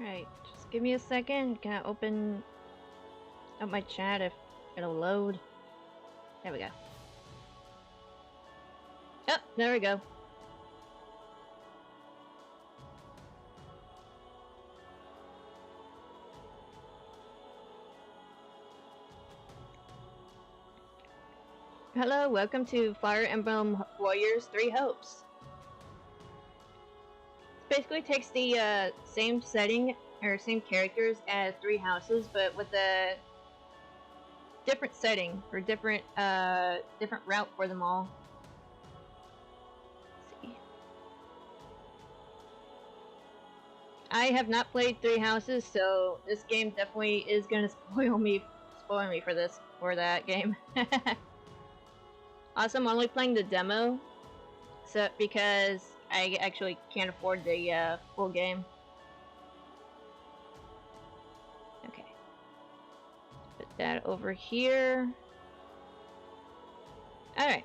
Alright, just give me a second. Can I open up my chat if it'll load? There we go. Oh, there we go. Hello, welcome to Fire Emblem Warriors 3 Hopes. It basically takes the same setting, or same characters as 3 Houses, but with a different setting, or different route for them all. Let's see. I have not played 3 Houses, so this game definitely is gonna spoil me for that game. Also, I'm only playing the demo, so because I actually can't afford the full game. Okay, put that over here. All right,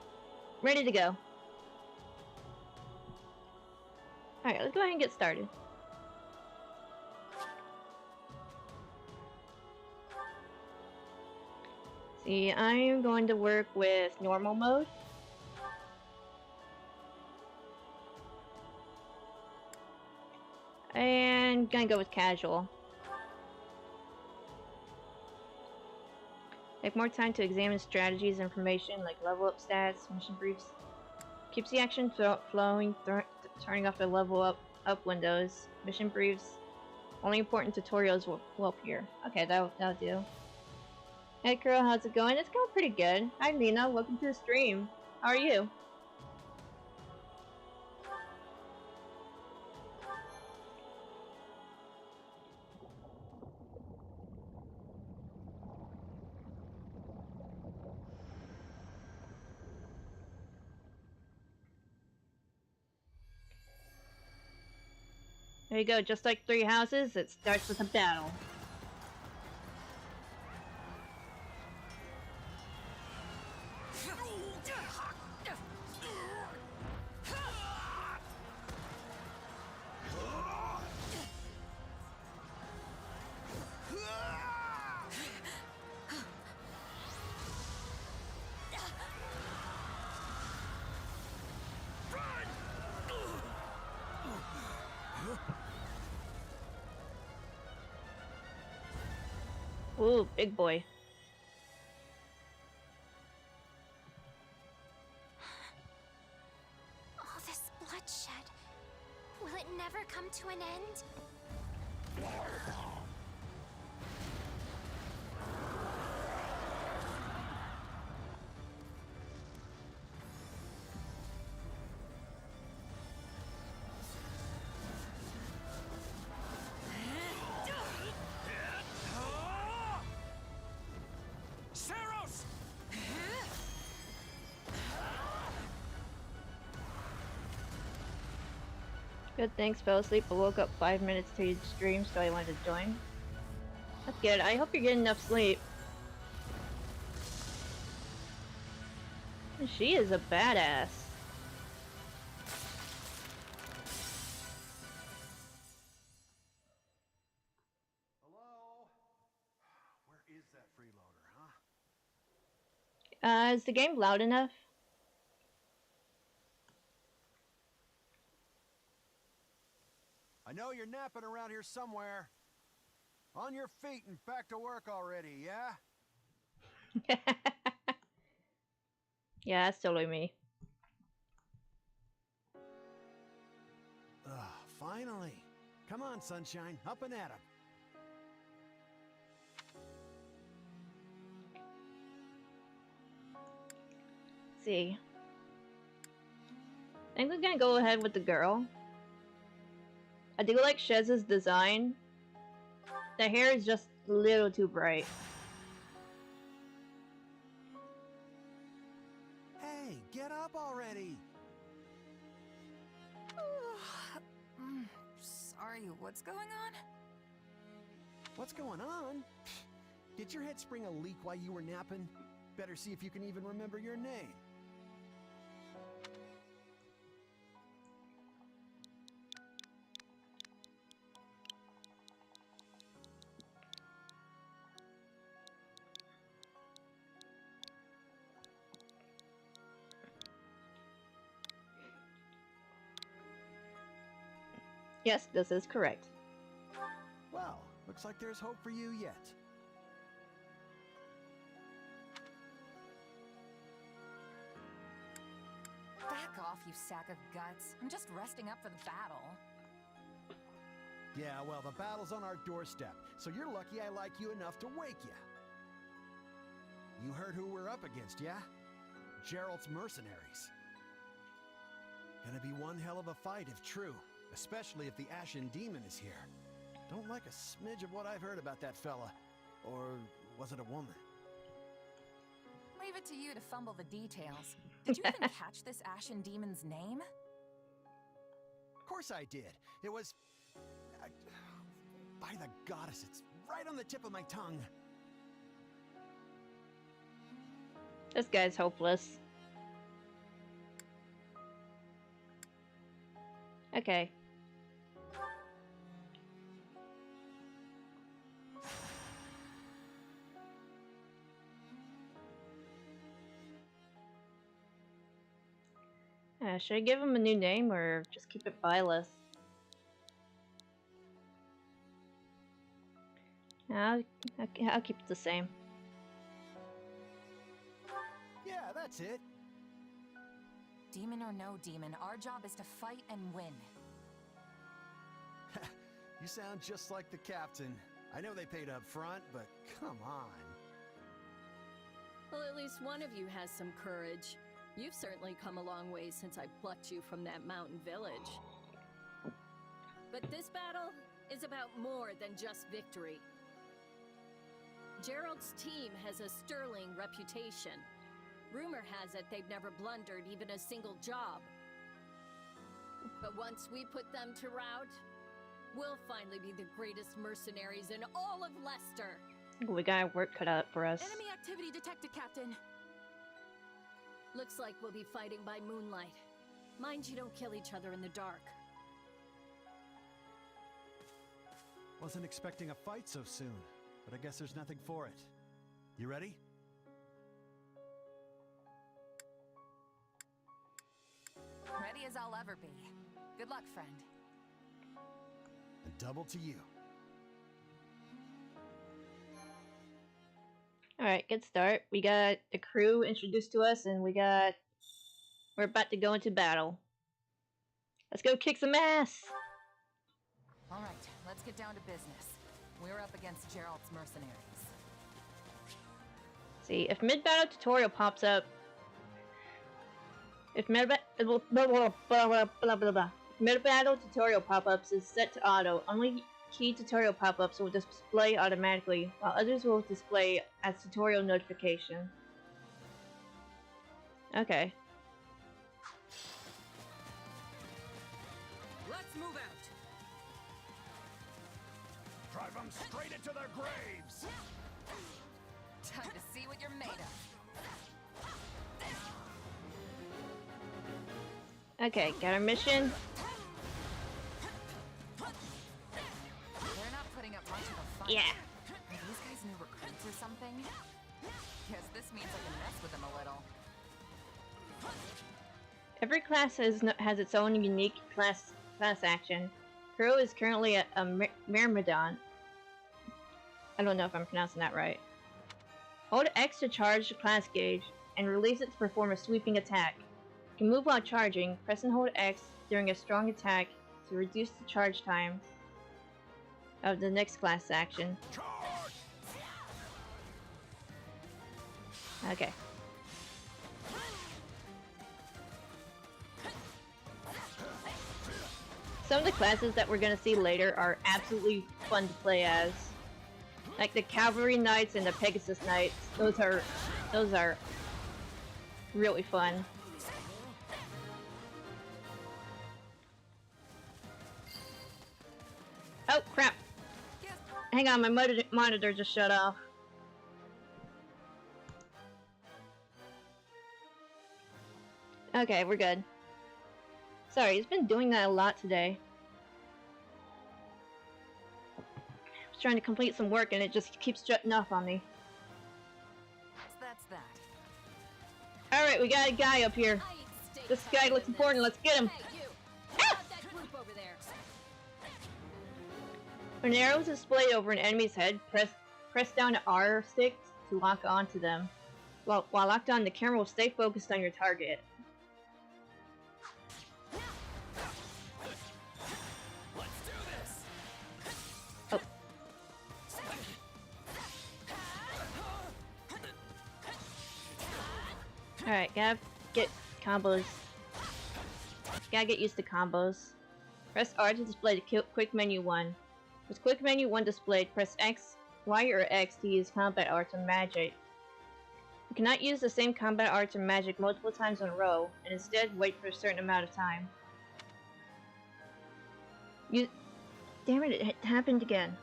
ready to go. All right, let's go ahead and get started. See, I'm going to work with normal mode. And gonna go with casual. Take more time to examine strategies, information like level up stats, mission briefs. Keeps the action flowing, turning off the level up windows. Mission briefs. Only important tutorials will appear. Okay, that'll do. Hey Kuro, how's it going? It's going pretty good. Hi Nina, welcome to the stream. How are you? There you go, just like 3 Houses, it starts with a battle. Ooh, big boy. All this bloodshed. Will it never come to an end? Good, thanks. Fell asleep but woke up 5 minutes to your stream, so I wanted to join. That's good. I hope you're getting enough sleep. She is a badass. Hello? Where is that freeloader, huh? Is the game loud enough? I know you're napping around here somewhere. On your feet and back to work already, yeah? Yeah, that's totally me. Finally. Come on, sunshine, up and at 'em. Let's see. I think we're gonna go ahead with the girl. I do like Shez's design. The hair is just a little too bright. Hey, get up already! Sorry, what's going on? What's going on? Did your head spring a leak while you were napping? Better see if you can even remember your name. Yes, this is correct. Well, looks like there's hope for you yet. Back off, you sack of guts. I'm just resting up for the battle. Yeah, well, the battle's on our doorstep, so you're lucky I like you enough to wake you. You heard who we're up against, yeah? Gerald's mercenaries. Gonna be one hell of a fight if true, especially if the Ashen Demon is here. Don't like a smidge of what I've heard about that fella. Or was it a woman? Leave it to you to fumble the details. Did you even catch this Ashen Demon's name? Of course I did. It was... by the goddess, it's right on the tip of my tongue. This guy's hopeless. Okay. Should I give him a new name or just keep it Byleth? I'll keep it the same. Yeah, that's it. Demon or no demon, our job is to fight and win. You sound just like the captain. I know they paid up front, but come on. Well, at least one of you has some courage. You've certainly come a long way since I plucked you from that mountain village. But this battle is about more than just victory. Gerald's team has a sterling reputation. Rumor has it they've never blundered even a single job. But once we put them to rout, we'll finally be the greatest mercenaries in all of Leicester. We got our work cut out for us. Enemy activity detected, Captain. Looks like we'll be fighting by moonlight. Mind you don't kill each other in the dark. Wasn't expecting a fight so soon, but I guess there's nothing for it. You ready? Ready as I'll ever be. Good luck, friend. And double to you. Alright, good start. We got the crew introduced to us, and we're about to go into battle. Let's go kick some ass! Alright, let's get down to business. We're up against Gerald's mercenaries. See, if mid-battle tutorial pops up... If mid-battle tutorial pop-ups is set to auto, only key tutorial pop-ups will display automatically, while others will display as tutorial notification. Okay. Let's move out. Drive them straight into their graves! Time to see what you're made of. Okay, got our mission. They're not putting up much of a fight. Yeah. Are these guys new recruits or something? Guess this means I can mess with them a little. Every class has its own unique class action. Kuro is currently a Myrmidon. I don't know if I'm pronouncing that right. Hold X to charge the class gauge, and release it to perform a sweeping attack. You can move while charging. Press and hold X during a strong attack to reduce the charge time of the next class action. Okay. Some of the classes that we're gonna see later are absolutely fun to play as. Like the Cavalry Knights and the Pegasus Knights. Those are really fun. Oh crap! Hang on, my monitor just shut off. Okay, we're good. Sorry, it's been doing that a lot today. I was trying to complete some work and it just keeps shutting off on me. That's that. Alright, we got a guy up here. This guy looks important, let's get him. Hey, you! How'd that group over there? When an arrow is displayed over an enemy's head, press down the R stick to lock onto them. While locked on, the camera will stay focused on your target. Oh. Alright, gotta get combos. Gotta get used to combos. Press R to display the quick menu 1. With quick menu 1 displayed, press X, Y, or X to use combat arts or magic. You cannot use the same combat arts or magic multiple times in a row, and instead wait for a certain amount of time. Damn it, it happened again.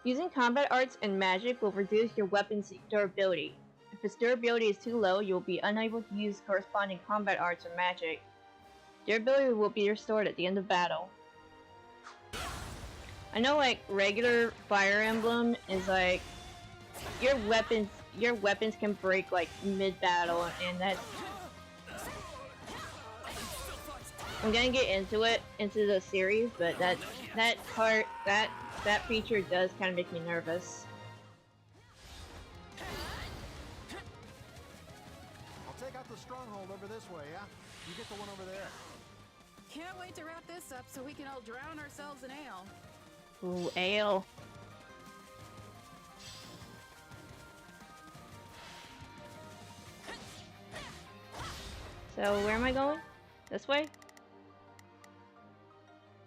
Using combat arts and magic will reduce your weapon's durability. If its durability is too low, you will be unable to use corresponding combat arts or magic. Durability will be restored at the end of battle. I know, like, regular Fire Emblem is like your weapons can break like mid-battle, and that's... I'm gonna get into the series, but that feature does kind of make me nervous. I'll take out the stronghold over this way, yeah? You get the one over there. Can't wait to wrap this up so we can all drown ourselves in ale. Ooh, ale. So, where am I going? This way?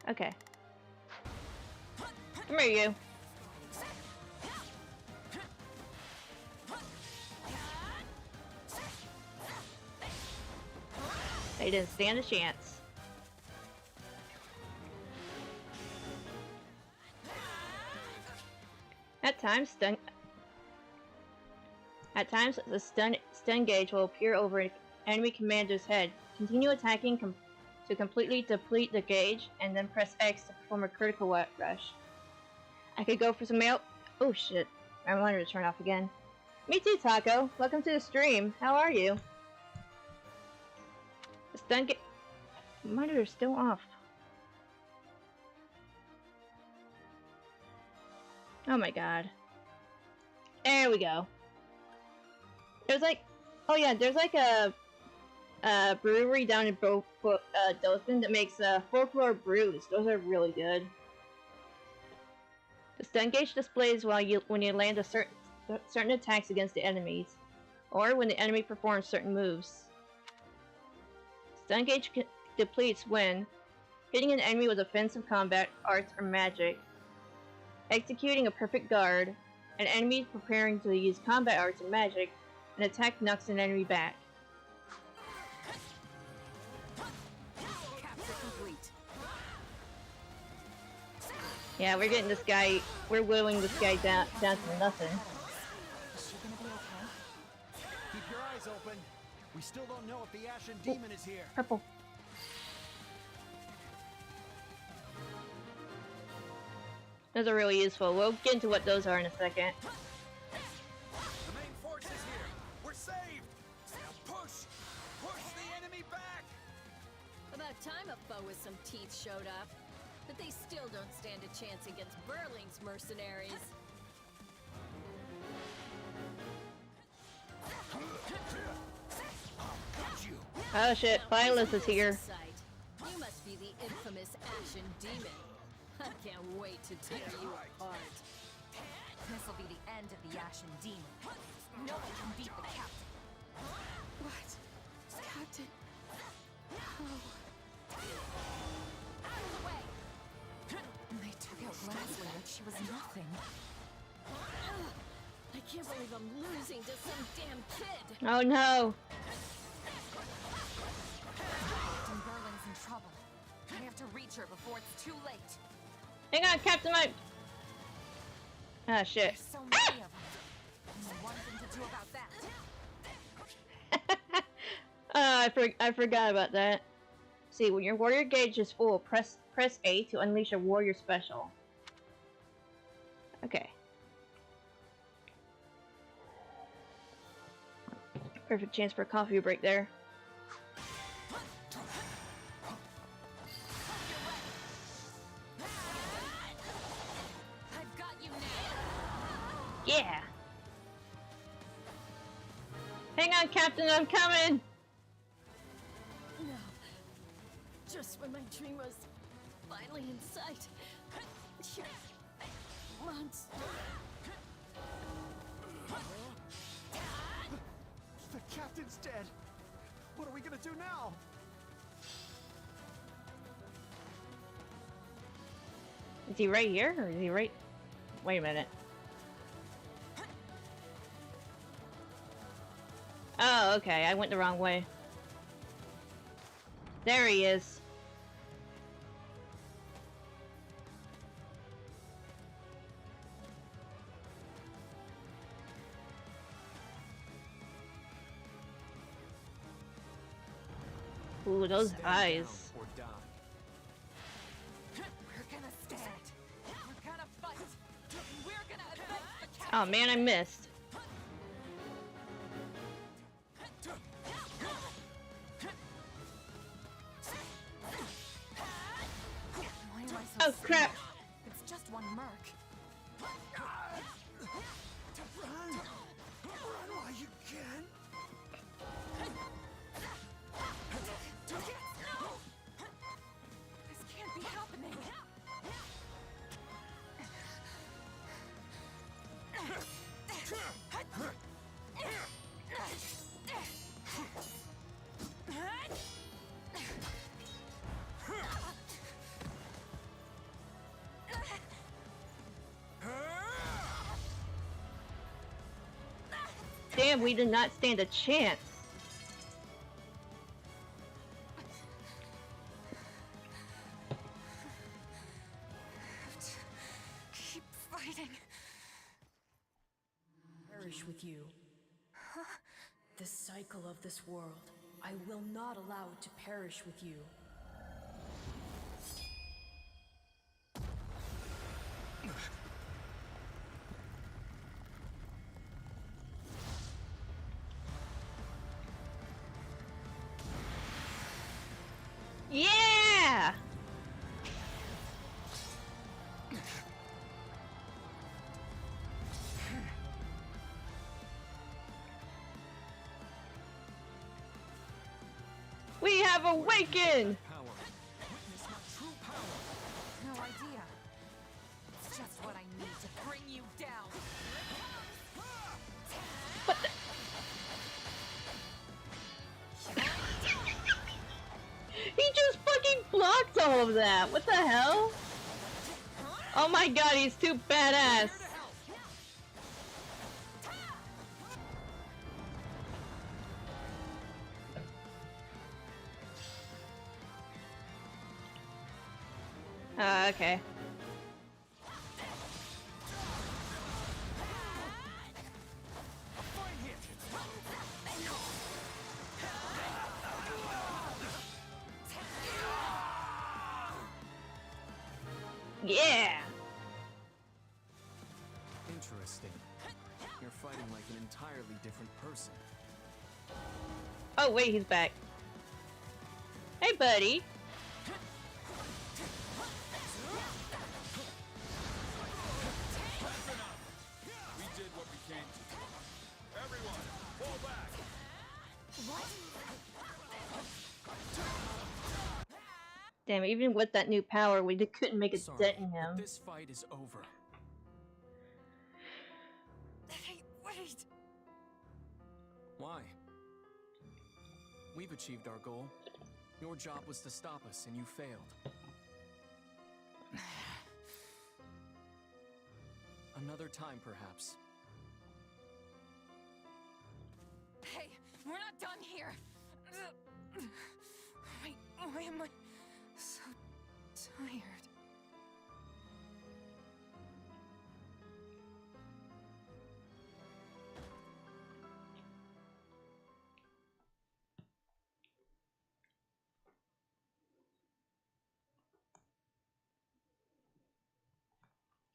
Okay. Come here, you. They didn't stand a chance. At times, the stun gauge will appear over an enemy commander's head. Continue attacking to completely deplete the gauge, and then press X to perform a critical rush. I could go for some mail. Oh shit! I wanted to turn off again. Me too, Taco. Welcome to the stream. How are you? The stun gauge monitor is still off. Oh my god. There we go. There's like, oh yeah, there's like a brewery down in Dothan that makes folklore brews. Those are really good. The stun gauge displays when you land certain attacks against the enemies, or when the enemy performs certain moves. Stun gauge depletes when hitting an enemy with offensive combat, arts, or magic, executing a perfect guard, an enemy preparing to use combat arts and magic, an attack knocks an enemy back. Yeah, we're getting this guy, we're whittling this guy down to nothing. Is she gonna be okay? Keep your eyes open. We still don't know if the Ashen Demon is here. Purple. Those are really useful. We'll get into what those are in a second. The main force is here. We're saved. Now push the enemy back. About time a foe with some teeth showed up. But they still don't stand a chance against Burling's mercenaries. Oh shit, Violet is here. You must be the infamous Ashen Demon. I can't wait to tear you apart. This'll be the end of the Ashen Demon. No one can beat the captain. What? Captain? Oh. Out of the way! They took out Glassway like she was nothing. I can't believe I'm losing to some damn kid. Oh no. Captain Berlin's in trouble. I have to reach her before it's too late. Hang on, Captain Mike. Ah shit. There's so many of them. Only one thing to do about that. I forgot about that. See, when your warrior gauge is full, press A to unleash a warrior special. Okay. Perfect chance for a coffee break there. Yeah! Hang on, Captain, I'm coming! No. Just when my dream was finally in sight. Monster. The captain's dead. What are we gonna do now? Is he right here, or is he right... Wait a minute. Oh, okay, I went the wrong way. There he is. Ooh, those Stand eyes. down or die. We're gonna stand. We're gonna fight. We're gonna avenge the captain. Oh man, I missed. Why am I so Oh slow? crap! It's just one merc. Run! Run while you can! No! This can't be happening. Damn, we did not stand a chance. Keep fighting. Perish with you. The cycle of this world. I will not allow it to perish with you. Yeah! We have awakened! Power. Witness my true power. No idea. It's just what I need to bring you down. What the? He just fucking blocked all of that! What the hell? Oh my god, he's too badass! Okay. Yeah! Interesting. You're fighting like an entirely different person. Oh wait, he's back. Hey buddy! We did what we came to do. Everyone, fall back! Damn, even with that new power, we couldn't make a Sorry, dent in but him. this fight is over. Hey, wait! Why? We've achieved our goal. Your job was to stop us, and you failed. Another time, perhaps. Hey, we're not done here. Why am I so tired?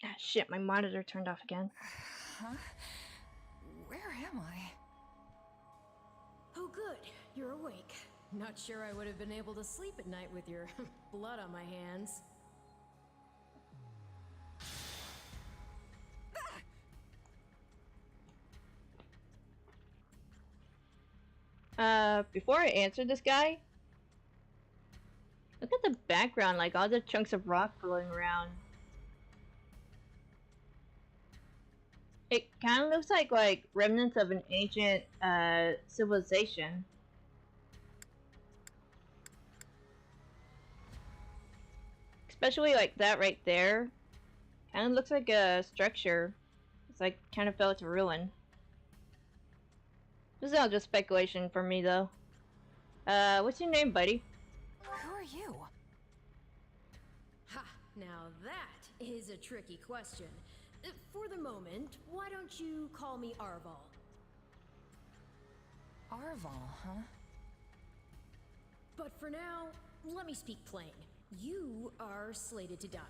Ah shit, my monitor turned off again. Huh? Where am I? Oh good, you're awake. Not sure I would have been able to sleep at night with your blood on my hands. Before I answer this guy, look at the background, like all the chunks of rock floating around. It kind of looks like remnants of an ancient civilization. Especially like that right there. Kind of looks like a structure. It's like kind of fell to ruin. This is all just speculation for me though. What's your name, buddy? Who are you? Ha! Now that is a tricky question. For the moment, why don't you call me Arval? Arval, huh? But for now, let me speak plain. You are slated to die.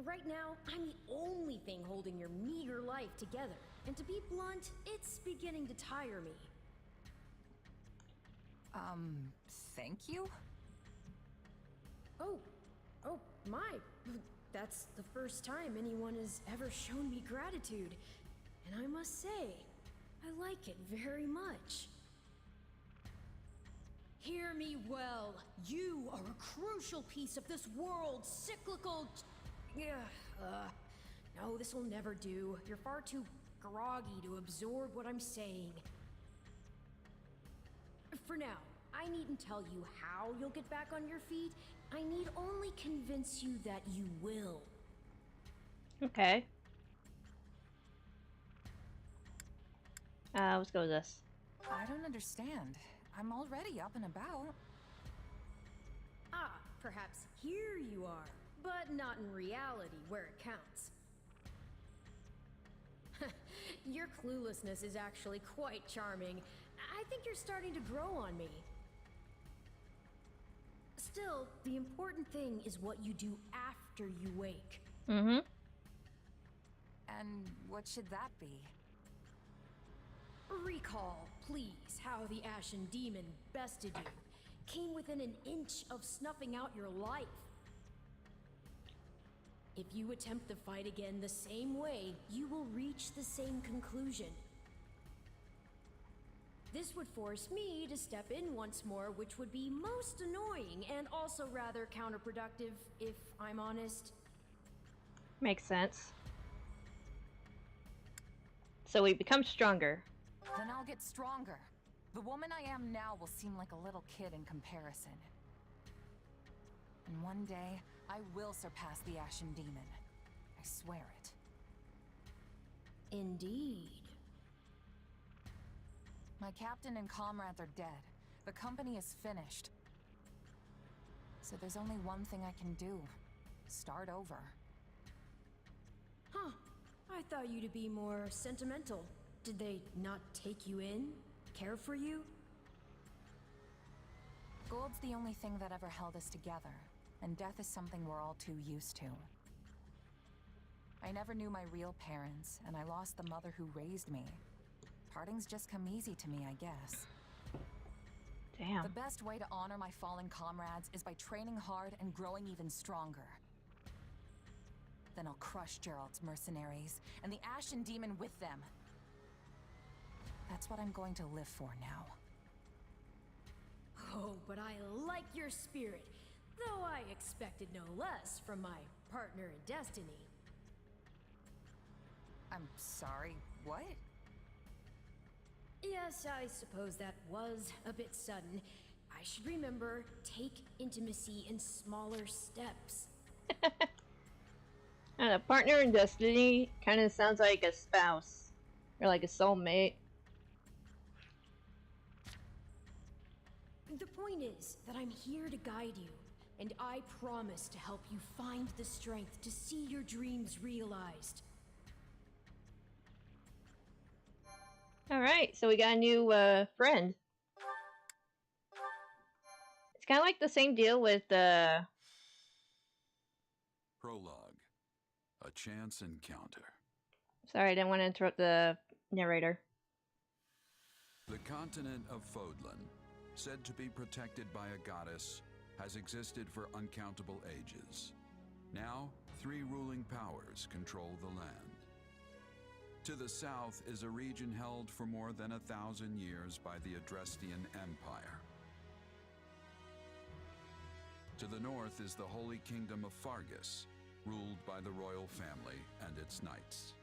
Right now, I'm the only thing holding your meager life together. And to be blunt, it's beginning to tire me. Thank you? Oh, my. That's the first time anyone has ever shown me gratitude. And I must say, I like it very much. Hear me well. You are a crucial piece of this world's cyclical... No, this will never do. You're far too groggy to absorb what I'm saying. For now, I needn't tell you how you'll get back on your feet. I need only convince you that you will. Okay. Let's go with this. I don't understand. I'm already up and about. Ah, perhaps here you are, but not in reality where it counts. Your cluelessness is actually quite charming. I think you're starting to grow on me. Still, the important thing is what you do after you wake. Mm-hmm. And what should that be? Recall, please, how the Ashen Demon bested you. Came within an inch of snuffing out your life. If you attempt the fight again the same way, you will reach the same conclusion. This would force me to step in once more, which would be most annoying and also rather counterproductive, if I'm honest. Makes sense. So we become stronger. Then I'll get stronger. The woman I am now will seem like a little kid in comparison. And one day, I will surpass the Ashen Demon. I swear it. Indeed. My captain and comrades are dead. The company is finished. So there's only one thing I can do. Start over. Huh. I thought you to be more sentimental. Did they not take you in? Care for you? Gold's the only thing that ever held us together, and death is something we're all too used to. I never knew my real parents, and I lost the mother who raised me. Parting's just come easy to me, I guess. Damn. The best way to honor my fallen comrades is by training hard and growing even stronger. Then I'll crush Gerald's mercenaries, and the Ashen Demon with them. That's what I'm going to live for now. Oh, but I like your spirit, though I expected no less from my partner in destiny. I'm sorry, what? Yes, I suppose that was a bit sudden. I should remember, take intimacy in smaller steps. And a partner in destiny kind of sounds like a spouse. Or like a soulmate. The point is that I'm here to guide you, and I promise to help you find the strength to see your dreams realized. Alright, so we got a new friend. It's kind of like the same deal with Prologue. A chance encounter. Sorry, I didn't want to interrupt the narrator. The continent of Fodlan, said to be protected by a goddess, has existed for uncountable ages. Now, 3 ruling powers control the land. To the south is a region held for more than 1,000 years by the Adrestian Empire. To the north is the Holy Kingdom of Fargus, ruled by the royal family and its knights.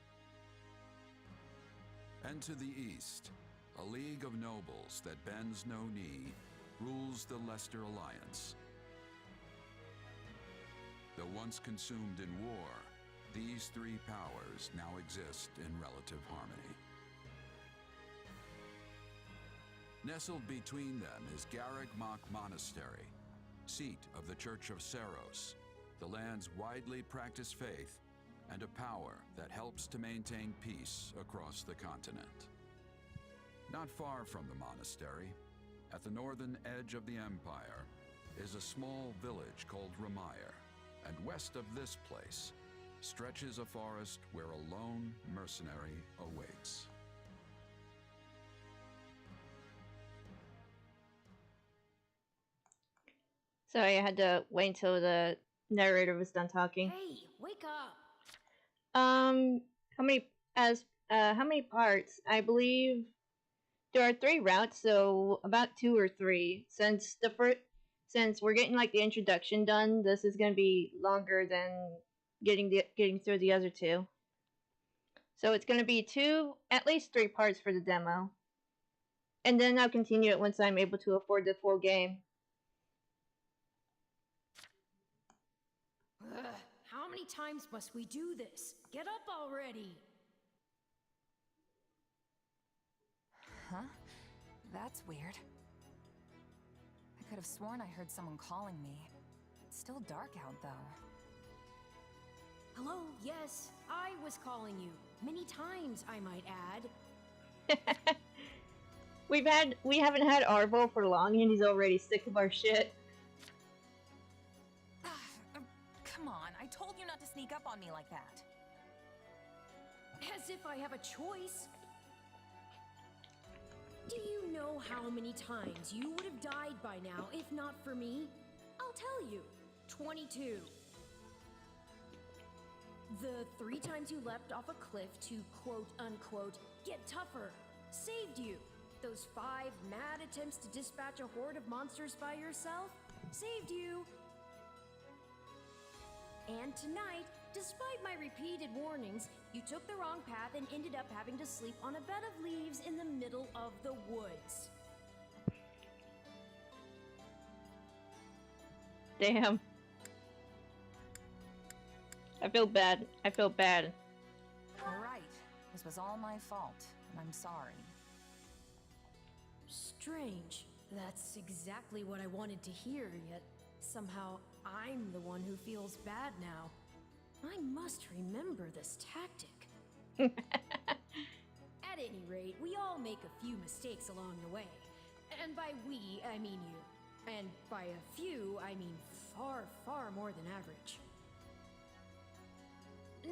And to the east, a league of nobles that bends no knee rules the Leicester Alliance. Though once consumed in war, these three powers now exist in relative harmony. Nestled between them is Garreg Mach Monastery, seat of the Church of Seros, the land's widely practiced faith, and a power that helps to maintain peace across the continent. Not far from the monastery, at the northern edge of the empire, is a small village called Ramire, and west of this place stretches a forest where a lone mercenary awaits. Sorry, I had to wait until the narrator was done talking. Hey, wake up! How many parts? I believe there are 3 routes, so about 2 or 3. Since we're getting like the introduction done, this is gonna be longer than getting through the other 2. So it's gonna be at least 3 parts for the demo, and then I'll continue it once I'm able to afford the full game. Ugh, how many times must we do this? Get up already! Huh? That's weird. I could have sworn I heard someone calling me. It's still dark out, though. Hello, yes, I was calling you. Many times, I might add. We haven't had Arvo for long, and he's already sick of our shit. Come on, I told you not to sneak up on me like that. As if I have a choice. Do you know how many times you would have died by now if not for me? I'll tell you. 22. The 3 times you leapt off a cliff to quote-unquote get tougher saved you. Those 5 mad attempts to dispatch a horde of monsters by yourself saved you. And tonight, despite my repeated warnings, you took the wrong path and ended up having to sleep on a bed of leaves in the middle of the woods. Damn. I feel bad. Right. This was all my fault, and I'm sorry. Strange. That's exactly what I wanted to hear, yet somehow I'm the one who feels bad now. I must remember this tactic. At any rate, we all make a few mistakes along the way. And by we, I mean you. And by a few, I mean far, far more than average.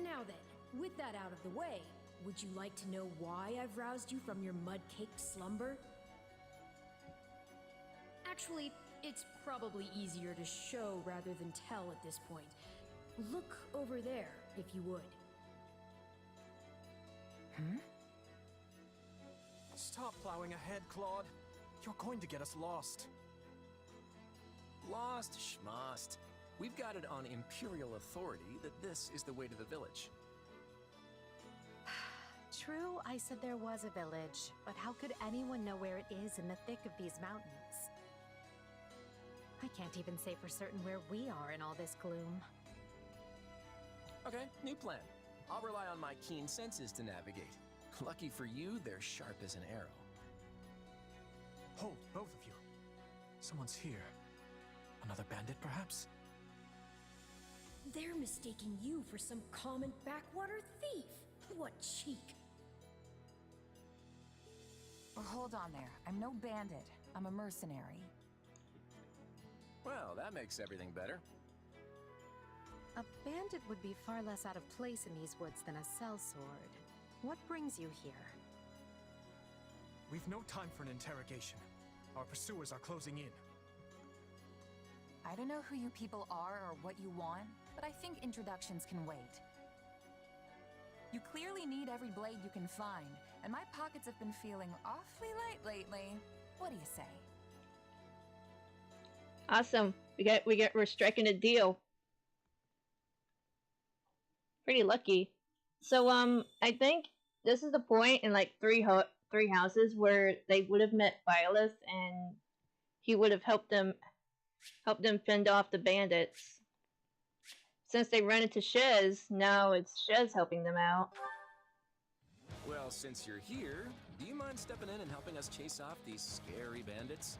Now then, with that out of the way, would you like to know why I've roused you from your mud-caked slumber? Actually, it's probably easier to show rather than tell at this point. Look over there, if you would. Stop plowing ahead, Claude. You're going to get us lost. Lost schmost. We've got it on Imperial authority that this is the way to the village. True, I said there was a village, but how could anyone know where it is in the thick of these mountains? I can't even say for certain where we are in all this gloom. Okay, new plan. I'll rely on my keen senses to navigate. Lucky for you, they're sharp as an arrow. Hold, both of you. Someone's here. Another bandit, perhaps? They're mistaking you for some common backwater thief. What cheek. Well, hold on there. I'm no bandit. I'm a mercenary. Well, that makes everything better. A bandit would be far less out of place in these woods than a sellsword. What brings you here? We've no time for an interrogation. Our pursuers are closing in. I don't know who you people are or what you want, but I think introductions can wait. You clearly need every blade you can find, and my pockets have been feeling awfully light lately. What do you say? Awesome. We're striking a deal. Pretty lucky. So I think this is the point in like three houses where they would have met Violet and he would have helped them fend off the bandits. Since they run into Shez, now it's Shez helping them out. Well, since you're here, do you mind stepping in and helping us chase off these scary bandits?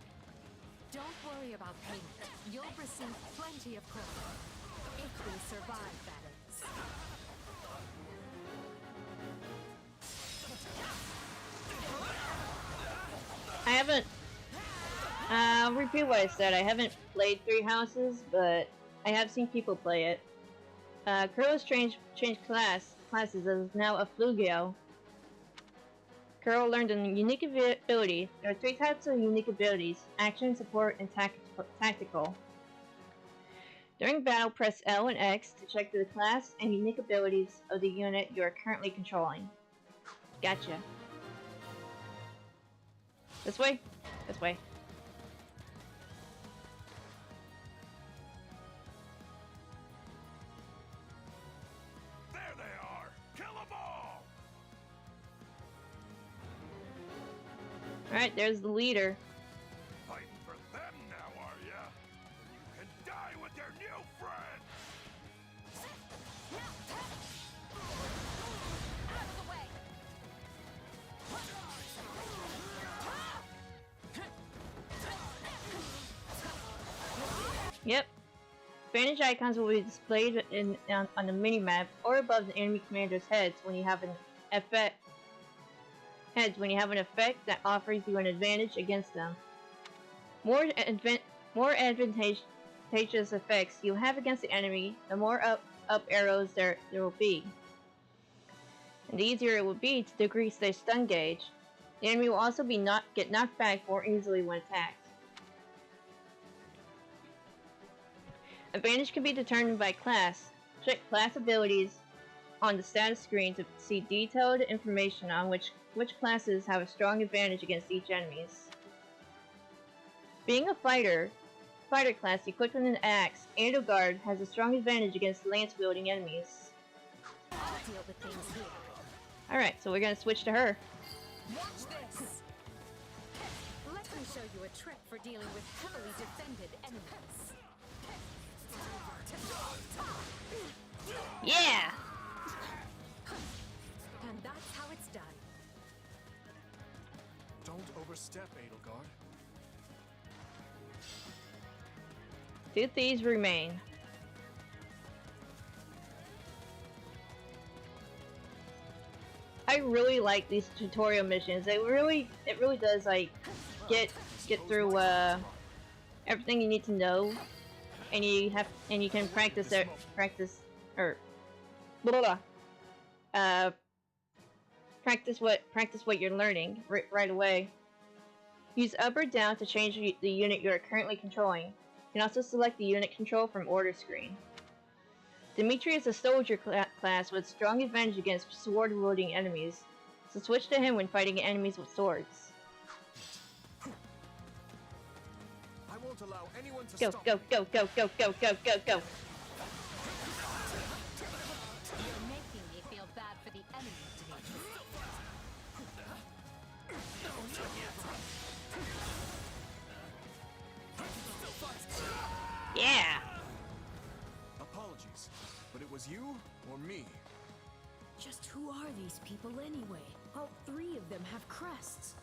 Don't worry about payment. You'll receive plenty of coin. If we survive, that is. I haven't... I'll repeat what I said. I haven't played Three Houses, but I have seen people play it. Kuro's changed classes as now a Flugio. Kuro learned a unique ability. There are 3 types of unique abilities: action, support, and tactical. During battle, press L and X to check the class and unique abilities of the unit you are currently controlling. Gotcha. This way? This way. There they are! Kill them all! Alright, there's the leader. Fighting for them now, are ya? You can die with your new friend! Out of the way! Yep. Advantage icons will be displayed on the minimap or above the enemy commander's heads when you have an effect. When you have an effect that offers you an advantage against them. More advantageous effects you have against the enemy, the more up arrows there will be, and the easier it will be to decrease their stun gauge. The enemy will also get knocked back more easily when attacked. Advantage can be determined by class. Check class abilities on the status screen to see detailed information on which classes have a strong advantage against each enemies. Being a fighter class equipped with an axe and a guard has a strong advantage against lance-wielding enemies. I'll deal with things here. Alright, so we're gonna switch to her. Watch this! Let me show you a trick for dealing with heavily defended enemies. Yeah! And that's how it's done. Don't overstep, Edelgard. 2 thieves remain. I really like these tutorial missions. It really does like get through everything you need to know, and you can practice what you're learning right away. Use up or down to change the unit you are currently controlling. You can also select the unit control from order screen. Dimitri is a soldier class with strong advantage against sword-wielding enemies, so switch to him when fighting enemies with swords. I won't allow anyone to Go, stop go, me. go, go, go, go, go, go, go! You're making me feel bad for the enemy, Dimitri. Yeah! Apologies, but it was you or me. Just who are these people anyway? All 3 of them have crests.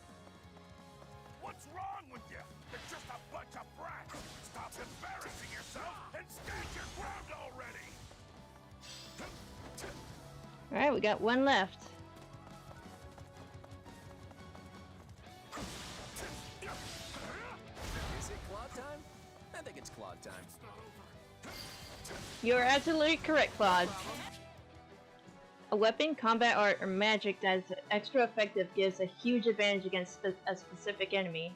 What's wrong with you? They're just a bunch of brats! Stop embarrassing yourself and stand your ground already! Alright, we got 1 left. Is it Claude time? I think it's Claude time. You are absolutely correct, Claude. A weapon, combat art, or magic that is extra effective gives a huge advantage against a specific enemy.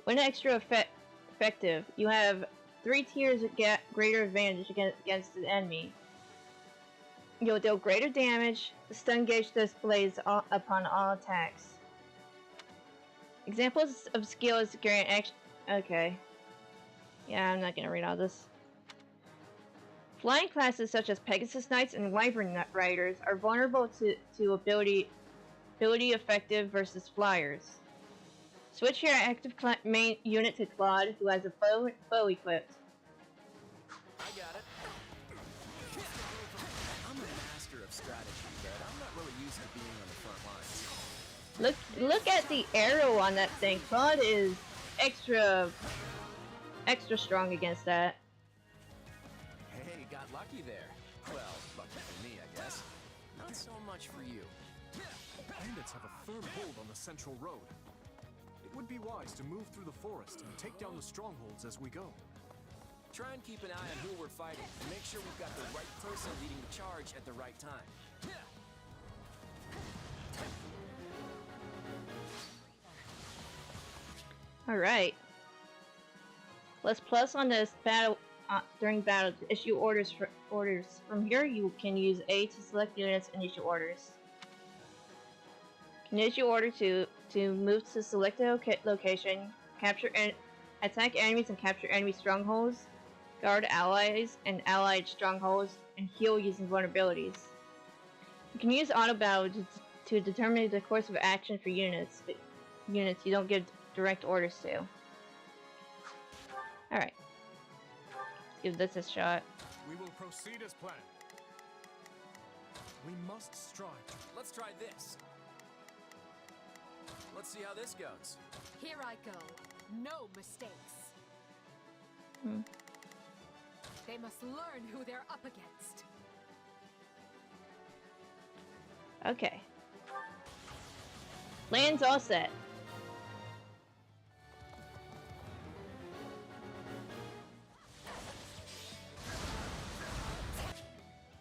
When extra effective, you have 3 tiers of greater advantage against the enemy. you'll deal greater damage. The stun gauge displays upon all attacks. Examples of skills grant action. Okay. Yeah, I'm not gonna read all this. Flying classes such as Pegasus Knights and Wyvern Riders are vulnerable to ability effective versus flyers. Switch your active main unit to Claude, who has a bow equipped. I got it. I'm a master of strategy, but I'm not really used to being on the front lines. Look at the arrow on that thing. Claude is extra strong against that. Hey, got lucky there. Well, lucky for me, I guess. Not so much for you. Bandits have a firm hold on the central road. It would be wise to move through the forest and take down the strongholds as we go. Try and keep an eye on who we're fighting, and make sure we've got the right person leading the charge at the right time. Alright. Let's plus on this battle during battle to issue orders. From here, you can use A to select units and issue orders. Can issue order to move to selected location, capture and attack enemies and capture enemy strongholds, guard allies and allied strongholds, and heal using vulnerabilities. You can use auto battle to determine the course of action for units you don't give direct orders to. Alright. Let's give this a shot. We will proceed as planned. We must strive. Let's try this. Let's see how this goes. Here I go. No mistakes. They must learn who they're up against. Okay. Land's all set.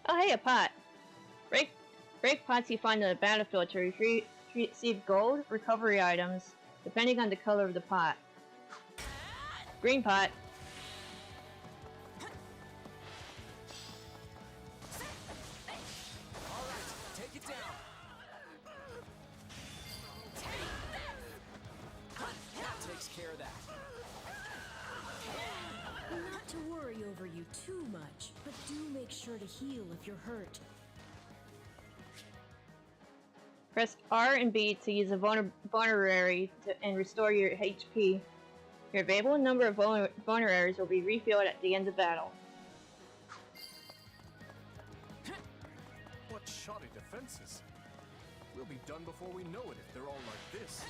Oh hey, a pot. Break pots you find on the battlefield to receive gold recovery items, depending on the color of the pot. Green pot. Alright, take it down. That takes care of that. Not to worry over you too much, but do make sure to heal if you're hurt. Press R and B to use a vulnerary and restore your HP. Your available number of vulneraries will be refilled at the end of battle. What shoddy defenses. We'll be done before we know it if they're all like this.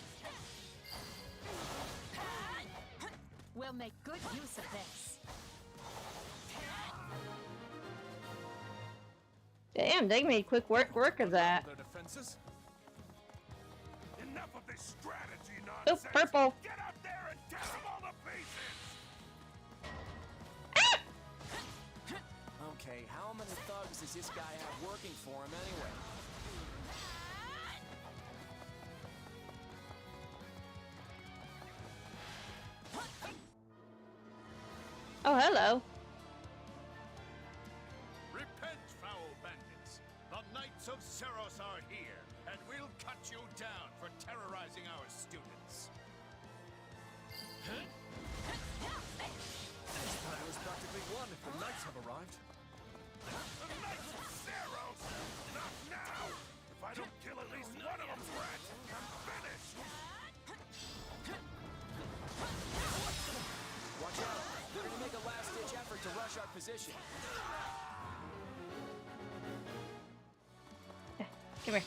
We'll make good use of this. Damn, they made quick work of that. Their defenses. Enough of this strategy Oh, nonsense. purple. Get out there and tear them all to pieces. Okay, how many thugs does this guy have working for him anyway? Oh, hello. Repent, foul bandits. The Knights of Seros are here, and we'll cut you down for terrorizing our students. This battle is practically won if the knights have arrived. The Knights of Seros! Not now! If I don't kill at least one of them, rats, I'm finished! Watch out! They're gonna make a last-ditch effort to rush our position. Come here.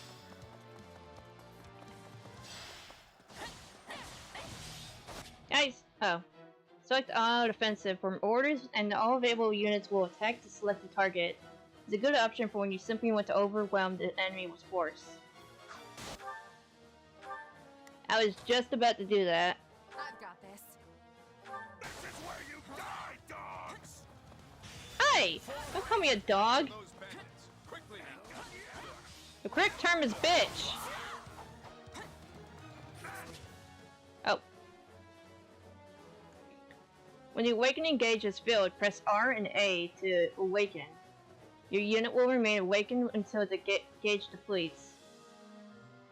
Guys! Oh. Select all defensive from orders, and all available units will attack the selected target. It's a good option for when you simply want to overwhelm the enemy with force. I was just about to do that. I've got this. This is where you die, dogs! Hey! Don't call me a dog! Those bandits, quickly now! The correct term is bitch! Oh. When the awakening gauge is filled, press R and A to awaken. Your unit will remain awakened until the gauge depletes.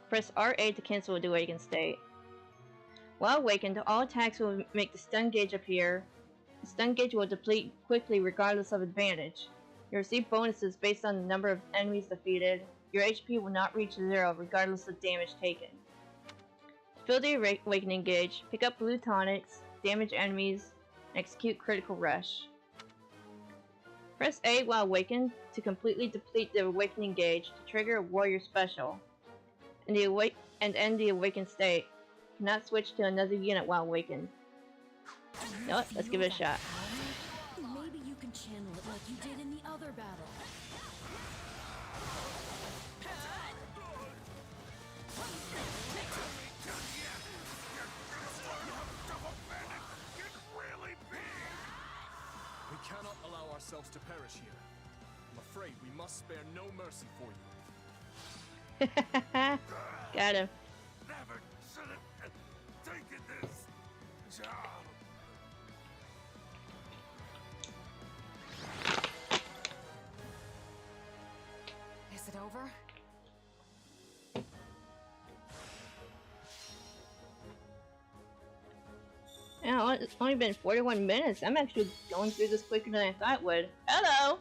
Press R8 to cancel the awakened state. While awakened, all attacks will make the stun gauge appear. The stun gauge will deplete quickly regardless of advantage. You receive bonuses based on the number of enemies defeated. Your HP will not reach 0 regardless of damage taken. To fill the awakening gauge, pick up blue tonics, damage enemies, and execute critical rush. Press A while awakened to completely deplete the awakening gauge to trigger a warrior special. And end the awakened state. You cannot switch to another unit while awakened. You know what? Let's give it a shot. Maybe you can channel it like you did in the other battle. We cannot allow ourselves to perish here. I'm afraid we must spare no mercy for you. Got him. Never should have taken this job. Is it over? Yeah, it's only been 41 minutes. I'm actually going through this quicker than I thought it would. Hello!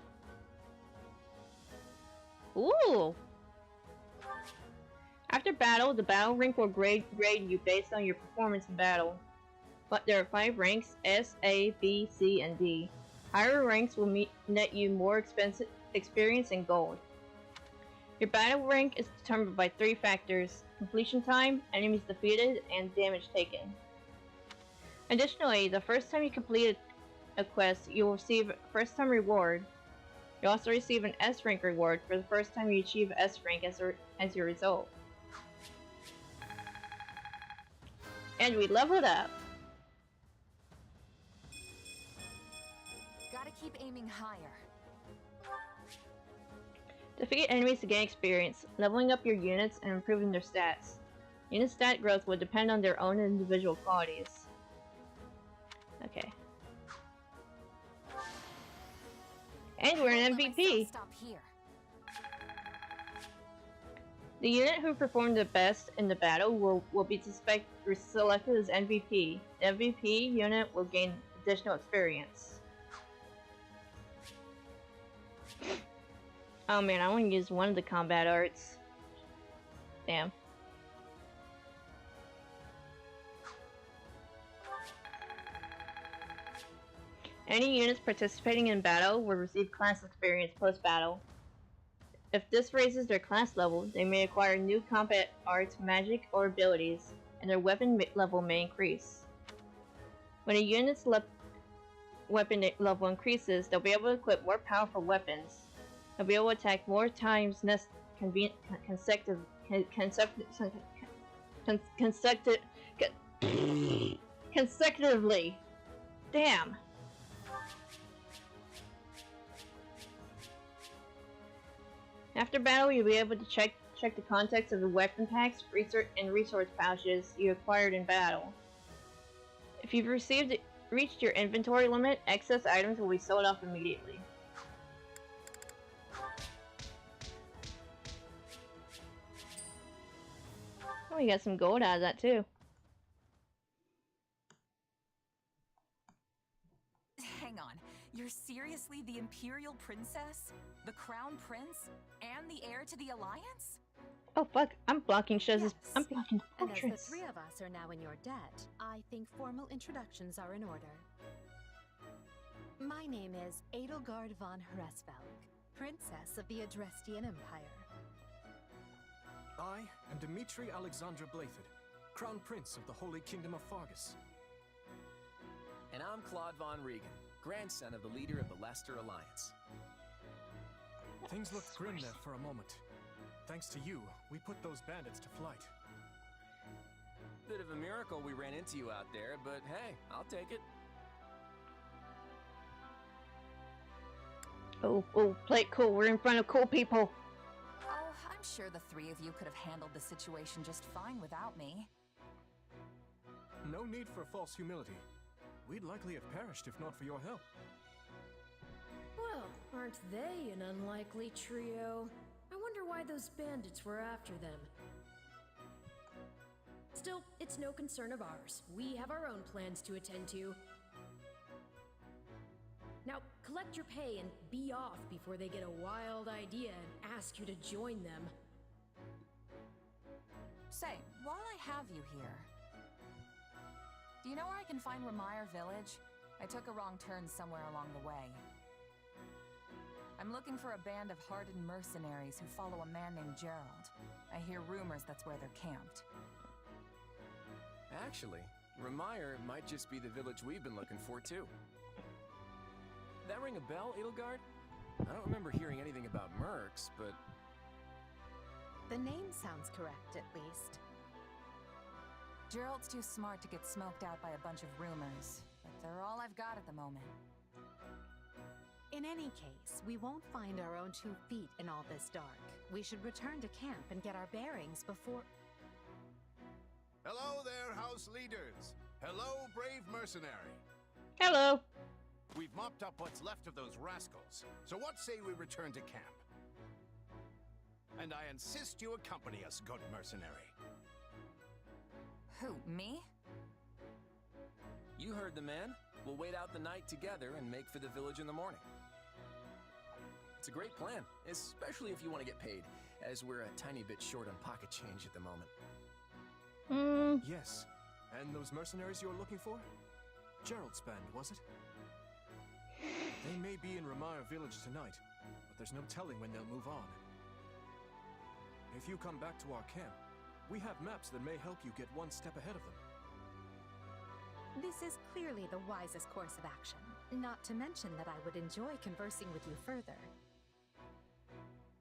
Ooh! After battle, the battle rank will grade you based on your performance in battle. But there are 5 ranks: S, A, B, C, and D. Higher ranks will net you more experience and gold. Your battle rank is determined by 3 factors: completion time, enemies defeated, and damage taken. Additionally, the first time you complete a quest, you will receive a first time reward. You also receive an S rank reward for the first time you achieve S rank as your result. And we leveled up! Gotta keep aiming higher. Defeat enemies to gain experience, leveling up your units and improving their stats. Unit stat growth will depend on their own individual qualities. Okay. And we're an MVP! Stop here. The unit who performed the best in the battle will be selected as MVP. The MVP unit will gain additional experience. Oh man, I want to use one of the combat arts. Damn. Any units participating in battle will receive class experience post-battle. If this raises their class level, they may acquire new combat arts, magic, or abilities, and their weapon level may increase. When a unit's weapon level increases, they'll be able to equip more powerful weapons. They'll be able to attack more times consecutively. Damn. After battle, you'll be able to check the contents of the weapon packs, resource pouches you acquired in battle. If you've reached your inventory limit, excess items will be sold off immediately. Oh, we got some gold out of that too. Hang on, you're seriously the Imperial Princess? The Crown Prince? And the heir to the Alliance? Oh fuck, I'm blocking Shez's. Yes. I'm blocking the And as the fortress. 3 of us are now in your debt, I think formal introductions are in order. My name is Edelgard von Hresvelg, Princess of the Adrestian Empire. I am Dimitri Alexandra Blathid, Crown Prince of the Holy Kingdom of Fargus. And I'm Claude von Regan, grandson of the leader of the Leicester Alliance. Things looked grim there for a moment. Thanks to you, we put those bandits to flight. Bit of a miracle we ran into you out there, but hey, I'll take it. Oh, play it cool. We're in front of cool people. Oh, I'm sure the 3 of you could have handled the situation just fine without me. No need for false humility. We'd likely have perished if not for your help. Well, Aren't they an unlikely trio? I wonder why those bandits were after them. Still, it's no concern of ours. We have our own plans to attend to. Now, collect your pay and be off before they get a wild idea and ask you to join them. Say, while I have you here, do you know where I can find Ramire Village? I took a wrong turn somewhere along the way. I'm looking for a band of hardened mercenaries who follow a man named Gerald. I hear rumors that's where they're camped. Actually, Ramire might just be the village we've been looking for, too. That ring a bell, Edelgard? I don't remember hearing anything about mercs, but... The name sounds correct, at least. Gerald's too smart to get smoked out by a bunch of rumors, but they're all I've got at the moment. In any case, we won't find our own 2 feet in all this dark. We should return to camp and get our bearings before... Hello there, house leaders. Hello, brave mercenary. Hello. We've mopped up what's left of those rascals, so what say we return to camp? And I insist you accompany us, good mercenary. Who, me? You heard the man. We'll wait out the night together and make for the village in the morning. It's a great plan, especially if you want to get paid, as we're a tiny bit short on pocket change at the moment. Yes. And those mercenaries you're looking for? Gerald's band, was it? They may be in Ramire Village tonight, but there's no telling when they'll move on. If you come back to our camp, we have maps that may help you get one step ahead of them. This is clearly the wisest course of action. Not to mention that I would enjoy conversing with you further.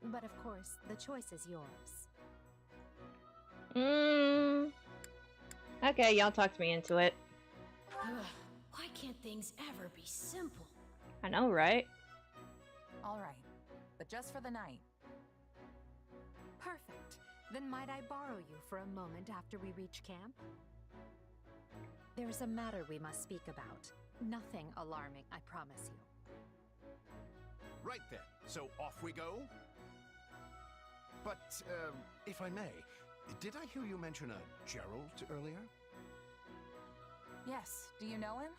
But of course, the choice is yours. Okay, y'all talked me into it. Why can't things ever be simple? I know, right? Alright, but just for the night. Perfect. Then might I borrow you for a moment after we reach camp? There's a matter we must speak about. Nothing alarming, I promise you. Right then, so off we go? But, if I may, did I hear you mention a Gerald earlier? Yes, do you know him?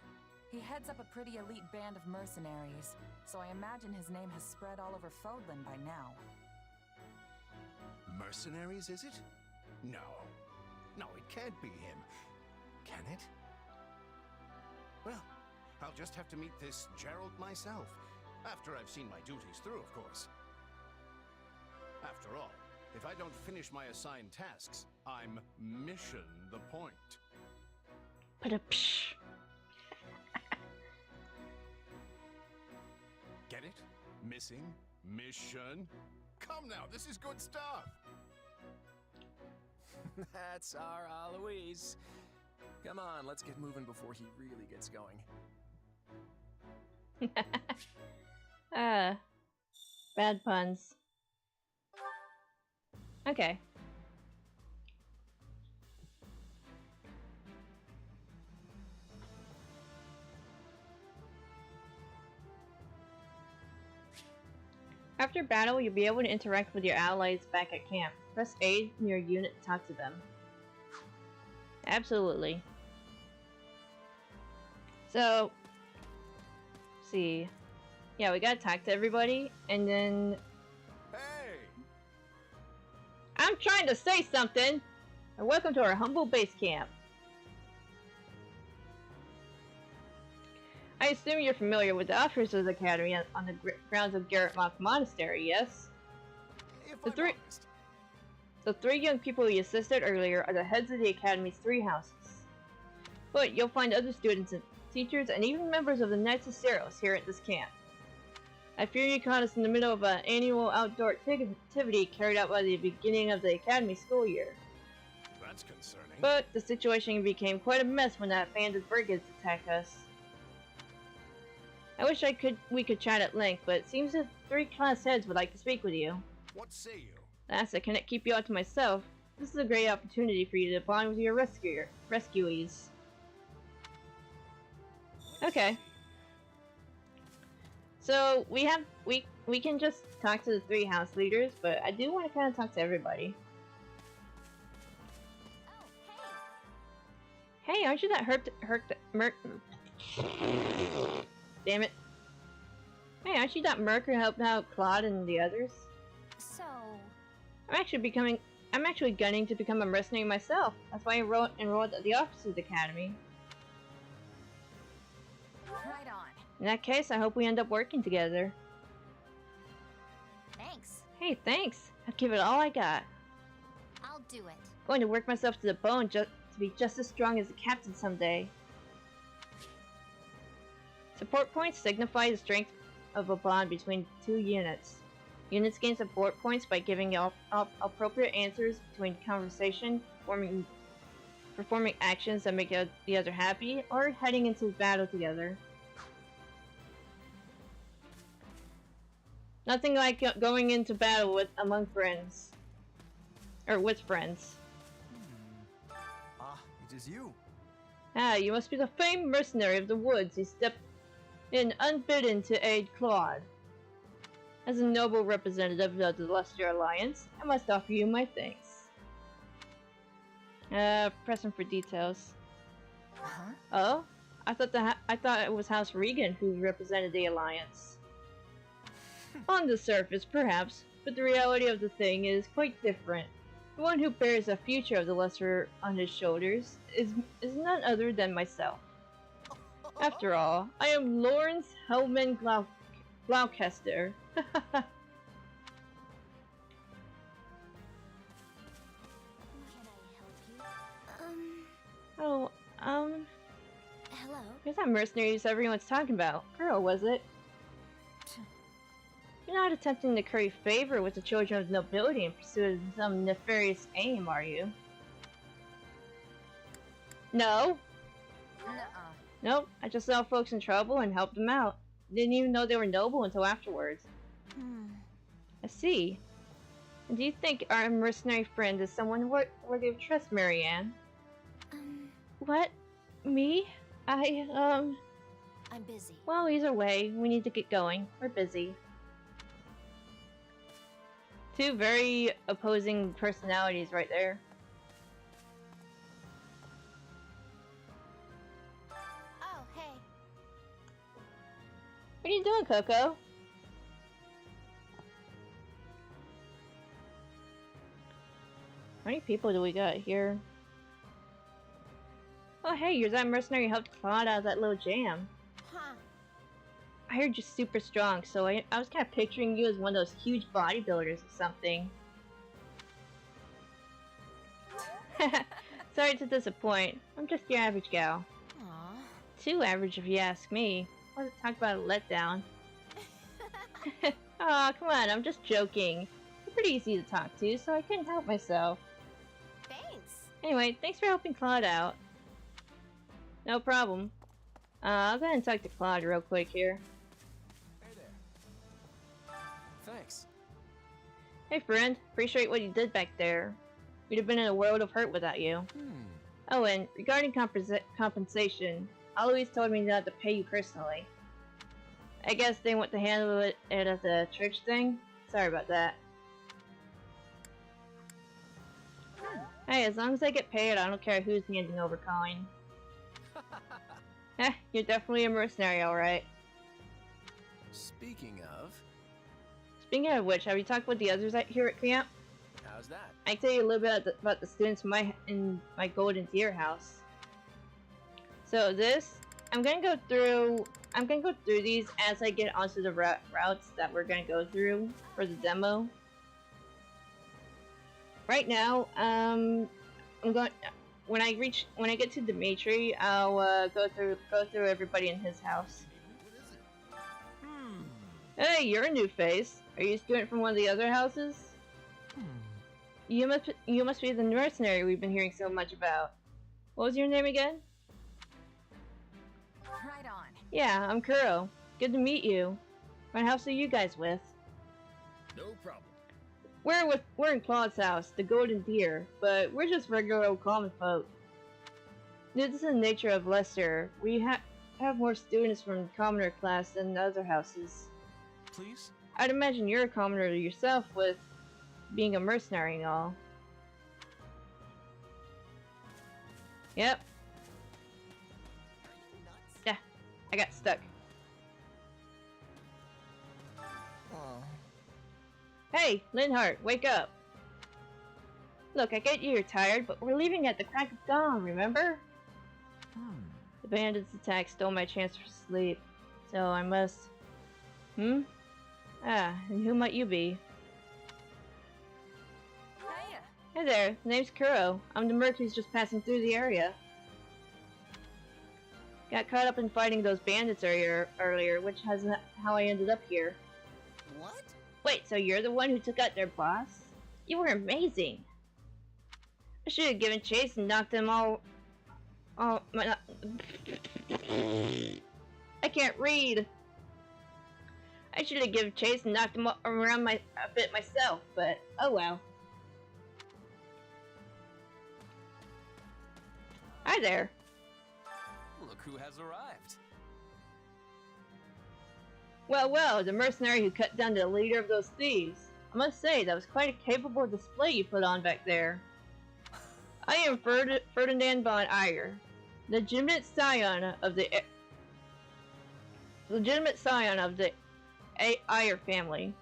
He heads up a pretty elite band of mercenaries, so I imagine his name has spread all over Fodlan by now. Mercenaries, is it? No. No, it can't be him. Can it? Well, I'll just have to meet this Gerald myself, after I've seen my duties through, of course. After all, if I don't finish my assigned tasks, I'm mission the point. Ba-da-psh. Get it? Missing? Mission? Come now, this is good stuff! That's our Aloise. Come on, let's get moving before he really gets going. Bad puns. Okay. After battle, you'll be able to interact with your allies back at camp. Press A in your unit to talk to them. Absolutely. So, let's see. Yeah, we gotta talk to everybody, and then... Hey! I'm trying to say something! And welcome to our humble base camp. I assume you're familiar with the Officers Academy on the grounds of Garrett Mock Monastery, yes? The three young people you assisted earlier are the heads of the Academy's 3 houses. But you'll find other students and teachers and even members of the Knights of Ceros here at this camp. I fear you caught us in the middle of an annual outdoor activity carried out by the beginning of the Academy school year. That's concerning. But the situation became quite a mess when that band of brigands attacked us. I wish we could chat at length, but it seems the 3 class heads would like to speak with you. What say you? Alas, I cannot keep you all to myself. This is a great opportunity for you to bond with your rescuees. Okay. So we we can just talk to the 3 house leaders, but I do want to kind of talk to everybody. Hey, aren't you that Damn it. Hey, aren't you that merc who helped out Claude and the others? So... I'm actually gunning to become a mercenary myself. That's why I enrolled at the Officers Academy. Right on. In that case, I hope we end up working together. Thanks. Hey, thanks. I'd give it all I got. I'll do it. Going to work myself to the bone to be just as strong as the captain someday. Support points signify the strength of a bond between 2 units. Units gain support points by giving appropriate answers between conversation, performing actions that make the other happy, or heading into battle together. Nothing like going into battle among friends. Or with friends. Ah, it is you. Ah, you must be the famed mercenary of the woods who stepped in unbidden to aid Claude. As a noble representative of the Luster Alliance, I must offer you my thanks. Pressing for details. Huh? Oh? I thought it was House Regan who represented the Alliance. On the surface, perhaps, but the reality of the thing is quite different. The one who bears the future of the Luster on his shoulders is none other than myself. After all, I am Lawrence Hellman Gloucester. Oh, Hello? here's that mercenary everyone's talking about. Girl, was it? You're not attempting to curry favor with the children of nobility in pursuit of some nefarious aim, are you? No? Nuh-uh. Nope, I just saw folks in trouble and helped them out. Didn't even know they were noble until afterwards. I see. And do you think our mercenary friend is someone worthy of trust, Marianne? What? Me? I'm busy. Well, either way, we need to get going. We're busy. 2 very opposing personalities right there. Oh, hey. What are you doing, Coco? How many people do we got here? Oh hey, you're that mercenary who helped Claude out of that little jam. Huh. I heard you're super strong, so I was kind of picturing you as one of those huge bodybuilders or something. Sorry to disappoint. I'm just your average gal. Aw. Too average if you ask me. Let's talk about a letdown. Aw, come on, I'm just joking. You're pretty easy to talk to, so I couldn't help myself. Thanks. Anyway, thanks for helping Claude out. No problem. I'll go ahead and talk to Claude real quick here. Hey there. Thanks. Hey friend, appreciate what you did back there. We'd have been in a world of hurt without you. Oh, and regarding compensation, Eloise told me not to pay you personally. I guess they want to handle it at the church thing? Sorry about that. Hey, as long as I get paid, I don't care who's handing over coin. You're definitely a mercenary, alright. Speaking Speaking of which, have you talked with the others here at camp? how's that? I can tell you a little bit about the students in my Golden Deer house. So this, I'm gonna go through these as I get onto the routes that we're gonna go through for the demo. Right now, when I get to Dimitri, I'll go through everybody in his house. Hey, you're a new face. Are you a student from one of the other houses? You must be the mercenary we've been hearing so much about. What was your name again? Right on. Yeah, I'm Kuro. Good to meet you. What house are you guys with? No problem. We're in Claude's house, the Golden Deer, but we're just regular old common folk. Due to the nature of Lester, we have more students from the commoner class than the other houses. Please? I'd imagine you're a commoner yourself with being a mercenary and all. Yep. Yeah, I got stuck. Hey, Linhart, wake up. Look, I get you're tired, but we're leaving at the crack of dawn, remember? The bandits' attack stole my chance for sleep, so I must... Ah, and who might you be? Hey there, name's Kuro. I'm the merc who's just passing through the area. Got caught up in fighting those bandits earlier, which is how I ended up here. What? Wait, so you're the one who took out their boss? You were amazing. I should have given chase and knocked them all... I can't read. I should have given chase and knocked them around a bit myself, but oh well. Hi there. Look who has arrived. Well, the mercenary who cut down the leader of those thieves. I must say, that was quite a capable display you put on back there. I am Ferdinand von Ayer, legitimate scion of the Ayer family,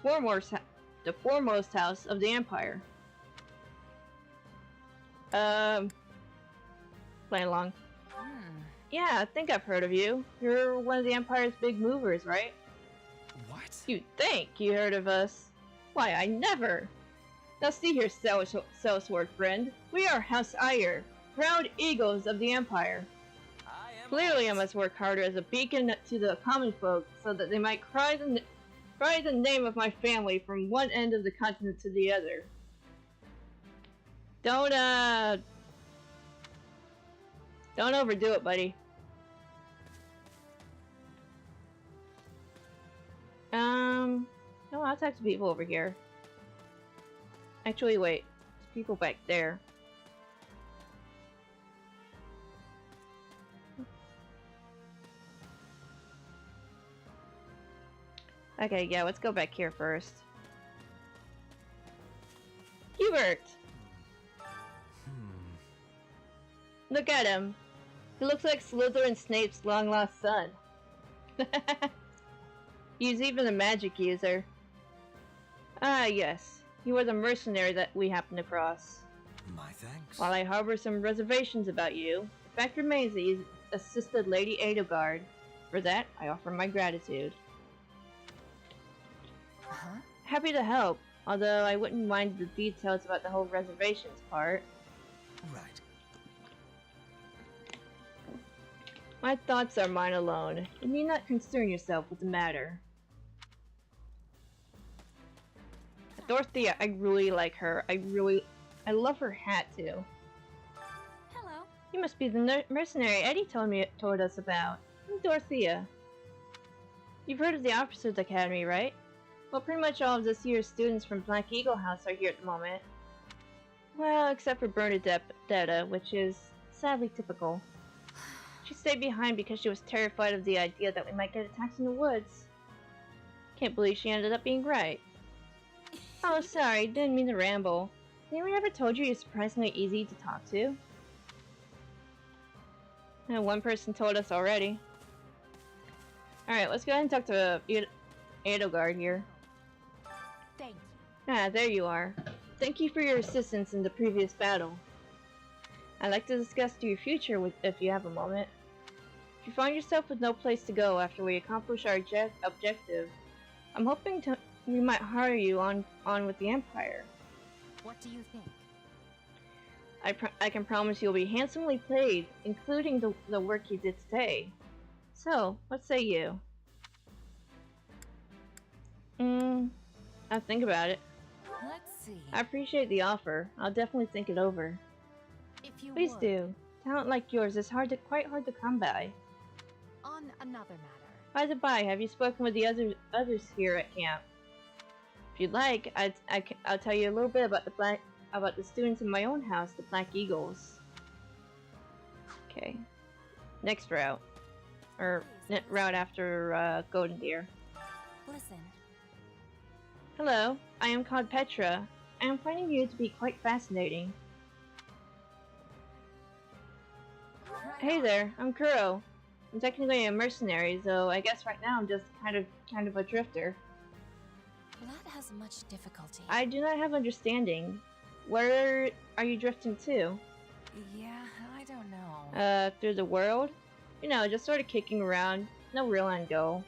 the foremost house of the Empire. Playing along. Yeah, I think I've heard of you. You're one of the Empire's big movers, right? What? You think you heard of us? Why, I never! Now see here, Sellsword friend. We are House Ayer, proud eagles of the Empire. Clearly I must work harder as a beacon to the common folk, so that they might cry the name of my family from one end of the continent to the other. Don't overdo it, buddy. No, I'll talk to people over here. Actually, wait. There's people back there. Okay, yeah, let's go back here first. Hubert! Look at him. He looks like Slytherin Snape's long-lost son. He's even a magic user. Ah, yes. You are the mercenary that we happened across. My thanks. While I harbor some reservations about you, the fact remains that you assisted Lady Edelgard. For that, I offer my gratitude. Happy to help, although I wouldn't mind the details about the whole reservations part. Right. My thoughts are mine alone. You need not concern yourself with the matter. Dorothea, I really like her. I love her hat too. Hello. You must be the mercenary Eddie told us about. I'm Dorothea. You've heard of the Officers Academy, right? Well, pretty much all of this year's students from Black Eagle House are here at the moment. Well, except for Bernadetta, which is sadly typical. She stayed behind because she was terrified of the idea that we might get attacked in the woods. Can't believe she ended up being right. Oh, sorry, didn't mean to ramble. Anyone ever told you you're surprisingly easy to talk to? One person told us already. Alright, let's go ahead and talk to Edelgard here. Thank you. Ah, there you are. Thank you for your assistance in the previous battle. I'd like to discuss your future if you have a moment. If you find yourself with no place to go after we accomplish our objective, I'm hoping we might hire you on with the Empire. What do you think? I can promise you'll be handsomely paid, including the work you did today. So, what say you? I'll think about it. Let's see. I appreciate the offer. I'll definitely think it over. If you Please would. do. Talent like yours is quite hard to come by. On another matter. By the by, have you spoken with the others here at camp? If you'd like, I'll tell you a little bit about the students in my own house, the Black Eagles. Okay. Next route. Or route after Golden Deer. Listen, Hello, I am called Petra. I am finding you to be quite fascinating. Hey there, I'm Kuro. I'm technically a mercenary, so I guess right now I'm just kind of a drifter. That has much difficulty. I do not have understanding. Where are you drifting to? Yeah, I don't know. Through the world? You know, just sort of kicking around. No real end goal.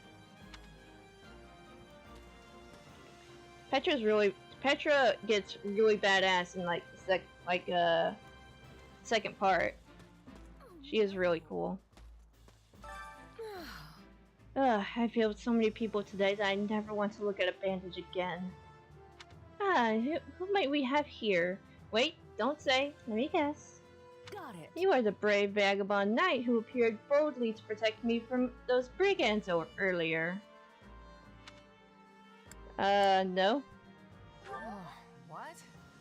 Petra gets really badass in like the second part. She is really cool. I feel with so many people today that I never want to look at a bandage again. Who might we have here? Wait, don't say. Let me guess. Got it. You are the brave vagabond knight who appeared boldly to protect me from those brigands earlier. No. What?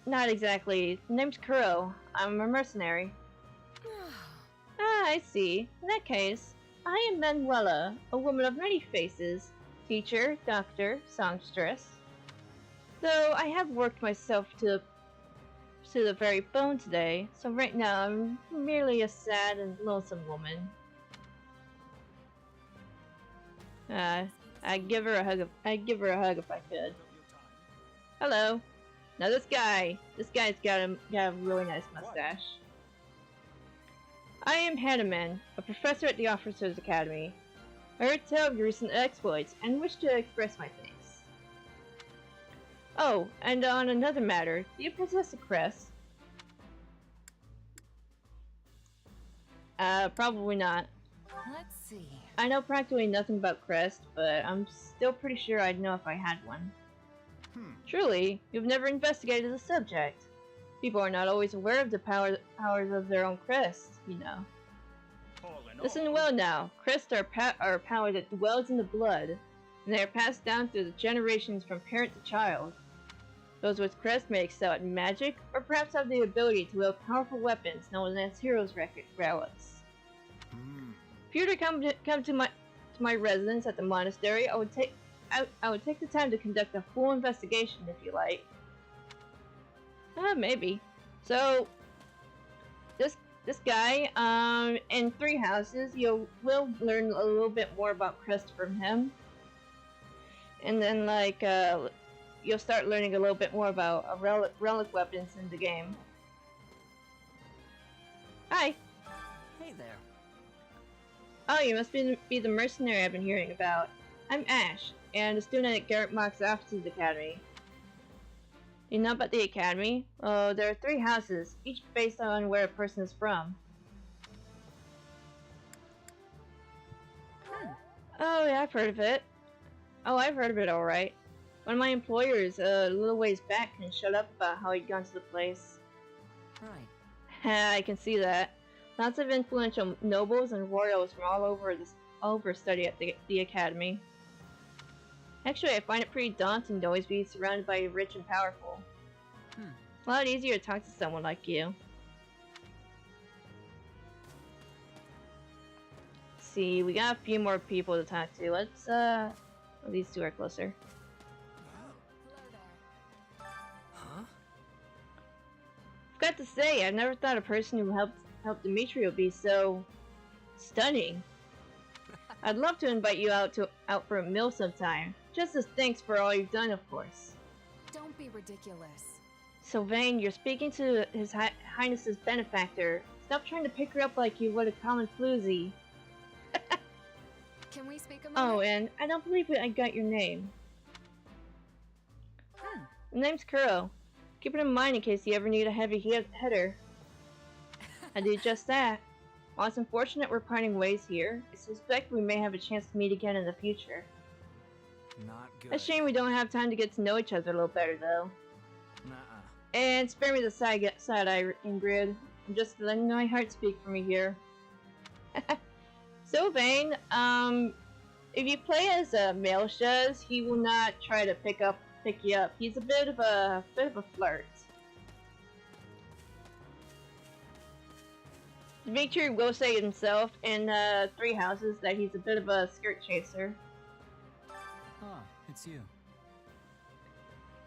Not exactly. Name's Kuro. I'm a mercenary. I see. In that case, I am Manuela, a woman of many faces. Teacher, doctor, songstress. Though I have worked myself to the very bone today, so right now I'm merely a sad and lonesome woman. I'd give her a hug if I could. Hello. Now this guy's got a really nice mustache. I am Hanuman, a professor at the Officers Academy. I heard tell of your recent exploits and wish to express my thanks. Oh, and on another matter, do you possess a crest? Probably not. Let's see. I know practically nothing about crest, but I'm still pretty sure I'd know if I had one. Truly, you've never investigated the subject. People are not always aware of the powers of their own crests, you know. Listen well now. Crests are a power that dwells in the blood, and they are passed down through the generations from parent to child. Those with crests may excel at magic, or perhaps have the ability to wield powerful weapons known as heroes' relics. If you were to come to my residence at the monastery, I would take the time to conduct a full investigation if you like. Maybe. So, this guy, in 3 houses, you will learn a little bit more about crest from him. And then, like, you'll start learning a little bit more about relic weapons in the game. Hi. Hey there. Oh, you must be the mercenary I've been hearing about. I'm Ash, and a student at Garrett Mock's Officers Academy. You know about the Academy? Oh, there are 3 houses, each based on where a person is from. Oh, yeah, I've heard of it. Oh, I've heard of it alright. One of my employers, a little ways back, can shut up about how he'd gone to the place. Right. I can see that. Lots of influential nobles and royals from all over study at the Academy. Actually, I find it pretty daunting to always be surrounded by rich and powerful. A lot easier to talk to someone like you. Let's see, we got a few more people to talk to. Let's, well, these 2 are closer. Huh? I've got to say, I've never thought a person who helped Dimitri would be so stunning. I'd love to invite you out for a meal sometime. Just as thanks for all you've done, of course. Don't be ridiculous. Sylvain, you're speaking to His Highness's benefactor. Stop trying to pick her up like you would a common floozy. Can we speak a moment? Oh, and I don't believe I got your name. My name's Kuro. Keep it in mind in case you ever need a heavy hitter. I do just that. While it's unfortunate we're parting ways here, I suspect we may have a chance to meet again in the future. Not good. A shame we don't have time to get to know each other a little better, though. Nuh-uh. And spare me the side eye, Ingrid. I'm just letting my heart speak for me here. Sylvain, if you play as Maelshaz, he will not try to pick you up. He's a bit of a flirt. Dimitri will say himself in 3 houses that he's a bit of a skirt chaser. Huh, it's you.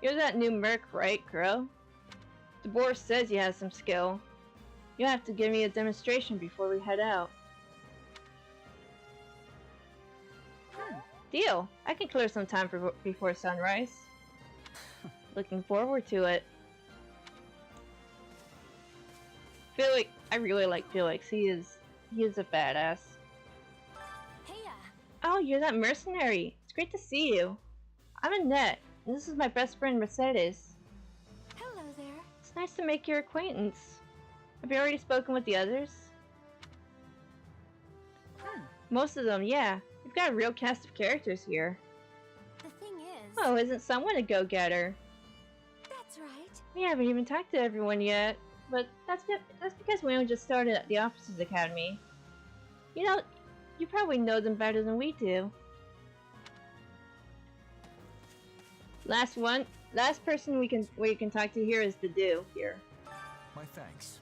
You're that new merc, right, Kuro? The boar says you have some skill. You'll have to give me a demonstration before we head out. Deal. I can clear some time before sunrise. Looking forward to it. I really like Felix. He is a badass. Heya. Oh, you're that mercenary. It's great to see you. I'm Annette, and this is my best friend Mercedes. Hello there. It's nice to make your acquaintance. Have you already spoken with the others? Most of them, yeah. We've got a real cast of characters here. The thing is... Oh, isn't someone a go-getter? That's right. We haven't even talked to everyone yet, but that's because we only just started at the Officers Academy. You know, you probably know them better than we do. Last person we can talk to here is the Do here. My thanks.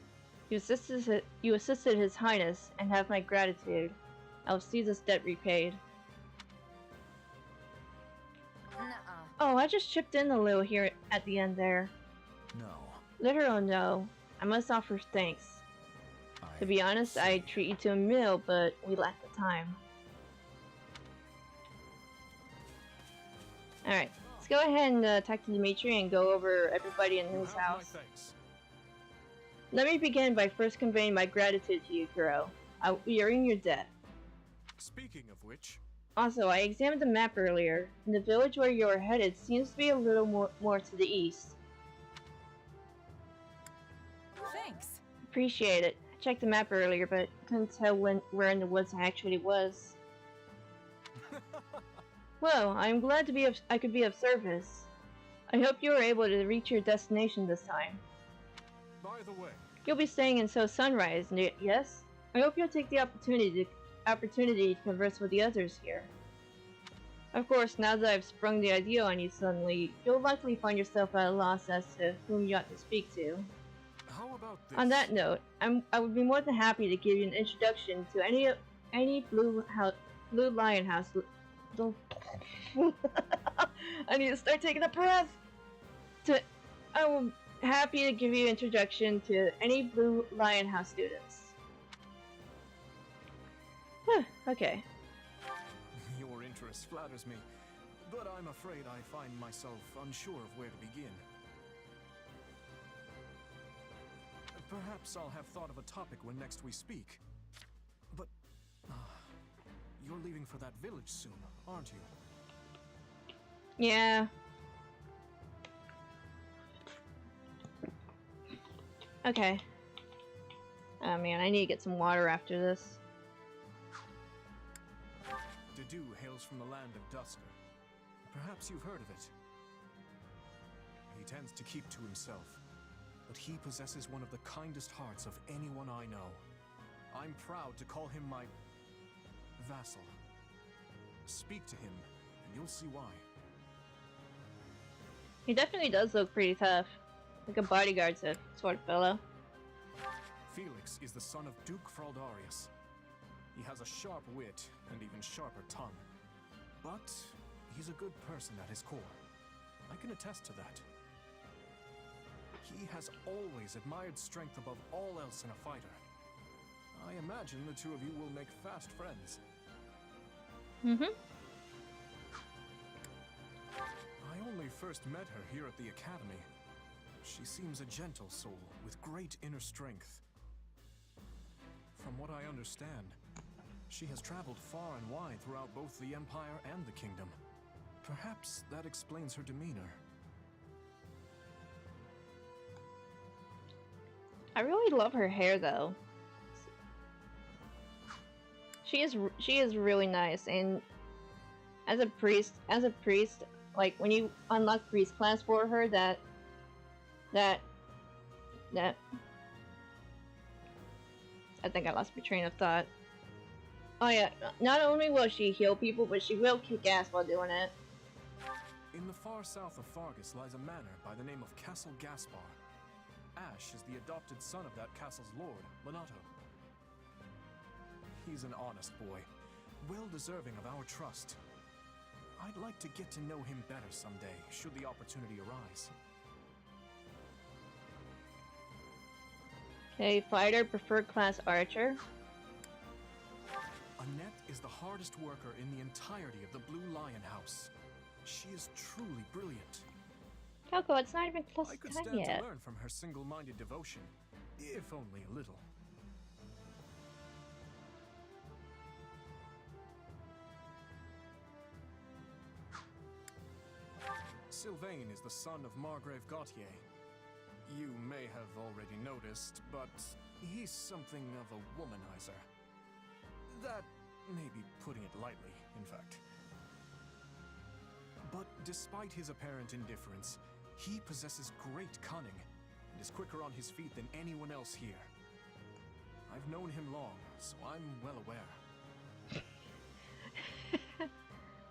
You assisted His Highness and have my gratitude. I'll see this debt repaid. Nuh-uh. Oh, I just chipped in a little here at the end there. No. Literal no. I must offer thanks. To be honest, I'd treat you to a meal, but we lack the time. Alright, let's go ahead and talk to Dimitri and go over everybody in his house. Let me begin by first conveying my gratitude to you, Kuro. You're in your debt. Speaking of which... Also, I examined the map earlier, and the village where you're headed seems to be a little more to the east. Thanks. Appreciate it. I checked the map earlier, but couldn't tell where in the woods I actually was. Well, I'm glad I could be of service. I hope you were able to reach your destination this time. By the way... You'll be staying until sunrise, yes? I hope you'll take the opportunity to converse with the others here. Of course, now that I've sprung the idea on you suddenly, you'll likely find yourself at a loss as to whom you ought to speak to. How about this? On that note, I would be more than happy to give you an introduction to any Blue Lion House. I need to start taking a breath. I'm happy to give you an introduction to any Blue Lion House students. Okay. Your interest flatters me, but I'm afraid I find myself unsure of where to begin. Perhaps I'll have thought of a topic when next we speak. But you're leaving for that village soon, aren't you? Yeah. Okay. Oh man, I need to get some water after this. Dedu hails from the land of Dusker. Perhaps you've heard of it. He tends to keep to himself, but he possesses one of the kindest hearts of anyone I know. I'm proud to call him my vassal. Speak to him, and you'll see why. He definitely does look pretty tough. Like a bodyguard sort of fellow. Felix is the son of Duke Fraldarius. He has a sharp wit and even sharper tongue. But he's a good person at his core. I can attest to that. He has always admired strength above all else in a fighter. I imagine the two of you will make fast friends. Mm-hmm. I only first met her here at the academy. She seems a gentle soul with great inner strength. From what I understand, she has traveled far and wide throughout both the Empire and the Kingdom. Perhaps that explains her demeanor. I really love her hair though. She is really nice, and as a priest, like when you unlock priest class for her, that I think I lost my train of thought. Oh yeah, not only will she heal people, but she will kick ass while doing it. In the far south of Fargus lies a manor by the name of Castle Gaspar. Ash is the adopted son of that castle's lord, Lonato. He's an honest boy, well deserving of our trust. I'd like to get to know him better someday, should the opportunity arise. Okay, fighter, preferred class archer. Annette is the hardest worker in the entirety of the Blue Lion House. She is truly brilliant. Coco, it's not even close I to could time stand yet. to learn from her single-minded devotion, if only a little. Sylvain is the son of Margrave Gautier. You may have already noticed, but he's something of a womanizer. That may be putting it lightly, in fact. But despite his apparent indifference, he possesses great cunning and is quicker on his feet than anyone else here. I've known him long, so I'm well aware.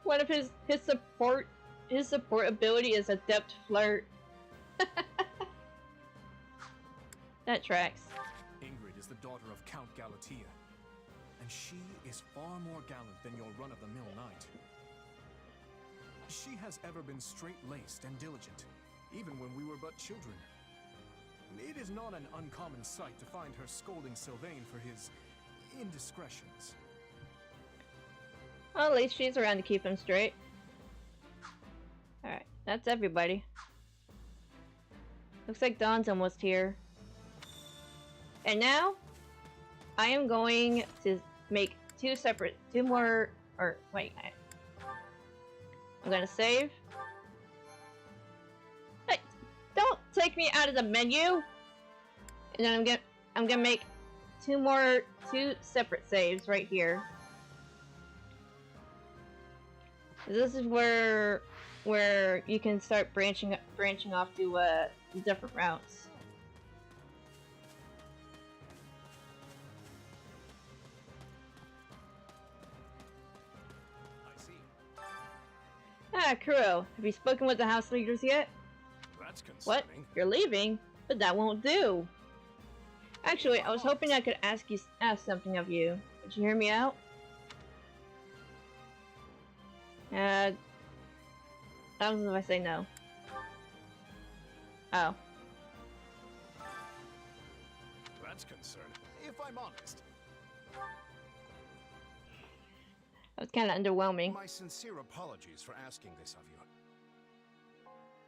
One of his support ability is adept flirt. That tracks. Ingrid is the daughter of Count Galatea, and she is far more gallant than your run-of-the-mill knight. She has ever been straight-laced and diligent, even when we were but children. It is not an uncommon sight to find her scolding Sylvain for his indiscretions. Well, at least she's around to keep him straight. Alright, that's everybody. Looks like Dawn's almost here. And now, I am going to make I'm gonna save. Hey, don't take me out of the menu! And then I'm gonna make two separate saves right here. This is where you can start branching off to different routes. Ah, Kuro, have you spoken with the house leaders yet? That's concerning. What? You're leaving? But that won't do. Actually, I was hoping I could ask something of you. Did you hear me out? That was if I say no. Oh. That's concerning. If I'm honest. That was kind of underwhelming. My sincere apologies for asking this of you.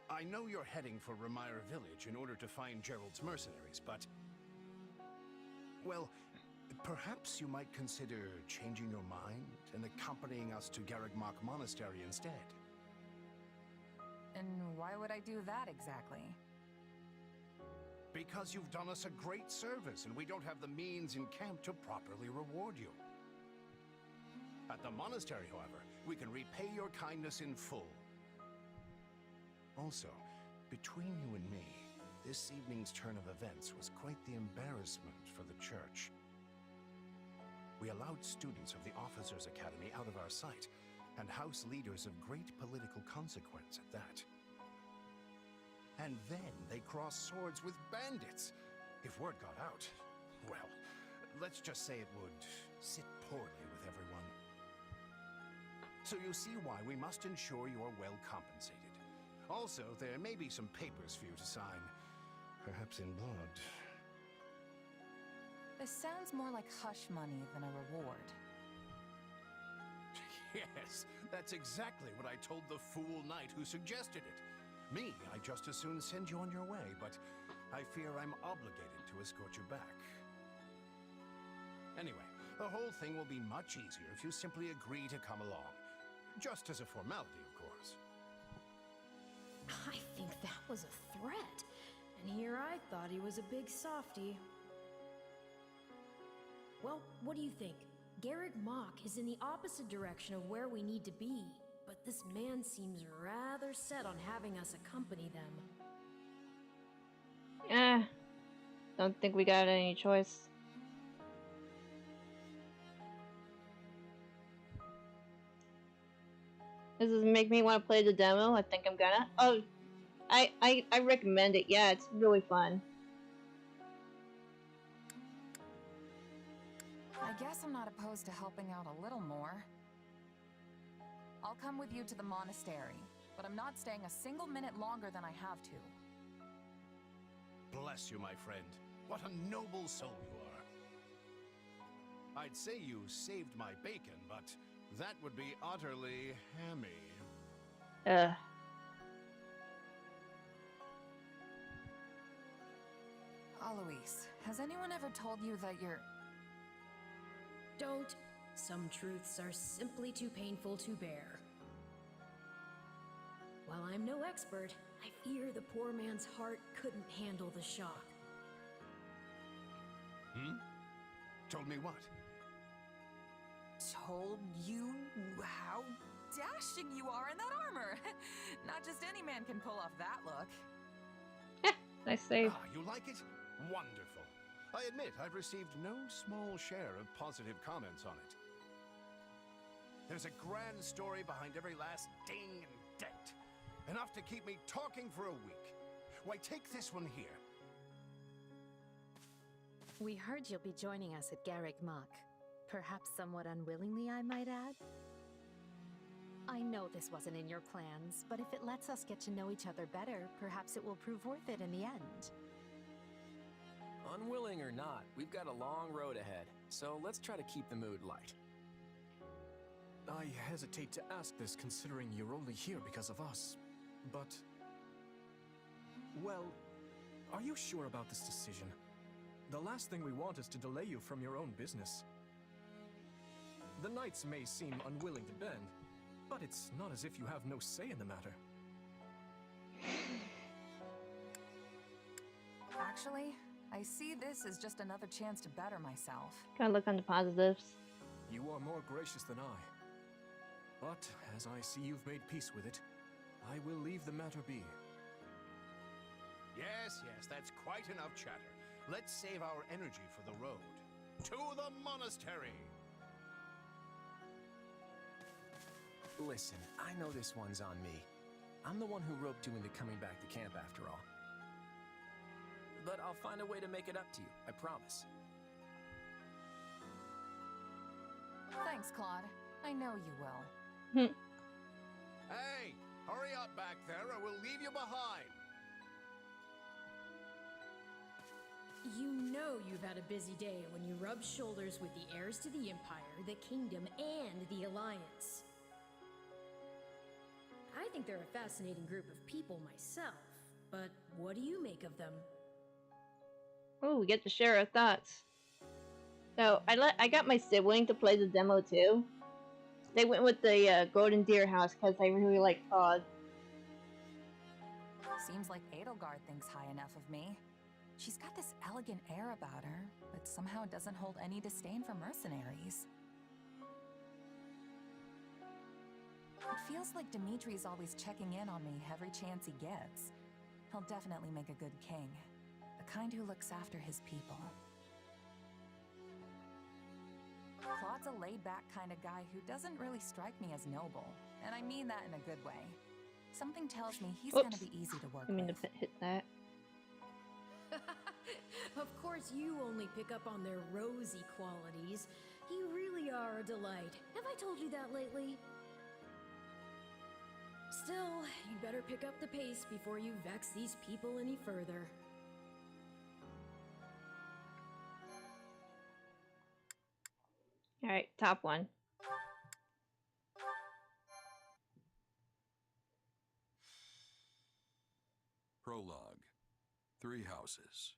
I know you're heading for Remire Village in order to find Gerald's mercenaries, but... well, perhaps you might consider changing your mind and accompanying us to Garreg-Mach Monastery instead. And why would I do that exactly? Because you've done us a great service and we don't have the means in camp to properly reward you. At the monastery, however, we can repay your kindness in full. Also, between you and me, this evening's turn of events was quite the embarrassment for the church. We allowed students of the Officers' Academy out of our sight, and house leaders of great political consequence at that. And then they crossed swords with bandits. If word got out, well, let's just say it would sit poorly with everyone. So you see why we must ensure you are well compensated. Also, there may be some papers for you to sign, perhaps in blood. This sounds more like hush money than a reward. Yes, that's exactly what I told the fool knight who suggested it. Me, I'd just as soon send you on your way, but I fear I'm obligated to escort you back. Anyway, the whole thing will be much easier if you simply agree to come along. Just as a formality, of course. I think that was a threat. And here I thought he was a big softy. Well, what do you think? Garreg-Mach is in the opposite direction of where we need to be, but this man seems rather set on having us accompany them. Don't think we got any choice. Does this make me want to play the demo? I think I'm gonna. Oh, I recommend it. Yeah, it's really fun. I guess I'm not opposed to helping out a little more. I'll come with you to the monastery, but I'm not staying a single minute longer than I have to. Bless you, my friend. What a noble soul you are. I'd say you saved my bacon, but that would be utterly hammy. Alois, has anyone ever told you that you're... Don't. Some truths are simply too painful to bear. While I'm no expert, I fear the poor man's heart couldn't handle the shock. Told me what? Told you how dashing you are in that armor. Not just any man can pull off that look. Nice save. Ah, you like it? Wonderful. I admit I've received no small share of positive comments on it. There's a grand story behind every last ding and dent. Enough to keep me talking for a week. Why, take this one here. We heard you'll be joining us at Garrick Mach. Perhaps somewhat unwillingly, I might add. I know this wasn't in your plans, but if it lets us get to know each other better, perhaps it will prove worth it in the end. Unwilling or not, we've got a long road ahead, so let's try to keep the mood light. I hesitate to ask this considering you're only here because of us, but... Well, are you sure about this decision? The last thing we want is to delay you from your own business. The knights may seem unwilling to bend, but it's not as if you have no say in the matter. Actually, I see this as just another chance to better myself. Gotta look on the positives. You are more gracious than I. But as I see you've made peace with it, I will leave the matter be. Yes, that's quite enough chatter. Let's save our energy for the road. To the monastery! Listen, I know this one's on me. I'm the one who roped you into coming back to camp after all. But I'll find a way to make it up to you, I promise. Thanks, Claude. I know you will. Hey, hurry up back there or we'll leave you behind. You know you've had a busy day when you rub shoulders with the heirs to the Empire, the Kingdom, and the Alliance. I think they're a fascinating group of people myself, but what do you make of them? Oh, we get to share our thoughts. So I got my sibling to play the demo too. They went with the Golden Deer House because I really like Todd. Seems like Edelgard thinks high enough of me. She's got this elegant air about her, but somehow doesn't hold any disdain for mercenaries. It feels like Dimitri's always checking in on me every chance he gets. He'll definitely make a good king. The kind who looks after his people. Claude's a laid-back kind of guy who doesn't really strike me as noble. And I mean that in a good way. Something tells me he's gonna be easy to work I mean with. to hit that. Of course you only pick up on their rosy qualities. You really are a delight. Have I told you that lately? Still, you'd better pick up the pace before you vex these people any further. Alright, top one. Prologue. 3 houses.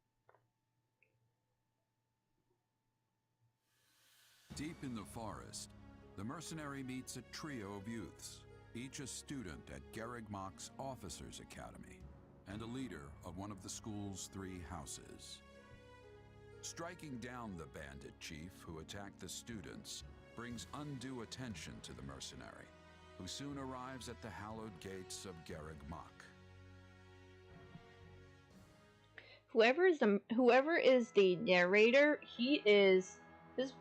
Deep in the forest, the mercenary meets a trio of youths, each a student at Garrick Mach's Officers' Academy, and a leader of one of the school's 3 houses. Striking down the bandit chief who attacked the students brings undue attention to the mercenary, who soon arrives at the hallowed gates of Garrick Mach. Whoever is the narrator, his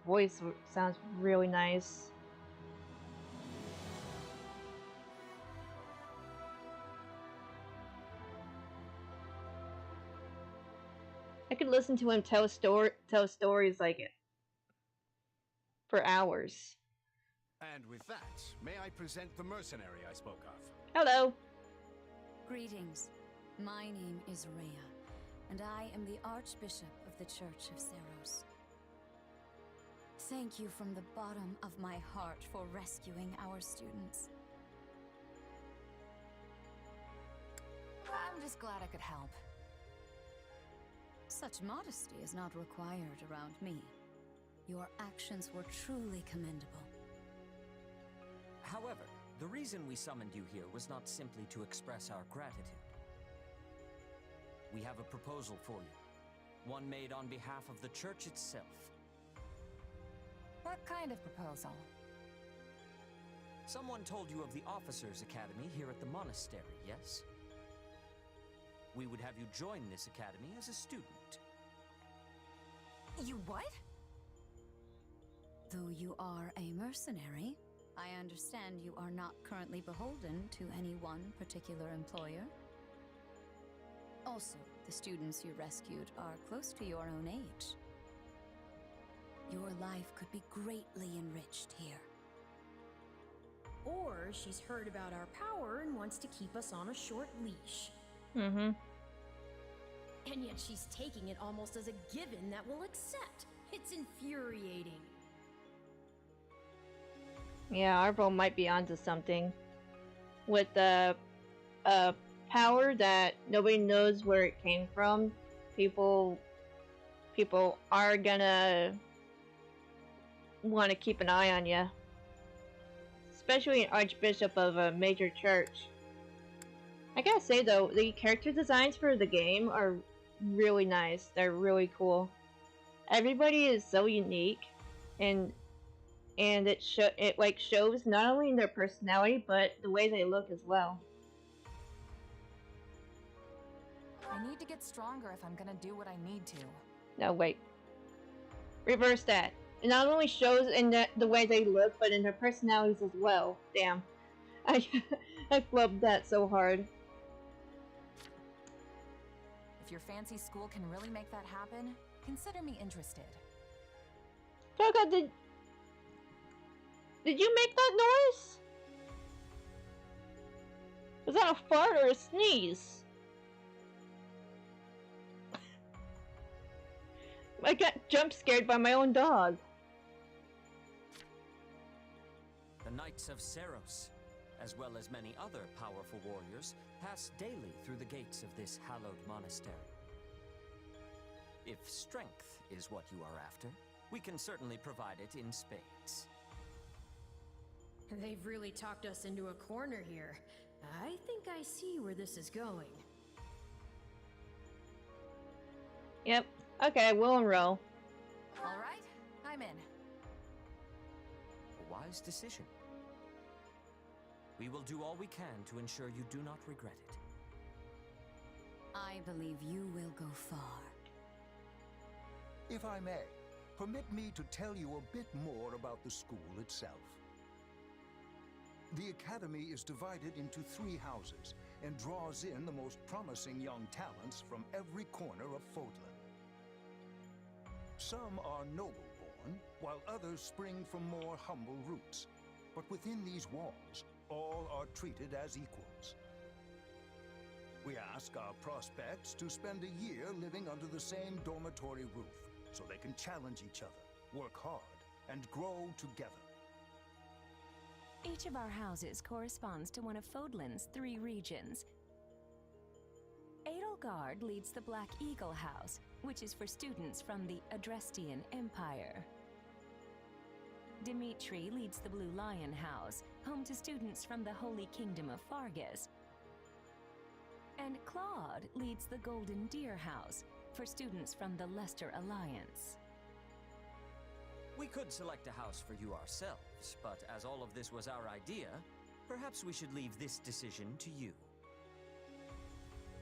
voice sounds really nice. I could listen to him tell stories like it for hours. And with that, may I present the mercenary I spoke of? Hello. Greetings. My name is Rhea, and I am the Archbishop of the Church of Seros. Thank you from the bottom of my heart for rescuing our students. I'm just glad I could help. Such modesty is not required around me. Your actions were truly commendable. However, the reason we summoned you here was not simply to express our gratitude. We have a proposal for you, one made on behalf of the church itself. What kind of proposal? Someone told you of the Officers' Academy here at the monastery, yes? We would have you join this academy as a student. You what? Though you are a mercenary, I understand you are not currently beholden to any one particular employer. Also, the students you rescued are close to your own age. Your life could be greatly enriched here. Or she's heard about our power and wants to keep us on a short leash. Mm-hmm. And yet she's taking it almost as a given that we'll accept. It's infuriating. Yeah, Arvo might be onto something. With the power that nobody knows where it came from, people are gonna want to keep an eye on you. Especially an archbishop of a major church. I gotta say though, the character designs for the game are really nice. They're really cool. Everybody is so unique, and it shows not only in their personality but the way they look as well. I need to get stronger if I'm gonna do what I need to. No, wait. Reverse that. It not only shows in the way they look, but in their personalities as well. Damn. I flubbed that so hard. If your fancy school can really make that happen, consider me interested. Gaga, did you make that noise? Was that a fart or a sneeze? I got jump scared by my own dog. The Knights of Seros, as well as many other powerful warriors, pass daily through the gates of this hallowed monastery. If strength is what you are after, we can certainly provide it in spades. They've really talked us into a corner here. I think I see where this is going. Yep. Okay, we'll enroll. Alright, I'm in. A wise decision. We will do all we can to ensure you do not regret it. I believe you will go far. If I may, permit me to tell you a bit more about the school itself. The Academy is divided into 3 houses and draws in the most promising young talents from every corner of Fodlan. Some are noble-born, while others spring from more humble roots. But within these walls, all are treated as equals. We ask our prospects to spend a year living under the same dormitory roof, so they can challenge each other, work hard, and grow together. Each of our houses corresponds to one of Fodlan's 3 regions. Edelgard leads the Black Eagle House, which is for students from the Adrestian Empire. Dimitri leads the Blue Lion House, home to students from the Holy Kingdom of Fargus. And Claude leads the Golden Deer House, for students from the Leicester Alliance. We could select a house for you ourselves, but as all of this was our idea, perhaps we should leave this decision to you.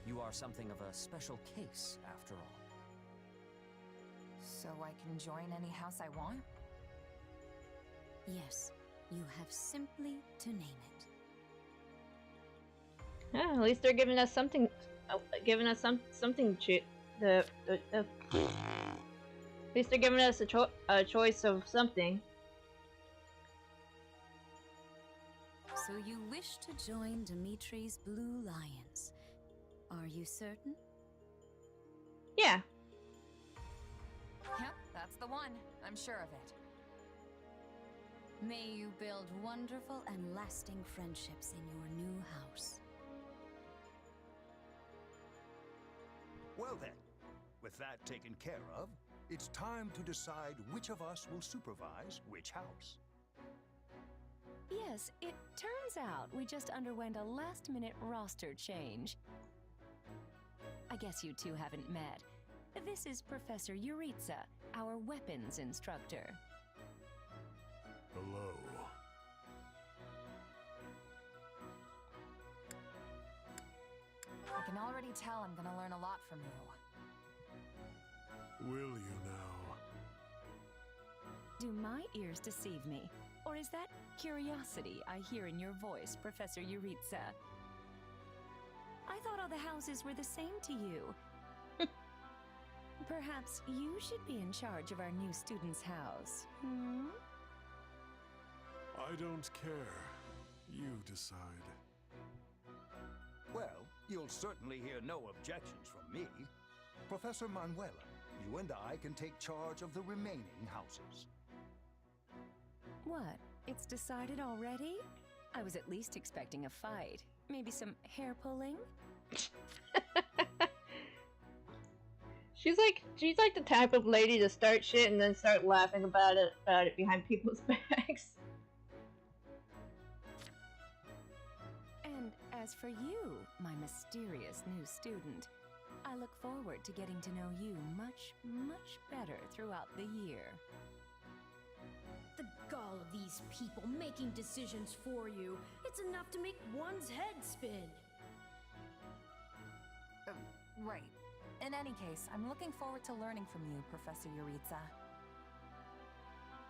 You are something of a special case, after all. So I can join any house I want? Yes, you have simply to name it. Yeah, at least they're giving us something. Something. At least they're giving us a choice of something. So you wish to join Dimitri's Blue Lions. Are you certain? Yeah. Yep, that's the one. I'm sure of it. May you build wonderful and lasting friendships in your new house. Well then, with that taken care of, it's time to decide which of us will supervise which house. Yes, it turns out we just underwent a last-minute roster change. I guess you two haven't met. This is Professor Yuritsa, our weapons instructor. Hello. I can already tell I'm gonna learn a lot from you. Will you now? Do my ears deceive me? Or is that curiosity I hear in your voice, Professor Yuritsa? I thought all the houses were the same to you. Perhaps you should be in charge of our new student's house, hmm? I don't care. You decide. Well, you'll certainly hear no objections from me. Professor Manuela, you and I can take charge of the remaining houses. What? It's decided already? I was at least expecting a fight. Maybe some hair pulling? She's like the type of lady to start shit and then start laughing about it behind people's backs. And as for you, my mysterious new student, I look forward to getting to know you much, much better throughout the year. The gall of these people making decisions for you. It's enough to make one's head spin. Right. In any case, I'm looking forward to learning from you, Professor Yuritsa.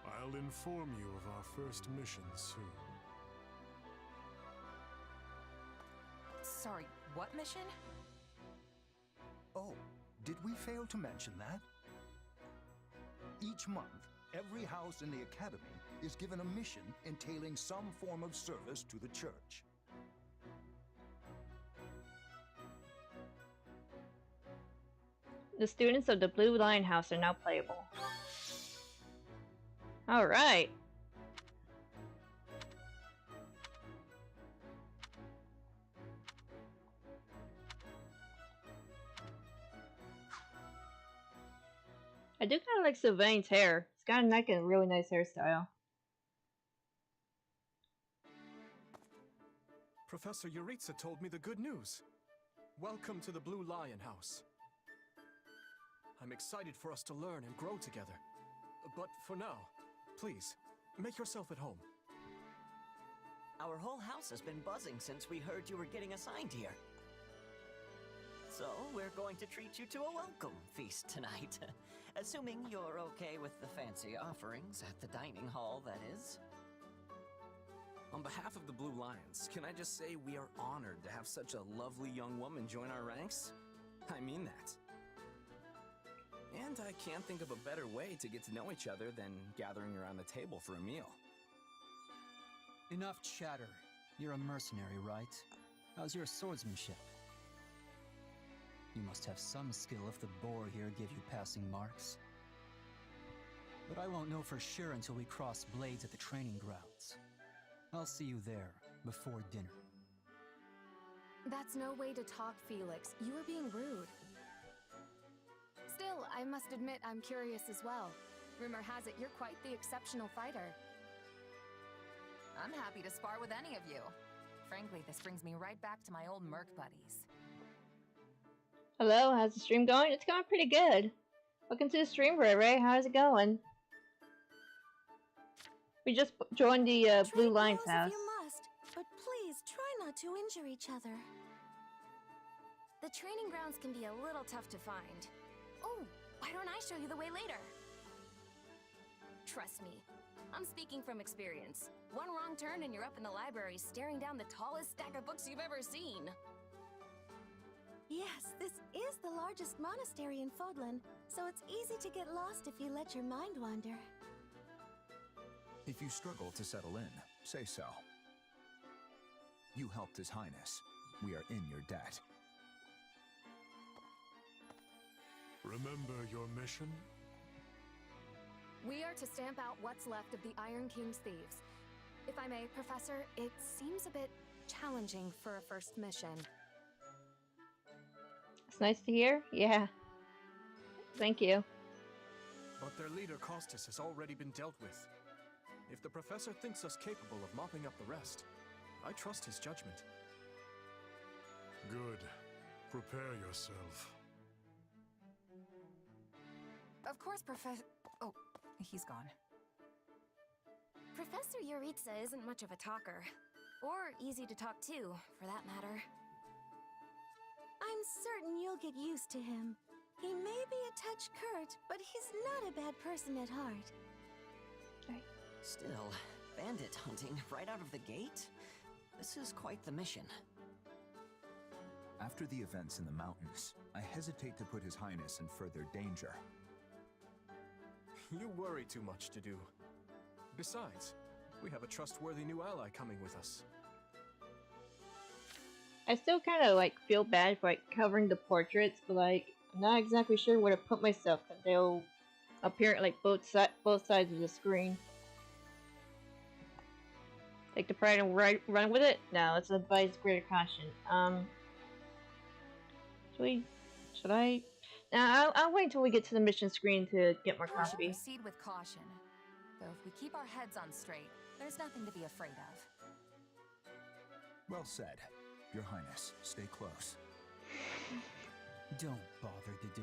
I'll inform you of our first mission soon. Sorry, what mission? Oh, did we fail to mention that? Each month, every house in the Academy is given a mission entailing some form of service to the church. The students of the Blue Lion House are now playable. Alright. I do kind of like Sylvain's hair. It's got like a really nice hairstyle. Professor Yuritsa told me the good news. Welcome to the Blue Lion House. I'm excited for us to learn and grow together. But for now, please, make yourself at home. Our whole house has been buzzing since we heard you were getting assigned here. So, we're going to treat you to a welcome feast tonight. Assuming you're okay with the fancy offerings at the dining hall, that is. On behalf of the Blue Lions, can I just say we are honored to have such a lovely young woman join our ranks? I mean that. And I can't think of a better way to get to know each other than gathering around the table for a meal. Enough chatter. You're a mercenary, right? How's your swordsmanship? You must have some skill if the boar here gave you passing marks. But I won't know for sure until we cross blades at the training grounds. I'll see you there, before dinner. That's no way to talk, Felix. You were being rude. Still, I must admit I'm curious as well. Rumor has it you're quite the exceptional fighter. I'm happy to spar with any of you. Frankly, this brings me right back to my old merc buddies. Hello, how's the stream going? It's going pretty good. Welcome to the stream, Ray. How's it going? We just joined the Blue Lions house. You must, but please try not to injure each other. The training grounds can be a little tough to find. Oh, why don't I show you the way later? Trust me, I'm speaking from experience. One wrong turn and you're up in the library staring down the tallest stack of books you've ever seen. Yes, this is the largest monastery in Fodlan, so it's easy to get lost if you let your mind wander. If you struggle to settle in, say so. You helped His Highness. We are in your debt. Remember your mission? We are to stamp out what's left of the Iron King's thieves. If I may, Professor, it seems a bit challenging for a first mission. It's nice to hear. Yeah. Thank you. But their leader, Costas, has already been dealt with. If the professor thinks us capable of mopping up the rest, I trust his judgment. Good. Prepare yourself. Of course, Oh, he's gone. Professor Yuritsa isn't much of a talker. Or easy to talk to, for that matter. I'm certain you'll get used to him. He may be a touch curt, but he's not a bad person at heart. Still, bandit hunting right out of the gate? This is quite the mission. After the events in the mountains, I hesitate to put His Highness in further danger. You worry too much to do. Besides, we have a trustworthy new ally coming with us. I still kind of like feel bad for like covering the portraits, but like I'm not exactly sure where to put myself because they'll appear at like both sides of the screen. Take the pride and run with it? No, let's advise greater caution. Should I? Nah, I'll wait until we get to the mission screen to get more We should coffee. proceed with caution. Though if we keep our heads on straight, there's nothing to be afraid of. Well said. Your Highness, stay close. Don't bother, Gadu.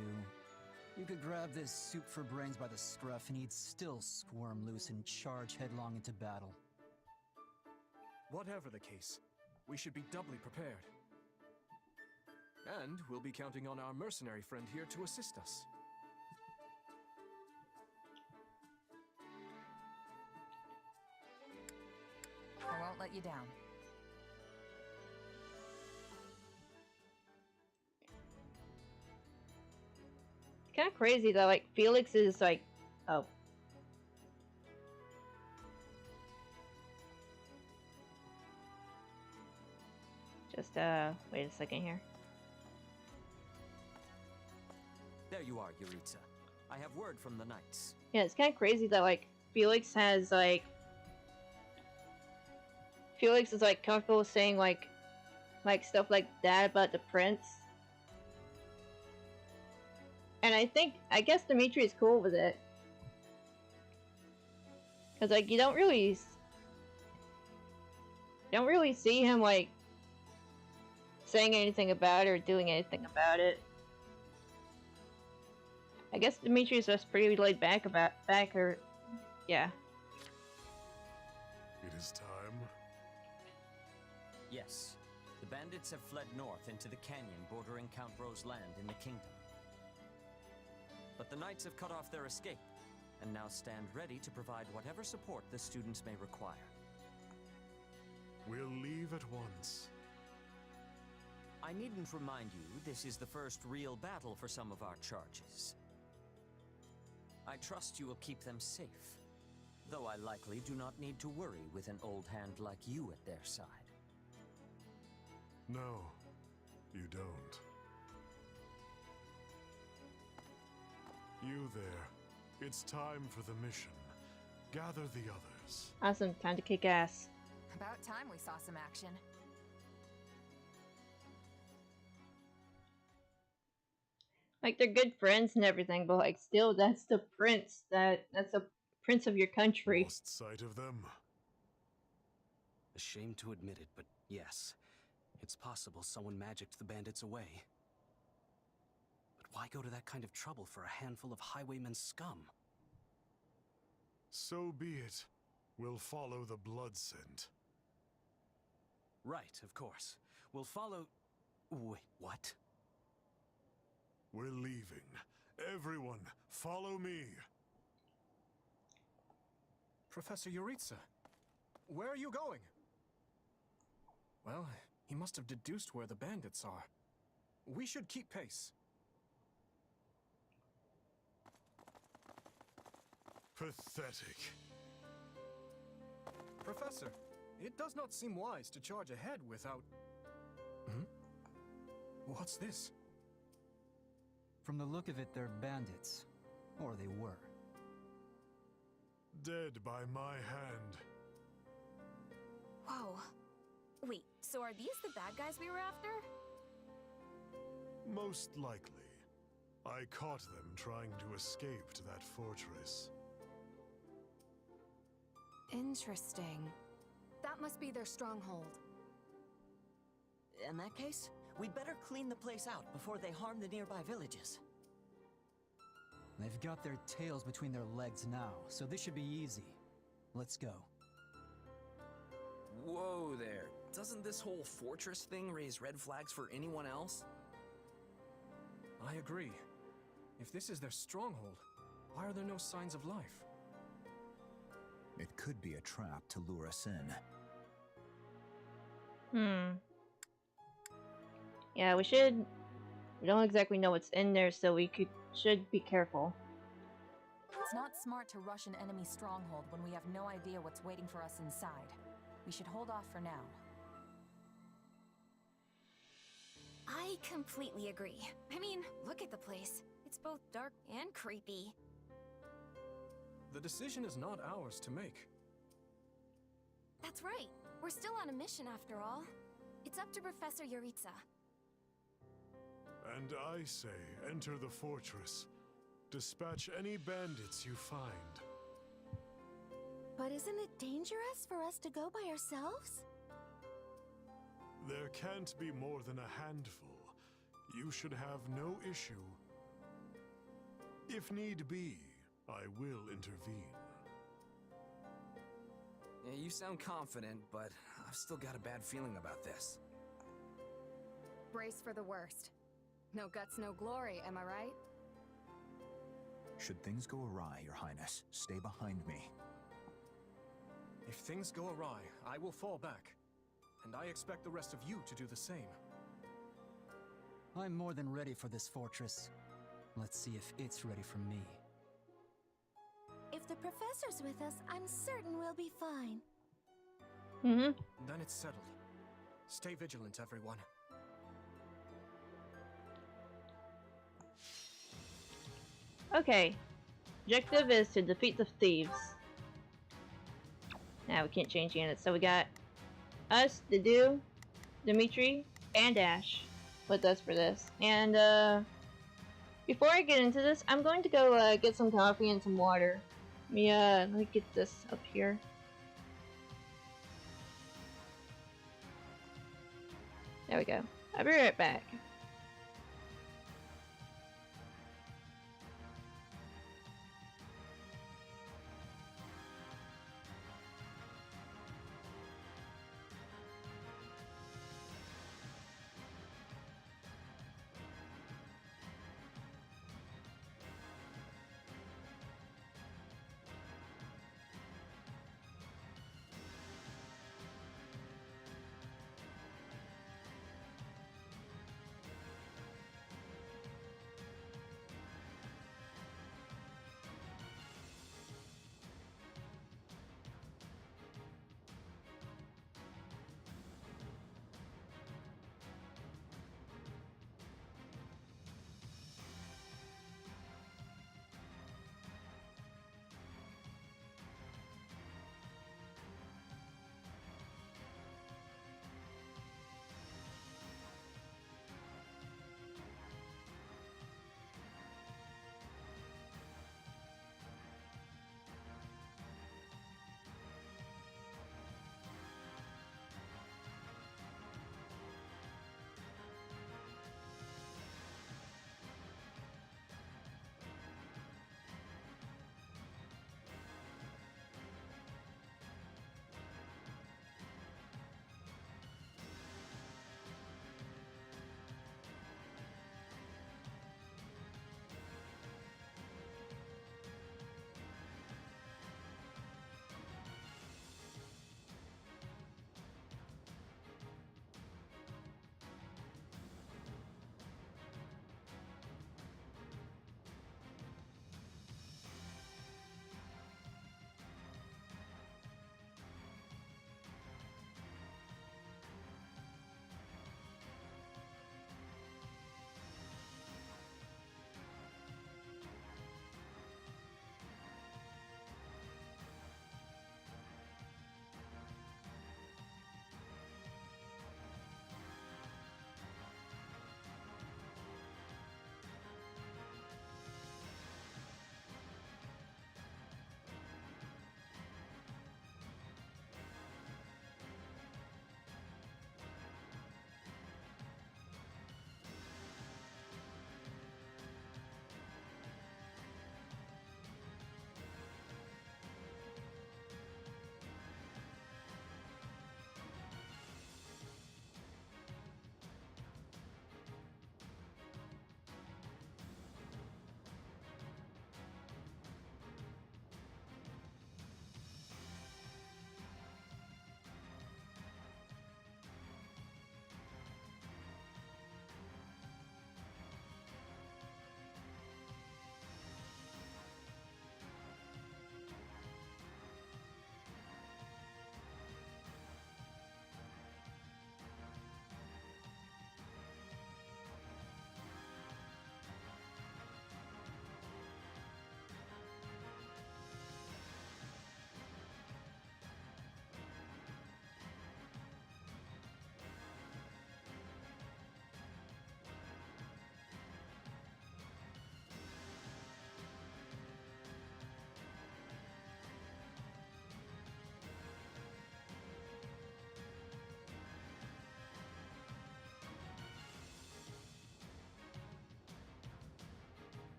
You could grab this soup for brains by the scruff and he'd still squirm loose and charge headlong into battle. Whatever the case, we should be doubly prepared. And we'll be counting on our mercenary friend here to assist us. I won't let you down. It's kind of crazy though. Like Felix is like, oh. Just wait a second here. There you are, Yuritsa. I have word from the knights. Yeah, it's kind of crazy that like Felix has like Felix is like comfortable saying like stuff like that about the prince. And I guess Dimitri is cool with it. Cause like you don't really see him like saying anything about it or doing anything about it. I guess Dimitri is just pretty laid back yeah. It is time. Yes. The bandits have fled north into the canyon bordering Count Ro's land in the kingdom. But the knights have cut off their escape, and now stand ready to provide whatever support the students may require. We'll leave at once. I needn't remind you, this is the first real battle for some of our charges. I trust you will keep them safe, though I likely do not need to worry with an old hand like you at their side. No, you don't. You there. It's time for the mission. Gather the others. Awesome, time to kick ass. About time we saw some action. Like they're good friends and everything, but like still that's the prince that's the prince of your country. Lost sight of them. Ashamed to admit it, but yes. It's possible someone magicked the bandits away. But why go to that kind of trouble for a handful of highwaymen scum? So be it. We'll follow the blood scent. Right, of course. We'll follow... Wait, what? We're leaving. Everyone, follow me. Professor Yuritsa, where are you going? Well, he must have deduced where the bandits are. We should keep pace. Pathetic. Professor, It does not seem wise to charge ahead without... Hmm? What's this? From the look of it, they're bandits. Or they were. Dead by my hand. Whoa. Wait, so are these the bad guys we were after? Most likely. I caught them trying to escape to that fortress. Interesting. That must be their stronghold. In that case, we'd better clean the place out before they harm the nearby villages. They've got their tails between their legs now, so this should be easy. Let's go. Whoa there. Doesn't this whole fortress thing raise red flags for anyone else? I agree. If this is their stronghold, why are there no signs of life? It could be a trap to lure us in. Yeah, we don't exactly know what's in there, so we should be careful. It's not smart to rush an enemy stronghold when we have no idea what's waiting for us inside. We should hold off for now. I completely agree. I mean, look at the place. It's both dark and creepy. The decision is not ours to make. That's right. We're still on a mission after all. It's up to Professor Yuritsa. And I say, enter the fortress. Dispatch any bandits you find. But isn't it dangerous for us to go by ourselves? There can't be more than a handful. You should have no issue. If need be, I will intervene. Yeah, you sound confident, but I've still got a bad feeling about this. Brace for the worst. No guts, no glory, am I right? Should things go awry, Your Highness, stay behind me. If things go awry, I will fall back. And I expect the rest of you to do the same. I'm more than ready for this fortress. Let's see if it's ready for me. If the professor's with us, I'm certain we'll be fine. Then it's settled. Stay vigilant, everyone. Okay. Objective is to defeat the thieves. Now we can't change units, so we got us, Dedu, Dimitri, and Ash with us for this. And before I get into this, I'm going to go get some coffee and some water. Let me get this up here. There we go. I'll be right back.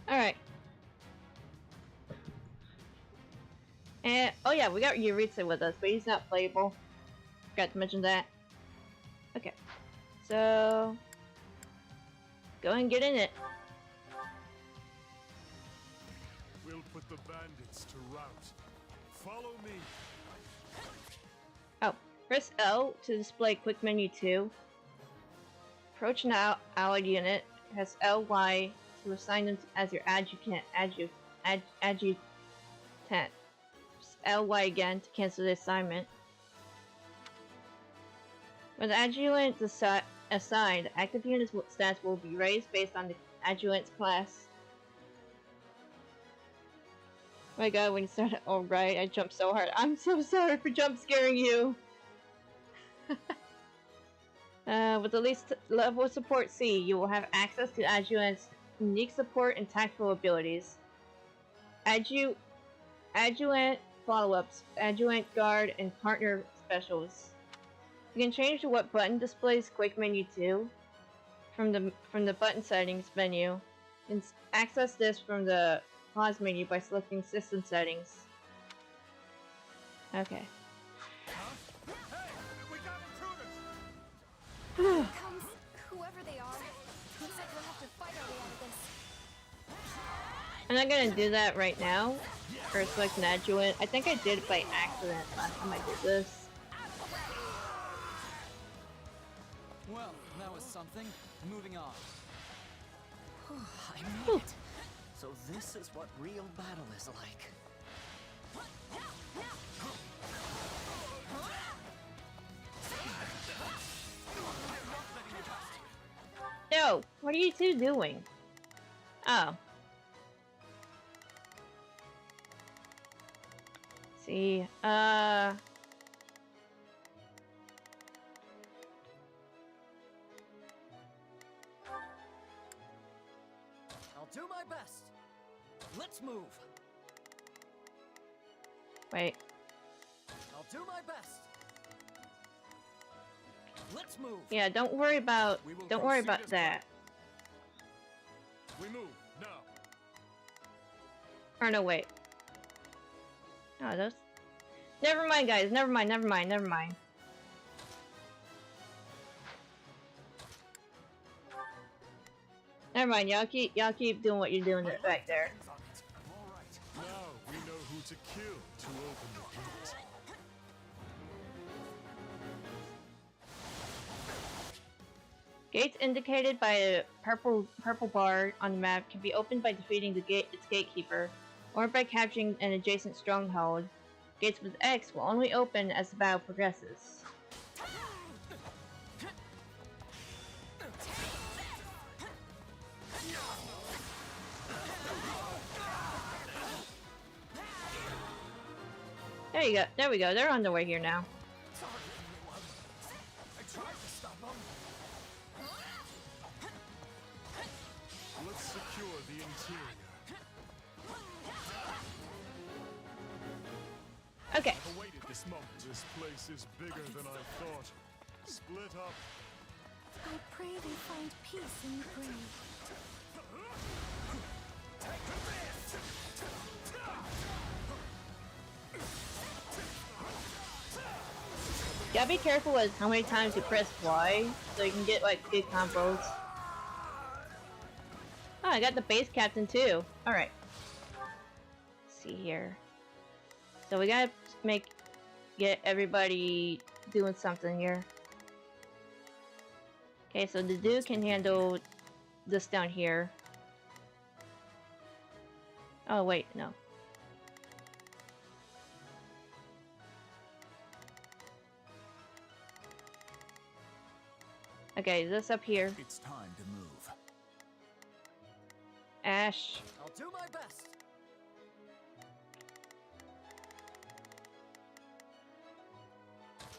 Alright. And, oh yeah, we got Yuritsa with us, but he's not playable. Forgot to mention that. Okay. So... go and get in it. We'll put the bandits to rout. Follow me. Oh, press L to display quick menu 2. Approach an allied unit. Press LY to assign them as your adjutant. Press LY again to cancel the assignment. When the adjutant is assigned, active unit stats will be raised based on the adjutant's class. Oh my god, when you started, oh right, I jumped so hard. I'm so sorry for jump scaring you. With the least level of support C, you will have access to adjutant's unique support and tactical abilities. Adjutant follow-ups, adjutant guard, and partner specials. You can change to what button displays quick menu 2 from the button settings menu. You can access this from the pause menu by selecting system settings. Okay. Here comes whoever they are. Looks like we'll have to fight our way out of this. I'm not gonna do that right now. Or select an adjuvant. I think I did it by accident last time I did this. Well, that was something. Moving on. I made it. So this is what real battle is like. No! What are you two doing? Oh. See, I'll do my best. Let's move. Wait. I'll do my best. Let's move. Yeah, don't worry about that. We move now. Or no, wait. Oh, those. Never mind, guys. Never mind. Never mind. Never mind. Never mind. Y'all keep doing what you're doing back there. Now we know who to kill to open the gate. Gates indicated by a purple bar on the map can be opened by defeating its gatekeeper, or by capturing an adjacent stronghold. Gates with X will only open as the battle progresses. There you go. There we go. They're on their way here now. Let's secure the interior. Okay. I've awaited this moment. This place is bigger than I thought. Split up. I pray they find peace in the grave. Gotta be careful with how many times you press Y, so you can get like good combos. Oh, I got the base captain too. Alright. Let's see here. So we gotta get everybody doing something here. Okay, so the dude can handle this down here. Oh wait, no. Okay, this up here. It's time to move. Ash. I'll do my best.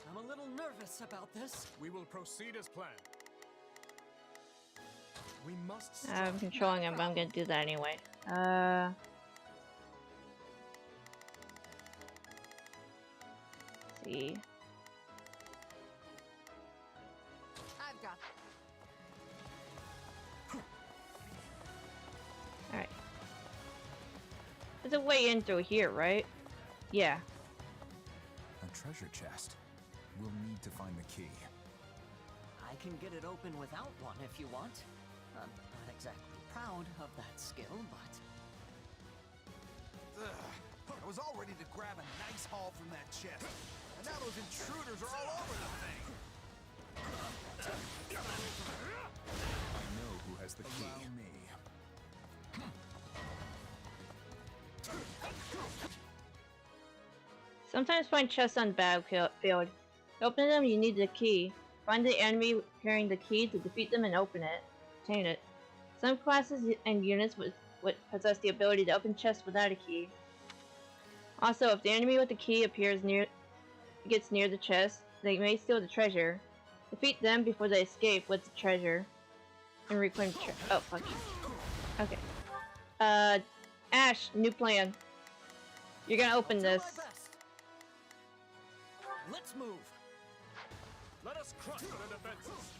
I'm a little nervous about this. We will proceed as planned. We must. I'm controlling him, but I'm gonna do that anyway. See. I've got Alright. a way in through here, right? Yeah. A treasure chest. We'll need to find the key. I can get it open without one if you want. I'm not exactly proud of that skill, but... Ugh. I was all ready to grab a nice haul from that chest. And now those intruders are all over the thing. I know who has the key. Allow me. Sometimes find chests on the battlefield. To open them, you need the key. Find the enemy carrying the key to defeat them and open it. Obtain it. Some classes and units would possess the ability to open chests without a key. Also, if the enemy with the key gets near the chest, they may steal the treasure. Defeat them before they escape with the treasure. And reclaim the treasure. Oh, fuck. Okay. Ash, new plan. You're gonna open this. Let's move. Let us crush their defenses.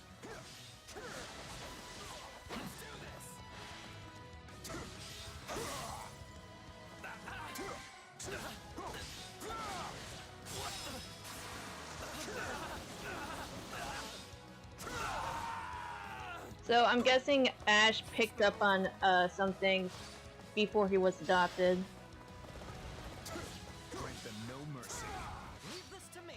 Let's do this. So I'm guessing Ash picked up on something before he was adopted. Grant them no mercy. Leave this to me.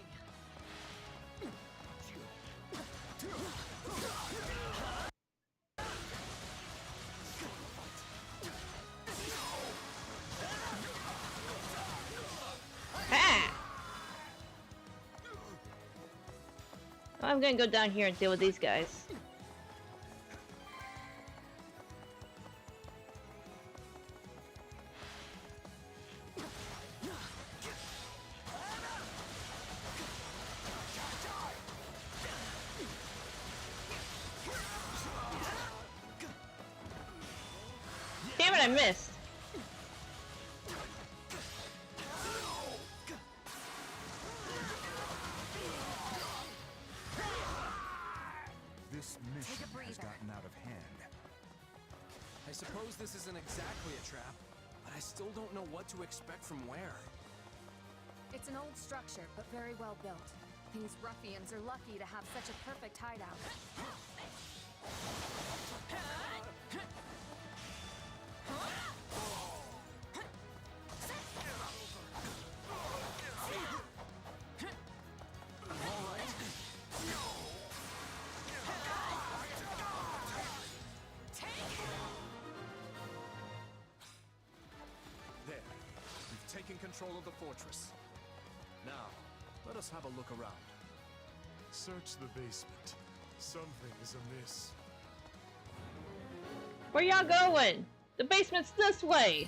Ha! I'm gonna go down here and deal with these guys. Damn it, I missed. This mission has gotten out of hand. I suppose this isn't exactly a trap, but I still don't know what to expect from where. It's an old structure, but very well built. These ruffians are lucky to have such a perfect hideout. There. We've taken control of the fortress. Now, let us have a look around. Search the basement. Something is amiss. Where y'all going? The basement's this way.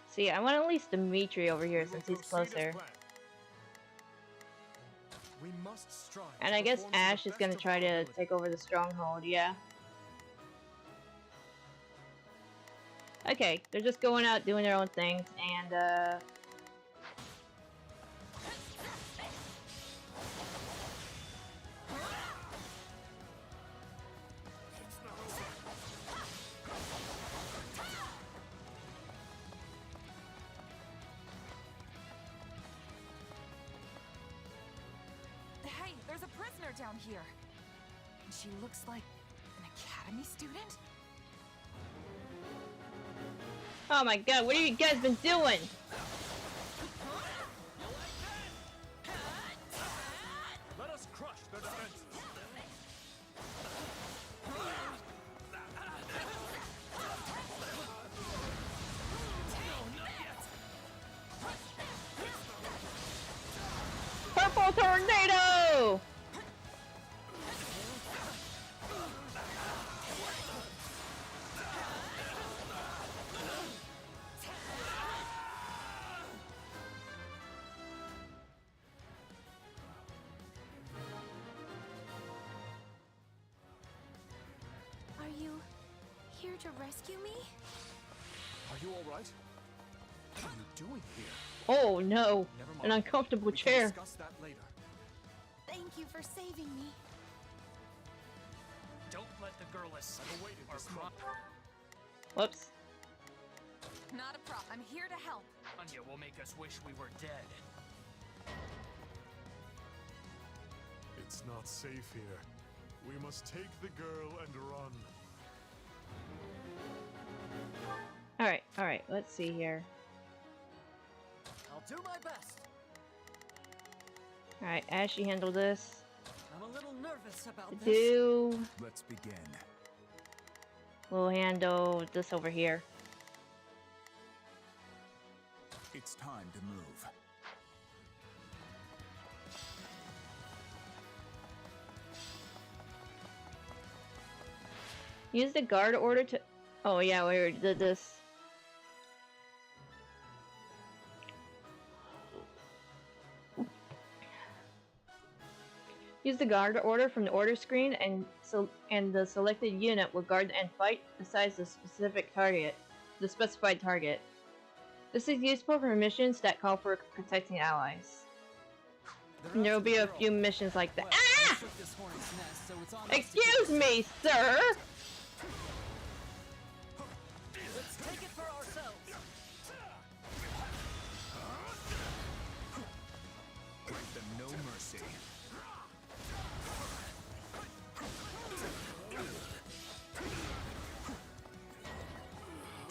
See, I want at least Dimitri over here since he's closer. We must strive. And I guess Ash is gonna try to take over the stronghold, yeah. Okay, they're just going out doing their own things, and Hey, there's a prisoner down here. And she looks like an academy student? oh my god, what have you guys been doing? Let us crush their defenses. Purple tornado! Are you here to rescue me? Are you all right? What are you doing here? Oh no, Never mind. an uncomfortable We can chair. discuss that later. They Thank you for saving me. Don't let the girl escape or cry. Whoops. Not a problem. I'm here to help. Anya will make us wish we were dead. It's not safe here. We must take the girl and run. Alright, let's see here. I'll do my best. Alright, Ashy, handle this. I'm a little nervous about this. Do. Let's begin. We'll handle this over here. It's time to move. Use the guard order to. Oh yeah, we already did this. Use the guard order from the order screen, and the selected unit will guard and fight besides the specified target. This is useful for missions that call for protecting allies. And there will be a few missions like that. Ah! Excuse me, sir. Let's take it for ourselves. Grant them no mercy.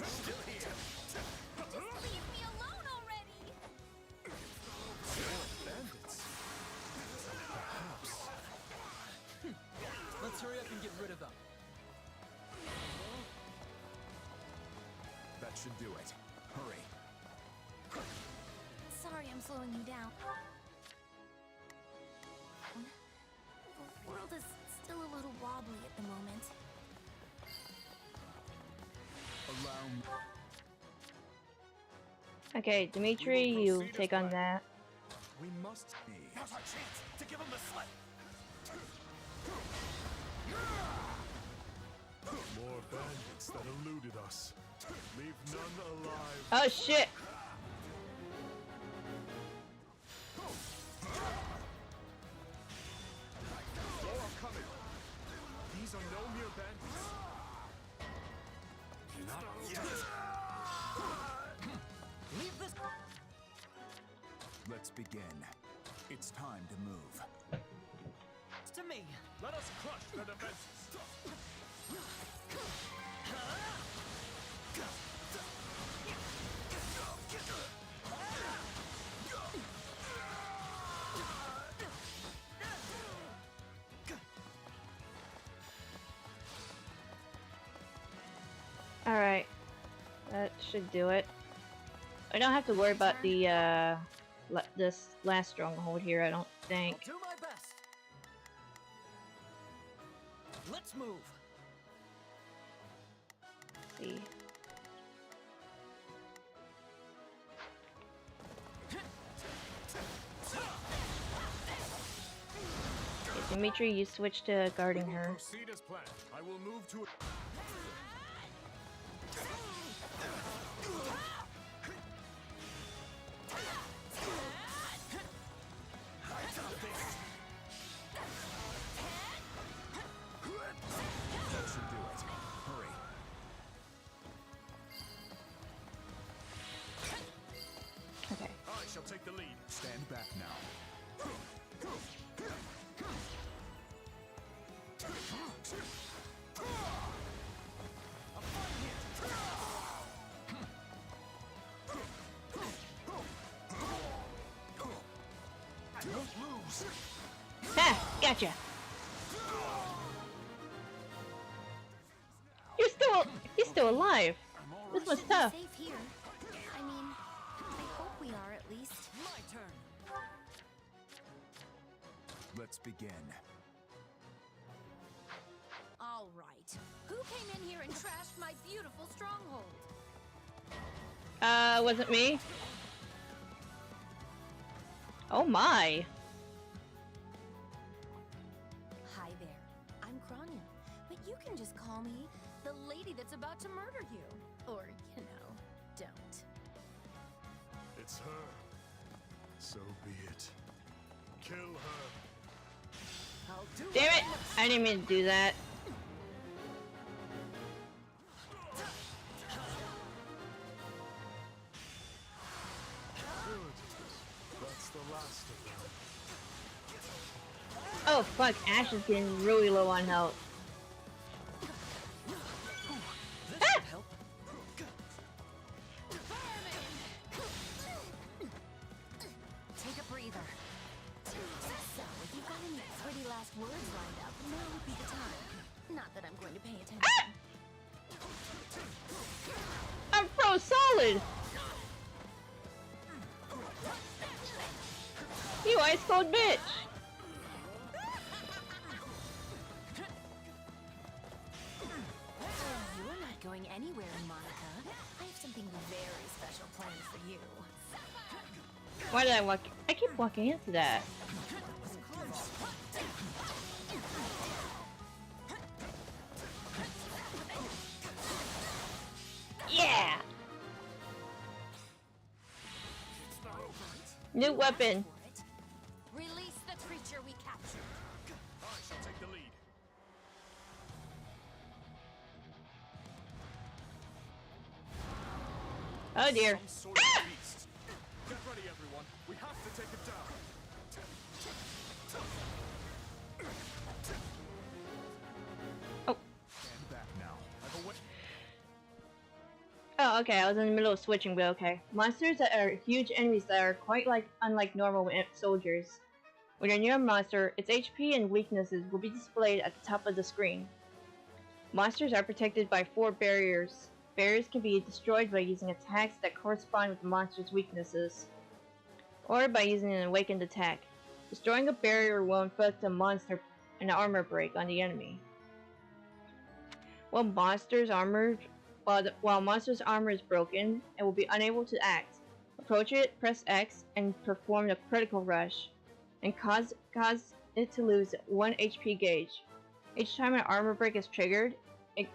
Still here. Just leave me alone already! Bandits. Perhaps. Let's hurry up and get rid of them. That should do it. Hurry. Sorry I'm slowing you down. The world is still a little wobbly at the moment. Allow me. Okay, Dimitri, you take on that. We must be. Now's our chance to give him the slip. More bandits that eluded us. Leave none alive. Oh shit! More coming. These are no mere bandits. Not yet. Leave this. Let's begin. It's time to move. To me. Let us crush their defenses. Alright. That should do it. I don't have to worry about the, this last stronghold here, I don't think. I'll do my best. Let's move. Let's see. Okay, Dimitri, you switch to guarding her. Proceed as planned. I will move to. That should do it. Hurry. Okay. I shall take the lead. Stand back now. Don't lose. Ha! Gotcha! You're still alive! This was tough. Safe here. I mean, I hope we are at least. My turn. Let's begin. All right. Who came in here and trashed my beautiful stronghold? Wasn't me. Oh my! Hi there. I'm Kranya, but you can just call me the lady that's about to murder you. Or, you know, don't. It's her. So be it. Kill her. Damn it! I didn't mean to do that. That's the last of them. Oh fuck, Ash is getting really low on health. Ah! Take a breather. So, if you've got any pretty last words lined up, now would be the time. Not that I'm going to pay attention. I'm pro solid! You ice cold bitch! You're not going anywhere, Monica. I have something very special planned for you. Why did I walk? I keep walking into that. Yeah! New weapon. Release the creature we captured. I shall take the lead. Oh dear. Some sort of beast. Get ready, everyone. We have to take it down. Oh. Stand back now. I've away. Oh, okay. I was in the middle of switching, but okay. Monsters that are huge enemies that are quite unlike normal soldiers. When you're near a monster, its HP and weaknesses will be displayed at the top of the screen. Monsters are protected by 4 barriers. Barriers can be destroyed by using attacks that correspond with the monster's weaknesses, or by using an awakened attack. Destroying a barrier will inflict an armor break on the enemy. While monster's armor is broken, it will be unable to act. Approach it, press X, and perform a critical rush, and cause it to lose 1 HP gauge. Each time an armor break is triggered,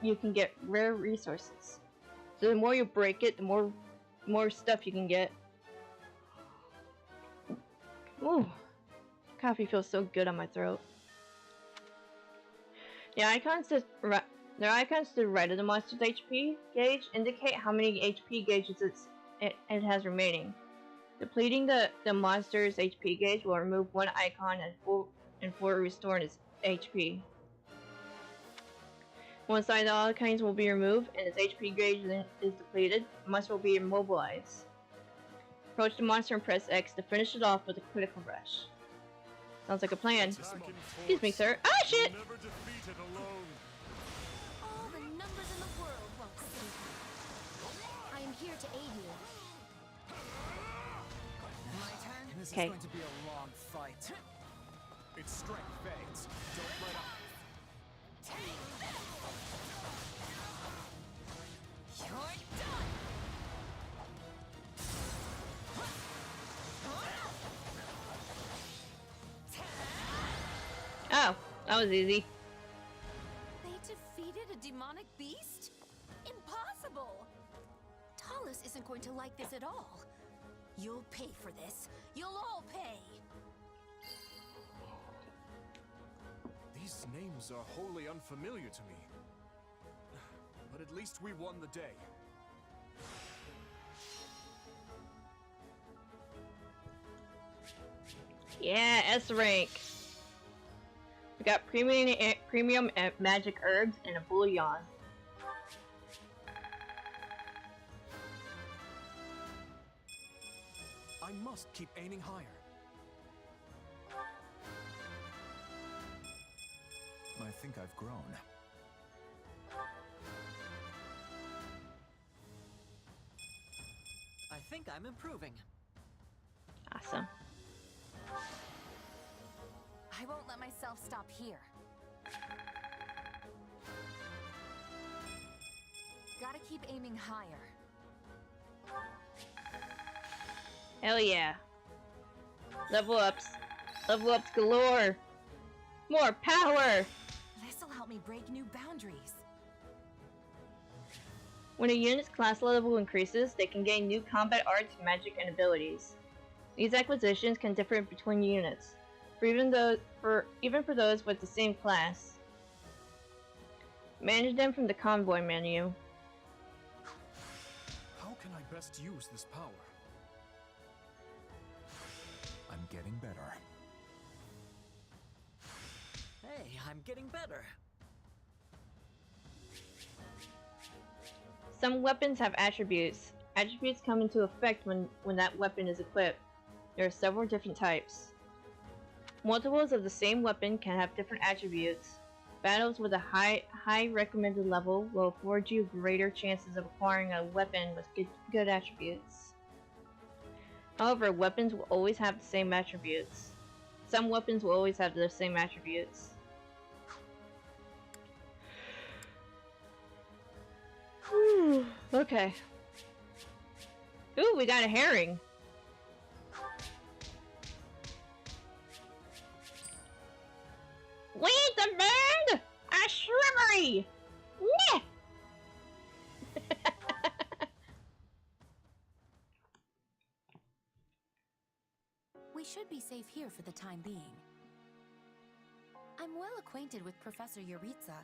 you can get rare resources. So the more you break it, the more stuff you can get. Ooh, coffee feels so good on my throat. The icons to the right of the monster's HP gauge indicate how many HP gauges it has remaining. Depleting the monster's HP gauge will remove 1 icon and fully restore its HP. Once the icons will be removed and its HP gauge is depleted, the monster will be immobilized. Approach the monster and press X to finish it off with a critical rush. Sounds like a plan. Excuse me, sir. Ah, shit! All the numbers in the world won't save me. I am here to aid you. My turn? This is Okay. going to be a long fight. Its strength fades. Don't let up. You're done. Oh, that was easy. They defeated a demonic beast? Impossible! Talus isn't going to like this at all. You'll pay for this. You'll all pay. These names are wholly unfamiliar to me. But at least we won the day. Yeah, S rank. We got premium magic herbs and a bullion. I must keep aiming higher. I think I've grown. I think I'm improving. Awesome. I won't let myself stop here. Gotta keep aiming higher. Hell yeah. Level ups. Level ups galore. More power! This'll help me break new boundaries. When a unit's class level increases, they can gain new combat arts, magic, and abilities. These acquisitions can differ between units. even for those with the same class. Manage them from the convoy menu. How can I best use this power? I'm getting better. Hey, I'm getting better. Some weapons have attributes. Attributes come into effect when that weapon is equipped. There are several different types. Multiples of the same weapon can have different attributes. Battles with a high recommended level will afford you greater chances of acquiring a weapon with good attributes. However, weapons will always have the same attributes. Some weapons will always have the same attributes. Okay. Ooh, we got a herring. Wait a minute! A shrimmery! Meh! We should be safe here for the time being. I'm well acquainted with Professor Yuritsa,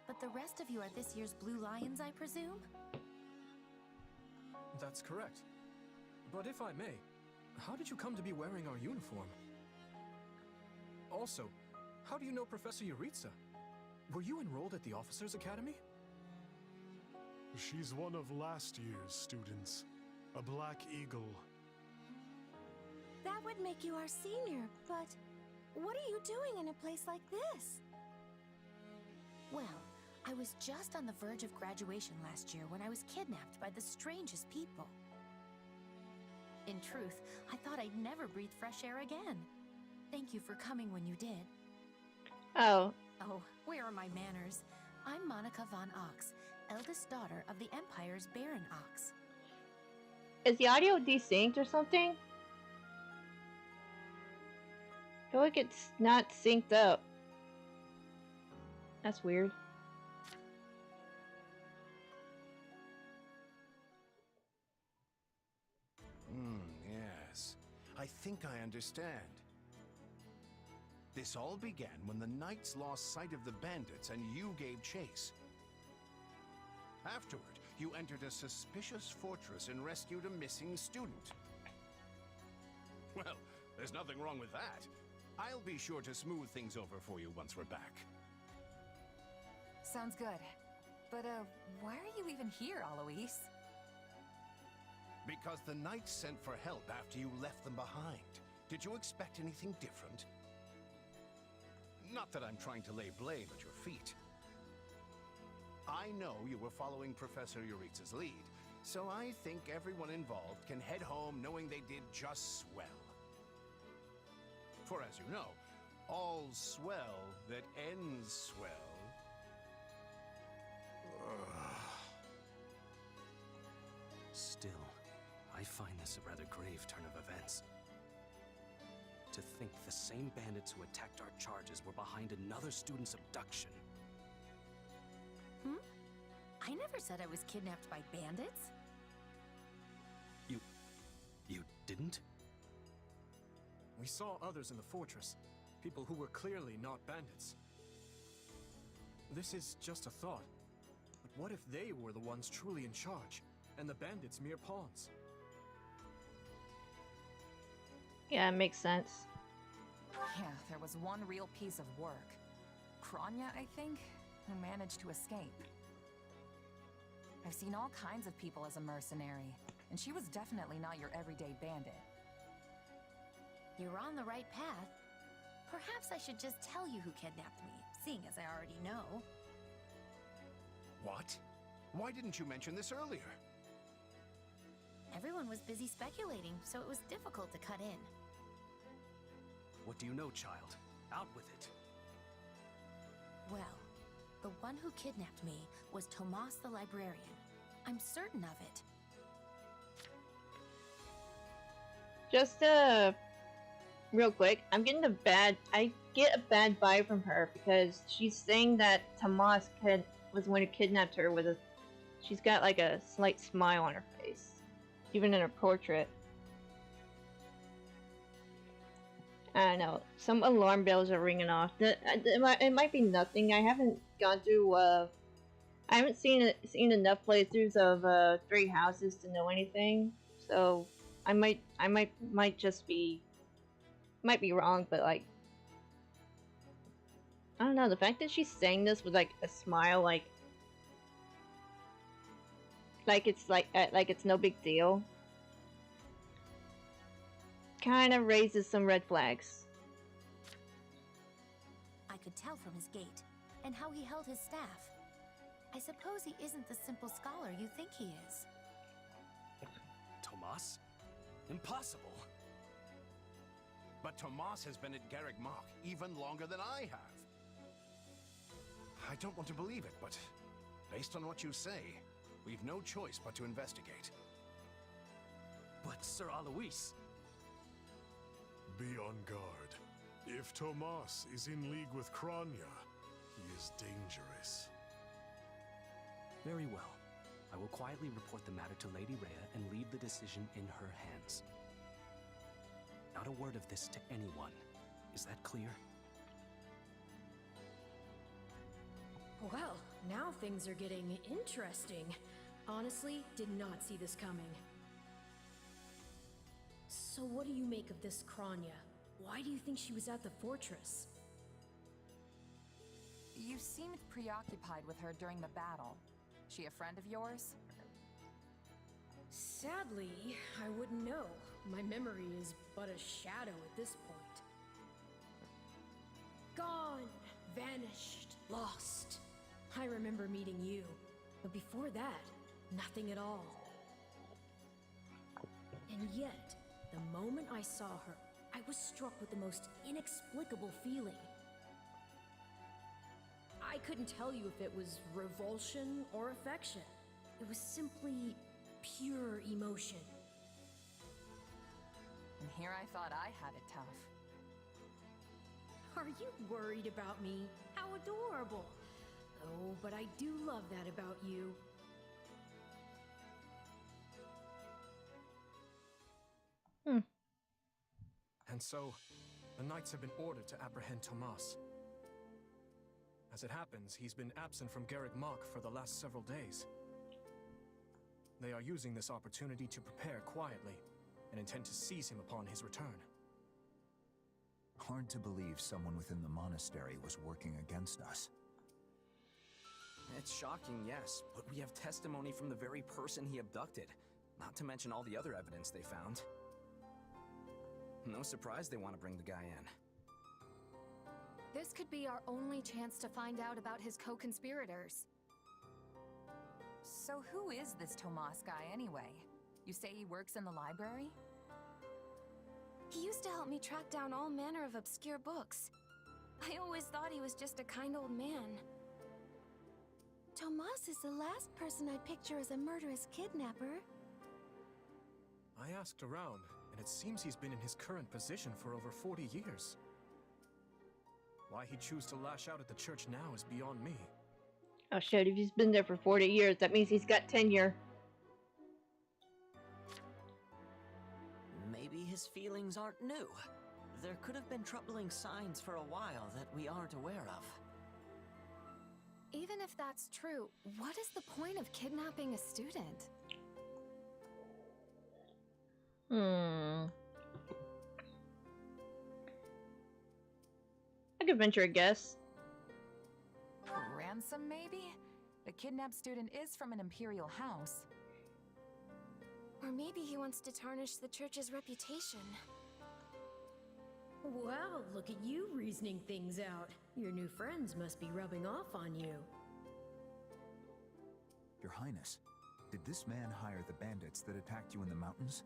but the rest of you are this year's Blue Lions, I presume? That's correct. But if I may, how did you come to be wearing our uniform? Also, how do you know Professor Yuritsa? Were you enrolled at the Officers' Academy? She's one of last year's students. A Black Eagle. That would make you our senior, but what are you doing in a place like this? Well, I was just on the verge of graduation last year when I was kidnapped by the strangest people. In truth, I thought I'd never breathe fresh air again. Thank you for coming when you did. Oh. Oh, where are my manners? I'm Monica von Ox, eldest daughter of the Empire's Baron Ox. Is the audio desynced or something? I feel like it's not synced up. That's weird. Yes. I think I understand. This all began when the knights lost sight of the bandits and you gave chase. Afterward, you entered a suspicious fortress and rescued a missing student. Well, there's nothing wrong with that. I'll be sure to smooth things over for you once we're back. Sounds good. But, why are you even here, Alois? Because the knights sent for help after you left them behind. Did you expect anything different? Not that I'm trying to lay blame at your feet. I know you were following Professor Yuritsa's lead, so I think everyone involved can head home knowing they did just swell. For as you know, all's swell that ends swell. Still, I find this a rather grave turn of events. To think the same bandits who attacked our charges were behind another student's abduction. I never said I was kidnapped by bandits. You didn't? We saw others in the fortress, people who were clearly not bandits. This is just a thought, but what if they were the ones truly in charge, and the bandits mere pawns? Yeah, it makes sense. Yeah, there was one real piece of work. Kranya, I think, who managed to escape. I've seen all kinds of people as a mercenary, and she was definitely not your everyday bandit. You're on the right path. Perhaps I should just tell you who kidnapped me, seeing as I already know. What? Why didn't you mention this earlier? Everyone was busy speculating, so it was difficult to cut in. What do you know, child? Out with it. Well, the one who kidnapped me was Tomas the Librarian. I'm certain of it. Just real quick, I get a bad vibe from her because she's saying that Tomas was the one who kidnapped her with she's got like a slight smile on her face, even in her portrait. I don't know. Some alarm bells are ringing off. It might be nothing. I haven't gone through. I haven't seen enough playthroughs of 3 houses to know anything. So I might just be wrong, but like I don't know. The fact that she's saying this with like a smile, like it's no big deal, kind of raises some red flags. I could tell from his gait, and how he held his staff. I suppose he isn't the simple scholar you think he is. Tomas? Impossible! But Tomas has been at Garrick Mach even longer than I have. I don't want to believe it, but based on what you say, we've no choice but to investigate. But Sir Alois... Be on guard. If Tomas is in league with Kranya, he is dangerous. Very well. I will quietly report the matter to Lady Rhea and leave the decision in her hands. Not a word of this to anyone. Is that clear? Well, now things are getting interesting. Honestly, did not see this coming. So what do you make of this Kranya? Why do you think she was at the fortress? You seemed preoccupied with her during the battle. She a friend of yours? Sadly, I wouldn't know. My memory is but a shadow at this point. Gone, vanished, lost. I remember meeting you, but before that, nothing at all. And yet, the moment I saw her, I was struck with the most inexplicable feeling. I couldn't tell you if it was revulsion or affection. It was simply pure emotion. And here I thought I had it tough. Are you worried about me? How adorable! Oh, but I do love that about you. And so, the knights have been ordered to apprehend Tomas. As it happens, he's been absent from Garrick Mach for the last several days. They are using this opportunity to prepare quietly, and intend to seize him upon his return. Hard to believe someone within the monastery was working against us. It's shocking, yes, but we have testimony from the very person he abducted, not to mention all the other evidence they found. No surprise they want to bring the guy in. This could be our only chance to find out about his co-conspirators. So who is this Tomas guy anyway? You say he works in the library? He used to help me track down all manner of obscure books. I always thought he was just a kind old man. Tomas is the last person I'd picture as a murderous kidnapper. I asked around, and it seems he's been in his current position for over 40 years. Why he'd choose to lash out at the church now is beyond me. Oh shit, if he's been there for 40 years, that means he's got tenure. Maybe his feelings aren't new. There could have been troubling signs for a while that we aren't aware of. Even if that's true, what is the point of kidnapping a student? I could venture a guess. Ransom, maybe? The kidnapped student is from an imperial house. Or maybe he wants to tarnish the church's reputation. Well, look at you reasoning things out. Your new friends must be rubbing off on you. Your Highness, did this man hire the bandits that attacked you in the mountains?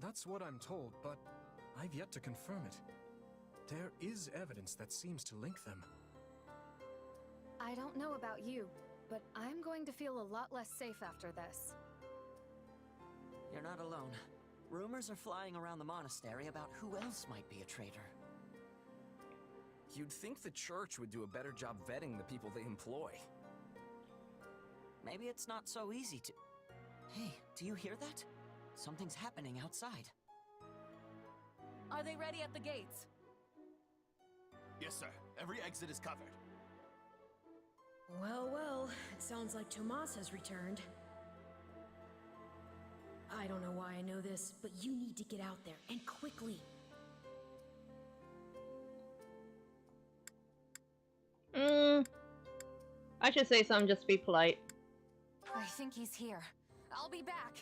That's what I'm told, but I've yet to confirm it. There is evidence that seems to link them. I don't know about you, but I'm going to feel a lot less safe after this. You're not alone. Rumors are flying around the monastery about who else might be a traitor. You'd think the church would do a better job vetting the people they employ. Maybe it's not so easy to... Hey, do you hear that? Something's happening outside. Are they ready at the gates? Yes, sir. Every exit is covered. Well, well, it sounds like Tomas has returned. I don't know why I know this, but you need to get out there, and quickly. I should say something just to be polite. I think he's here. I'll be back.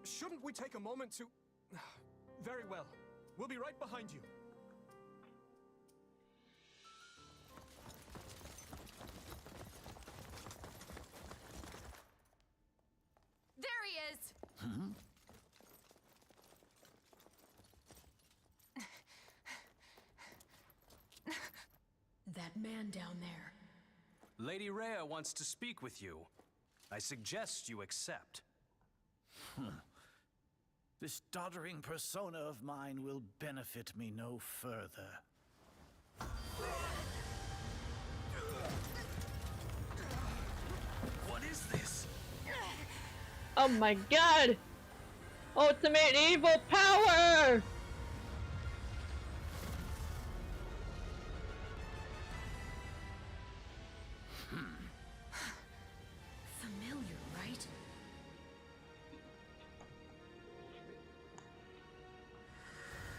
Shouldn't we take a moment to... Very well. We'll be right behind you. There he is! That man down there. Lady Rhea wants to speak with you. I suggest you accept. This doddering persona of mine will benefit me no further. What is this? Oh my god! Ultimate evil power! Familiar, right?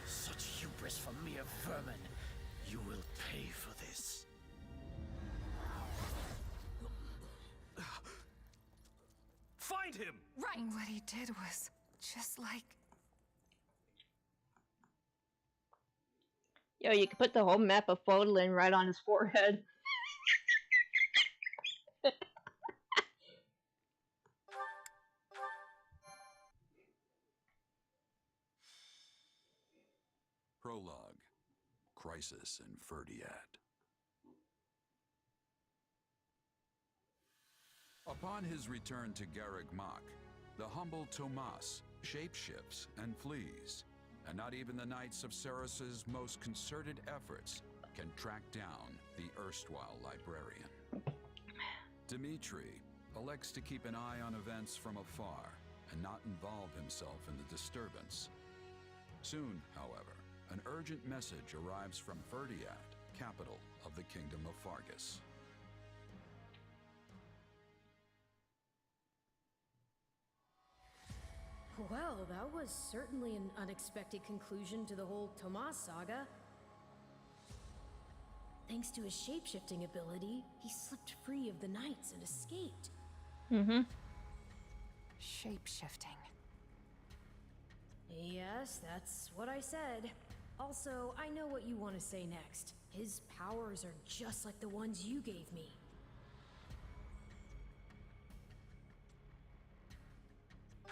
Such hubris from mere vermin. You will pay for this. Find him! Right. What he did was just like... Yo, you can put the whole map of Fodlan right on his forehead. Prologue. Crisis in Ferdiad. Upon his return to Garreg Mach, the humble Tomas shapeshifts and flees, and not even the Knights of Saros' most concerted efforts can track down the erstwhile librarian. Dimitri elects to keep an eye on events from afar and not involve himself in the disturbance. Soon, however, an urgent message arrives from Ferdiad, capital of the Kingdom of Fargus. Well, that was certainly an unexpected conclusion to the whole Tomas saga. Thanks to his shapeshifting ability, he slipped free of the Knights and escaped. Shape-shifting. Yes, that's what I said. Also, I know what you want to say next. His powers are just like the ones you gave me.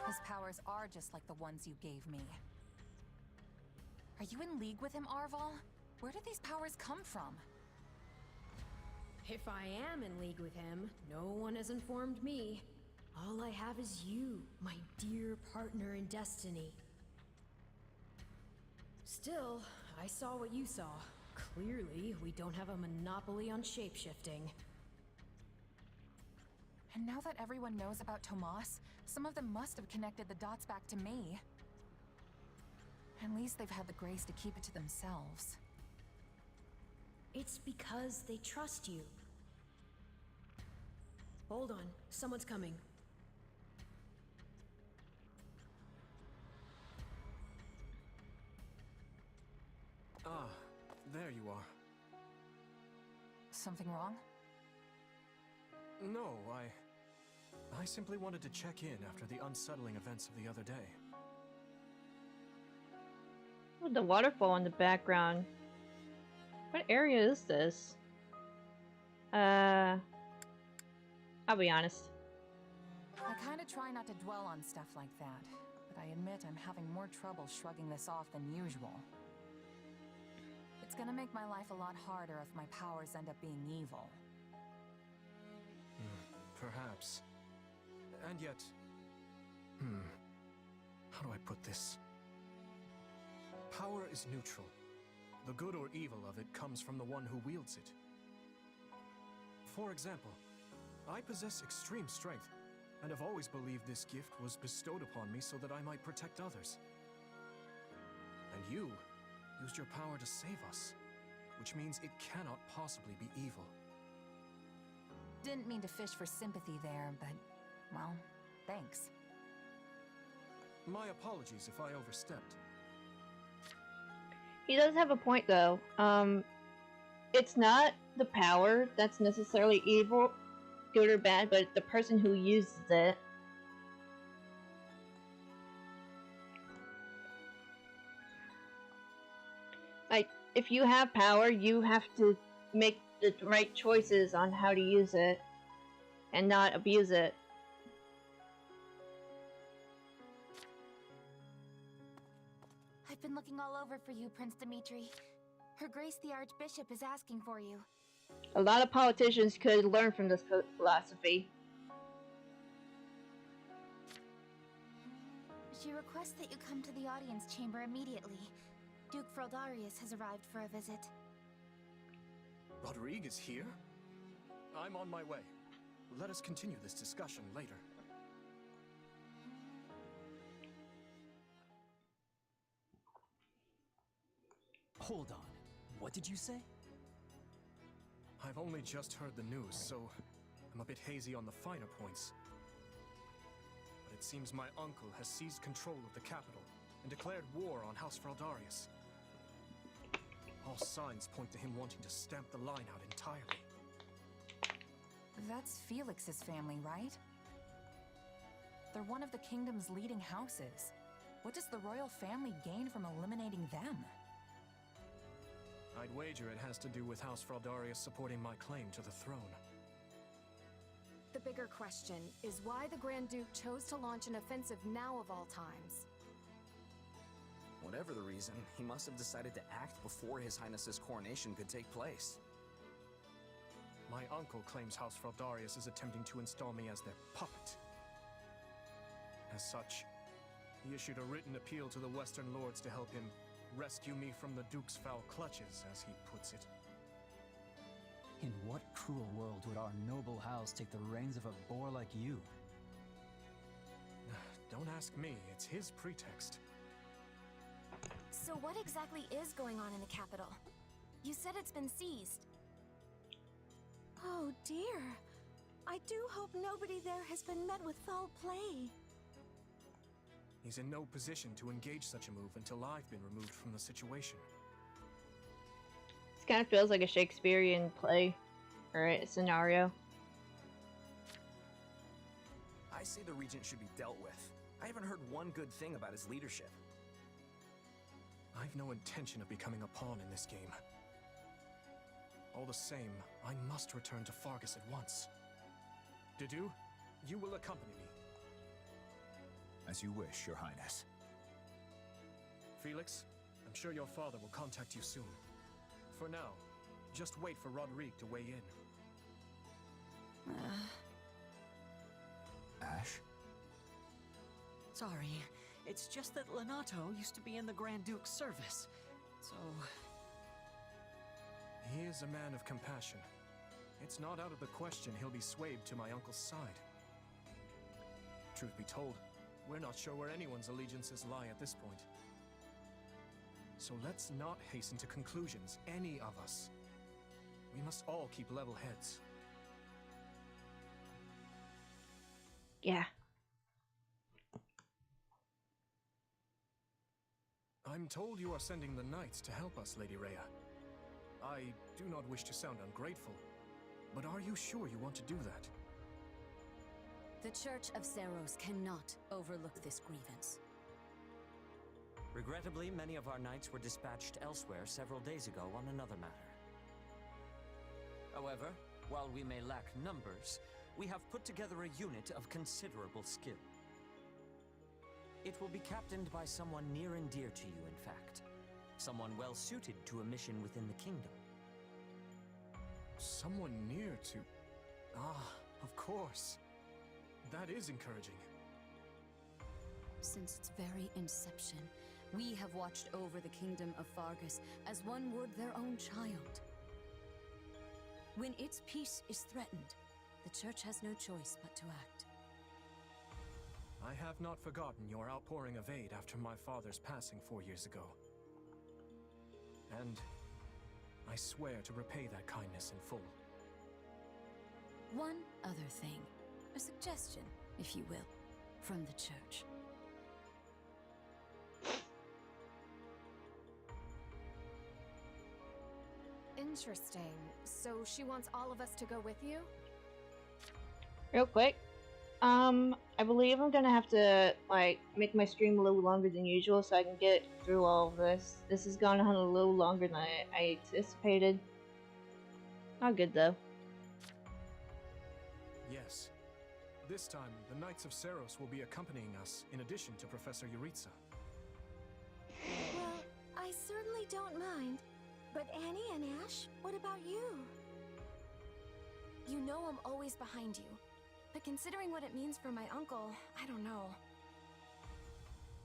His powers are just like the ones you gave me. Are you in league with him, Arval? Where did these powers come from? If I am in league with him, no one has informed me. All I have is you, my dear partner in destiny. Still, I saw what you saw. Clearly, we don't have a monopoly on shapeshifting. And now that everyone knows about Tomas, some of them must have connected the dots back to me. At least they've had the grace to keep it to themselves. It's because they trust you. Hold on, someone's coming. Ah, there you are. Something wrong? No, I simply wanted to check in after the unsettling events of the other day. Oh, the waterfall in the background. What area is this? I'll be honest. I kinda try not to dwell on stuff like that, but I admit I'm having more trouble shrugging this off than usual. It's gonna make my life a lot harder if my powers end up being evil. Perhaps. And yet... How do I put this? Power is neutral. The good or evil of it comes from the one who wields it. For example, I possess extreme strength, and have always believed this gift was bestowed upon me so that I might protect others. And you used your power to save us, which means it cannot possibly be evil. Didn't mean to fish for sympathy there, but, well, thanks. My apologies if I overstepped. He does have a point, though. It's not the power that's necessarily evil, good or bad, but the person who uses it. Like, if you have power, you have to make the right choices on how to use it and not abuse it. I've been looking all over for you, Prince Dimitri. Her Grace the Archbishop is asking for you. A lot of politicians could learn from this philosophy. She requests that you come to the audience chamber immediately. Duke Fraldarius has arrived for a visit. Rodrigue is here? I'm on my way. Let us continue this discussion later. Hold on. What did you say? I've only just heard the news, so I'm a bit hazy on the finer points. But it seems my uncle has seized control of the capital and declared war on House Fraldarius. All signs point to him wanting to stamp the line out entirely. That's Felix's family, right? They're one of the kingdom's leading houses. What does the royal family gain from eliminating them? I'd wager it has to do with House Fraldarius supporting my claim to the throne. The bigger question is why the Grand Duke chose to launch an offensive now of all times. Whatever the reason, he must have decided to act before His Highness's coronation could take place. My uncle claims House Fraldarius is attempting to install me as their puppet. As such, he issued a written appeal to the Western Lords to help him rescue me from the Duke's foul clutches, as he puts it. In what cruel world would our noble house take the reins of a boor like you? Don't ask me, it's his pretext. So what exactly is going on in the capital? You said it's been seized. Oh dear. I do hope nobody there has been met with foul play. He's in no position to engage such a move until I've been removed from the situation. This kind of feels like a Shakespearean play, or a scenario. I say the Regent should be dealt with. I haven't heard one good thing about his leadership. I've no intention of becoming a pawn in this game. All the same, I must return to Fargus at once. Dudu, you will accompany me. As you wish, Your Highness. Felix, I'm sure your father will contact you soon. For now, just wait for Rodrigue to weigh in. Ash? Sorry, it's just that Lenato used to be in the Grand Duke's service, so... He is a man of compassion. It's not out of the question he'll be swayed to my uncle's side. Truth be told, we're not sure where anyone's allegiances lie at this point. So let's not hasten to conclusions, any of us. We must all keep level heads. Yeah. I'm told you are sending the knights to help us, Lady Rhea. I do not wish to sound ungrateful, but are you sure you want to do that? The Church of Seros cannot overlook this grievance. Regrettably, many of our knights were dispatched elsewhere several days ago on another matter. However, while we may lack numbers, we have put together a unit of considerable skill. It will be captained by someone near and dear to you, in fact. Someone well suited to a mission within the kingdom. Someone near to... Ah, of course. That is encouraging. Since its very inception, we have watched over the kingdom of Fargus as one would their own child. When its peace is threatened, the Church has no choice but to act. I have not forgotten your outpouring of aid after my father's passing 4 years ago. And I swear to repay that kindness in full. One other thing. A suggestion, if you will, from the church. Interesting. So she wants all of us to go with you? Real quick, I believe I'm gonna have to, like, make my stream a little longer than usual so I can get through all of this. This has gone on a little longer than I anticipated. Not good, though. Yes. This time, the Knights of Seros will be accompanying us, in addition to Professor Yuritsa. Well, I certainly don't mind. But Annie and Ash, what about you? You know I'm always behind you. But considering what it means for my uncle, I don't know.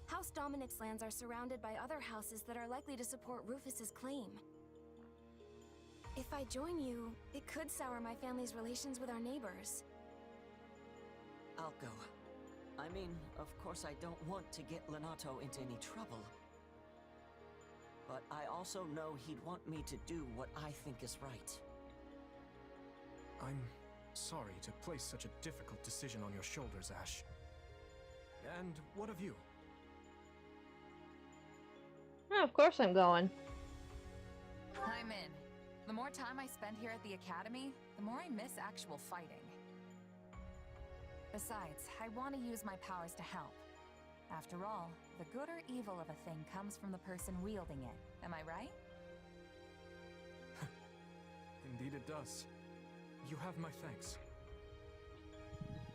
House Dominic's lands are surrounded by other houses that are likely to support Rufus's claim. If I join you, it could sour my family's relations with our neighbors. I'll go. I mean, of course I don't want to get Lenato into any trouble. But I also know he'd want me to do what I think is right. I'm sorry to place such a difficult decision on your shoulders, Ash. And what of you? Oh, of course I'm going. I'm in. The more time I spend here at the Academy, the more I miss actual fighting. Besides, I want to use my powers to help. After all, the good or evil of a thing comes from the person wielding it. Am I right? Indeed it does. You have my thanks.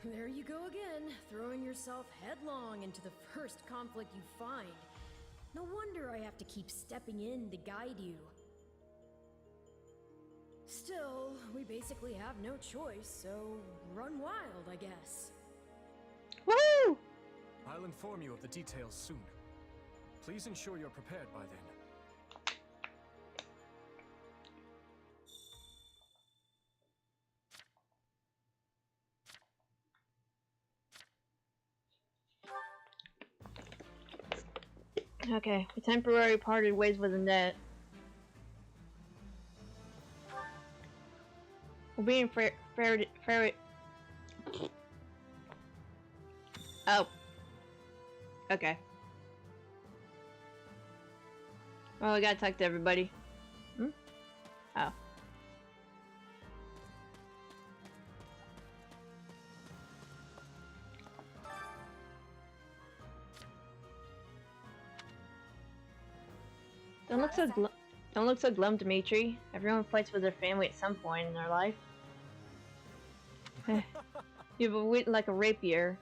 There you go again, throwing yourself headlong into the first conflict you find. No wonder I have to keep stepping in to guide you. Still, we basically have no choice, so run wild, I guess. Woo! I'll inform you of the details soon. Please ensure you're prepared by then. Okay, we temporarily parted ways with the net. We're being ferret. Oh. Okay. Well, we gotta talk to everybody. Hmm? Oh. Don't look so glum, Dimitri. Everyone fights with their family at some point in their life. You have a wit like a rapier.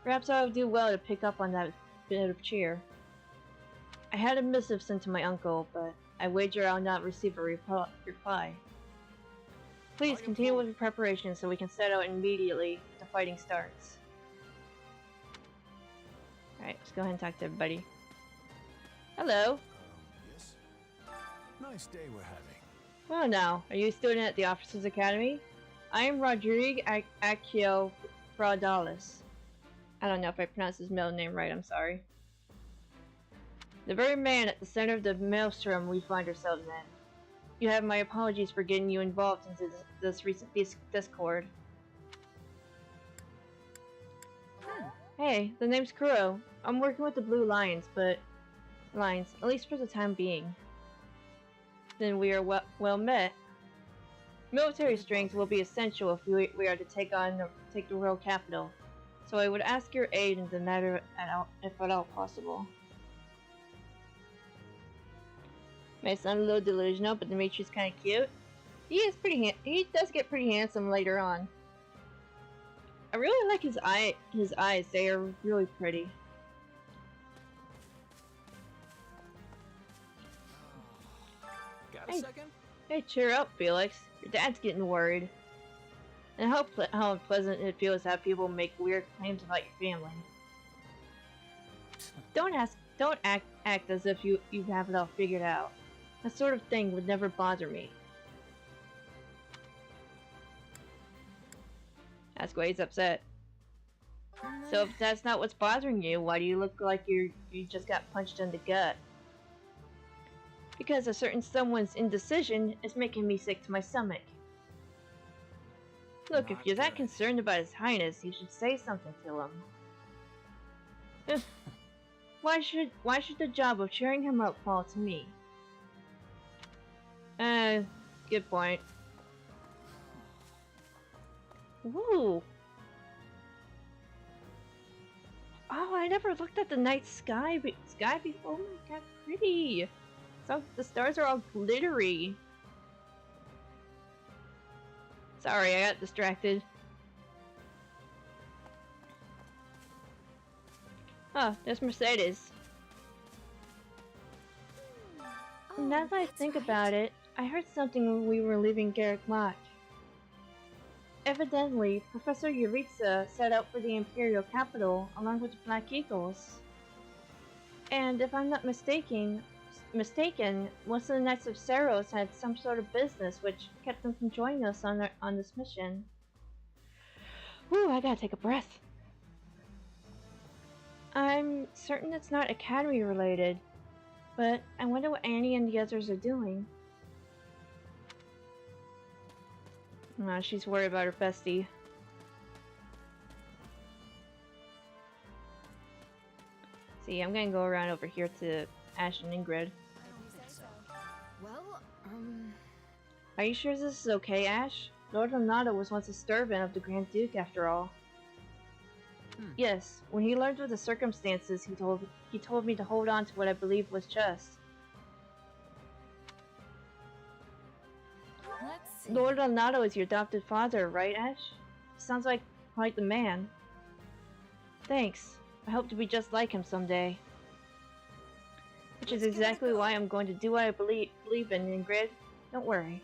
Perhaps I would do well to pick up on that bit of cheer. I had a missive sent to my uncle, but I wager I'll not receive a reply. Please continue with your preparations so we can set out immediately if the fighting starts. Alright, let's go ahead and talk to everybody. Hello. Yes? Nice day we're having. Well now, are you a student at the Officers Academy? I am Rodrigue Accio Fraudalis. I don't know if I pronounced his middle name right, I'm sorry. The very man at the center of the maelstrom we find ourselves in. You have my apologies for getting you involved into this recent discord. Hey, the name's Kuro. I'm working with the Blue Lions, at least for the time being. Then we are well met. Military strength will be essential if we are to take the royal capital. So I would ask your aid in the matter if at all possible. May sound a little delusional, but Dimitri's kind of cute. He does get pretty handsome later on. I really like his eyes. They are really pretty. Got a second? Hey, cheer up, Felix. Your dad's getting worried. And how unpleasant it feels to have people make weird claims about your family. Don't act as if you have it all figured out. That sort of thing would never bother me. Ask why he's upset. So if that's not what's bothering you, why do you look like you just got punched in the gut? Because a certain someone's indecision is making me sick to my stomach. Look, if you're that concerned about His Highness, you should say something to him. Ugh. Why should the job of cheering him up fall to me? Good point. Woo! Oh, I never looked at the night sky before. Oh my god, pretty! So the stars are all glittery. Sorry, I got distracted. Oh, there's Mercedes. Oh, now that I think about it, I heard something when we were leaving Garrick Mach. Evidently, Professor Yuritsa set out for the Imperial capital along with the Black Eagles. And if I'm not mistaken, most of the Knights of Saros had some sort of business which kept them from joining us on this mission. Whew, I gotta take a breath. I'm certain it's not Academy related, but I wonder what Annie and the others are doing. She's worried about her bestie. See, I'm gonna go around over here to Ash and Ingrid. Well, Are you sure this is okay, Ash? Lord Leonardo was once a servant of the Grand Duke, after all. Yes, when he learned of the circumstances, he told me to hold on to what I believed was just. Let's see. Lord Leonardo is your adopted father, right, Ash? Sounds like quite the man. Thanks. I hope to be just like him someday. Which is exactly why I'm going to do what I believe in, Ingrid. Don't worry.